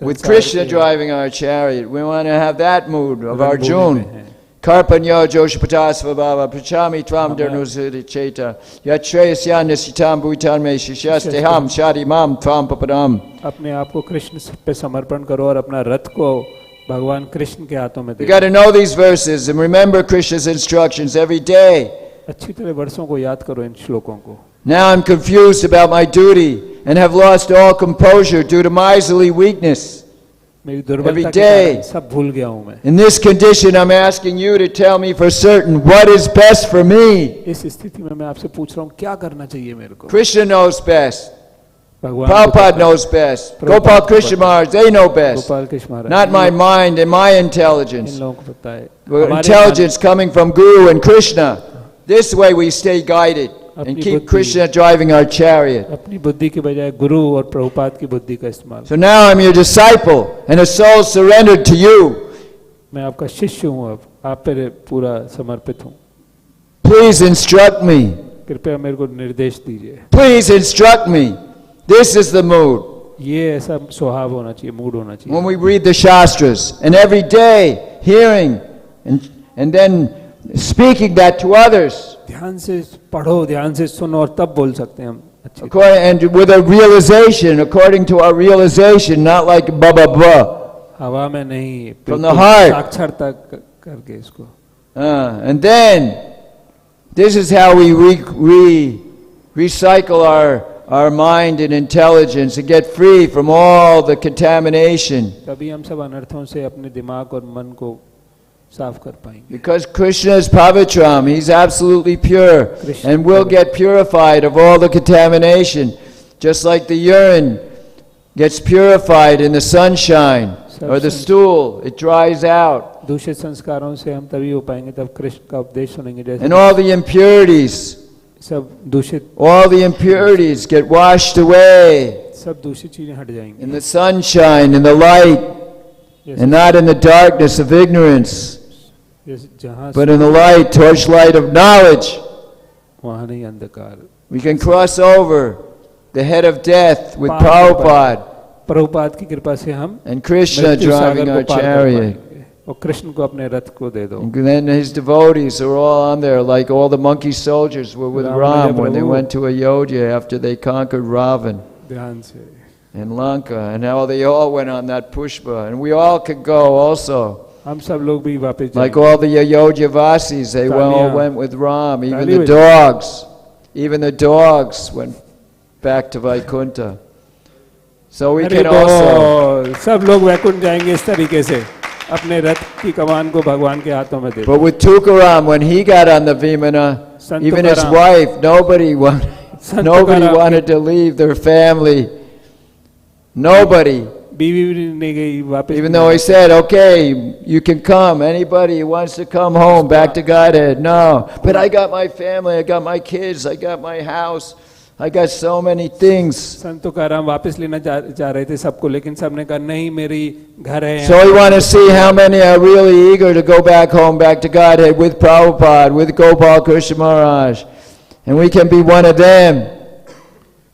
With संसार Krishna के driving our chariot, we want to have that mood of रणभूमि में Arjuna. हैं। Karpanyo Joshapatasva Bhava Prachami Tvam Dharnusiri Cheta Yatreyasya Nisitam Bhutan Me Shishasteham Shadimam Tvam Papadam. अपने आप को कृष्ण पे समर्पण करो और अपना रथ को भगवान कृष्ण के हाथों में You they got to know these verses and remember Krishna's instructions every day. अच्छी तरह वर्षों को याद करो इन श्लोकों को। Now I'm confused about my duty and have lost all composure due to miserly weakness. मेरी दुर्बलता Every के day. कारण सब भूल गया हूँ मैं। In this condition, I'm asking you to tell me for certain what is best for me. इस स्थिति में मैं आपसे पूछ रहा हूँ क्या करना चाहिए मेरे को। Krishna knows best. भगवान को Prabhupada पता है। knows best. Prabhupada Gopal को Krishna पता है। Maharaj, they know best. Gopal Krishna Maharaj, Not my in mind and my in intelligence. लोगों को पता है। But हमारे intelligence coming from Guru and Krishna. This way we stay guided and अपनी keep बुद्धि- Krishna driving our chariot. अपनी बुद्धि के बजाय गुरु और प्रभुपाद की बुद्धि का इस्तेमाल। So now I'm your disciple and a soul surrendered to you. मैं आपका शिष्य हूँ, अब आप पर पूरा समर्पित हूँ। Please instruct me. कृपया मेरे को निर्देश दीजिए। Please instruct me. This is the mood. ये ऐसा स्वभाव होना चाहिए, मूड होना चाहिए। When we read the Shastras and every day hearing and then speaking that to others. ध्यान से पढ़ो, ध्यान से सुनो और तब बोल सकते हैं हम अच्छी तरह। According, and with a realization, according to our realization, not like blah blah blah. हवा में नहीं, From the बिल्कुल heart. साक्षरता करके इसको। And then, this is how we recycle our mind and intelligence and get free from all the contamination. तभी हम सब अनर्थों से अपने दिमाग और मन को साफ कर पाएंगे। Because Krishna is Pavitram, He's absolutely pure, Krishna and will get purified of all the contamination, just like the urine gets purified in the sunshine, or the stool, it dries out, दूषित संस्कारों से हम तभी हो पाएंगे तब कृष्ण का उपदेश सुनेंगे। जैसे and all the impurities, सब दूषित get washed away सब दूषित चीजें हट जाएंगी। in the sunshine, in the light, and not in the darkness of ignorance, जहाँ but in the light, torchlight of knowledge. वहाँ नहीं अंधकार। We can cross over the head of death with पार कर Prabhupada प्रभुपाद की कृपा से हम and Krishna मृत्यु driving सागर our को पार कर chariot. पाएंगे। और कृष्ण को अपने रथ को दे दो। And then his devotees are all on there, like all the monkey soldiers were with Ram Ram Jai when they Prabhu. went to Ayodhya after they conquered Ravan ध्यान से। and Lanka, and how they all went on that pushpa, and we all could go also. हम सब लोग भी वापस Like जाएंगे। all the Ayodhya Vasis, they all Taliya. went with Ram. Even Taliya. the dogs, went back to Vaikuntha. So we अरे can also. बोल, सब लोग वैकुंठ जाएंगे इस तरीके से अपने रथ की कमान को भगवान के हाथों में दे दो। But with Tukaram, when he got on the Vimana, Sant even his Tukaram. wife, nobody Sant nobody Tukaram. wanted to leave their family. Nobody. बीवी भी नहीं गई वापस। Even though he said, okay, you can come, anybody who wants to come home, back to Godhead. No, but I got my family, I got my kids, I got my house, I got so many things. संत तुकाराम वापस लेना चाह रहे थे सबको, लेकिन सबने कहा नहीं, मेरी घर है। So we want to see how many are really eager to go back home, back to Godhead with Prabhupada, with Gopal Krishna Maharaj. And we can be one of them.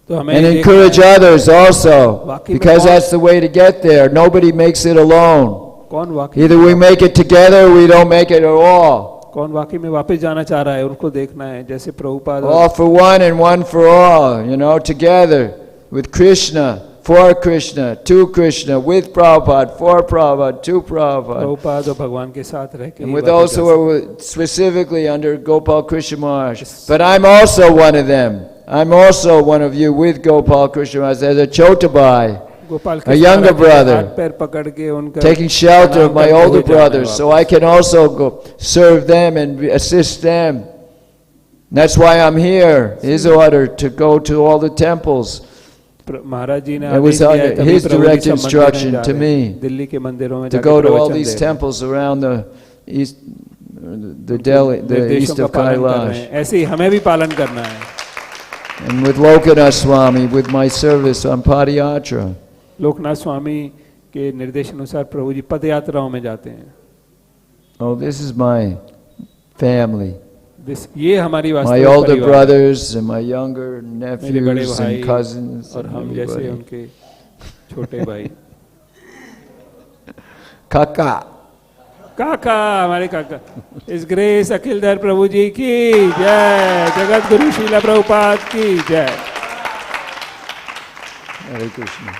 तो हमें And देखना encourage है, others also, वाकई में because कौन- that's the way to get there. Nobody makes it alone. कौन वाकई Either we make it together or we don't make it at all. कौन वाकई में वापस जाना चाह रहा है, उनको देखना है। जैसे Prabhupada All for one and one for all, together with Krishna, for Krishna, to Krishna, with Prabhupada, for Prabhupada, to Prabhupada. Prabhupada और भगवान के साथ रह के And ये with बातें those कर who are specifically under Gopal Krishna Maharaj. But I'm also one of them. I'm also one of you with Gopal Krishna Maharaj as a Chotabai, Gopal a younger हाथ brother, पैर पकड़ के उनका taking shelter of प्रणाम my करते older हुए जा रहे हैं brothers, so I can also go serve them and assist them. That's why I'm here. His order to go to all the temples. महाराज जी ने It was आदेश दिया है, तभी his प्रभु जी direct सब मंदिरों में instruction जा to रहे हैं। me दिल्ली के मंदिरों में to जाके go to all प्रवचन these दे रहे हैं। temples around the east, the Delhi, the निर्देशों east का of पालन कर रहे Kailash. हैं। ऐसे ही हमें भी पालन करना है। And with Lokanath Swami, with my service on Padayatra. Loknath स्वामी के निर्देश अनुसार प्रभु जी पद यात्राओं में जाते हैं। Oh, this is my family. ये हमारी My वास्तविक older परिवार है। brothers and my younger मेरे बड़े nephews भाई and cousins और and हम जैसे everybody. उनके छोटे भाई। Kaka. काका हमारे काका। इस ग्रेस अखिल धर प्रभु जी की जय, जगत गुरु शीला प्रभुपाद की जय। Hare Krishna.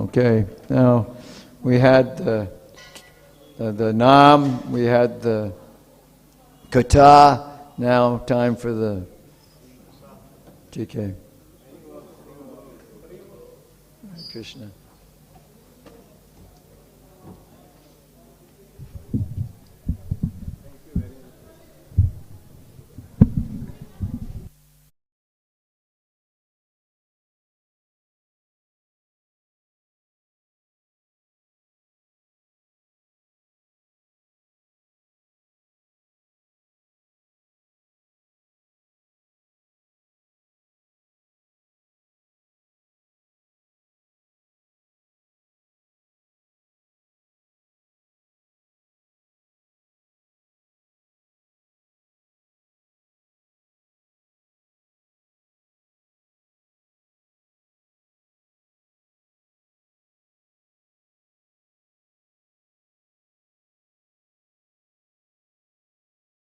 Okay, now we had the Nam, we had the Kata, now time for the GK. Hare Krishna.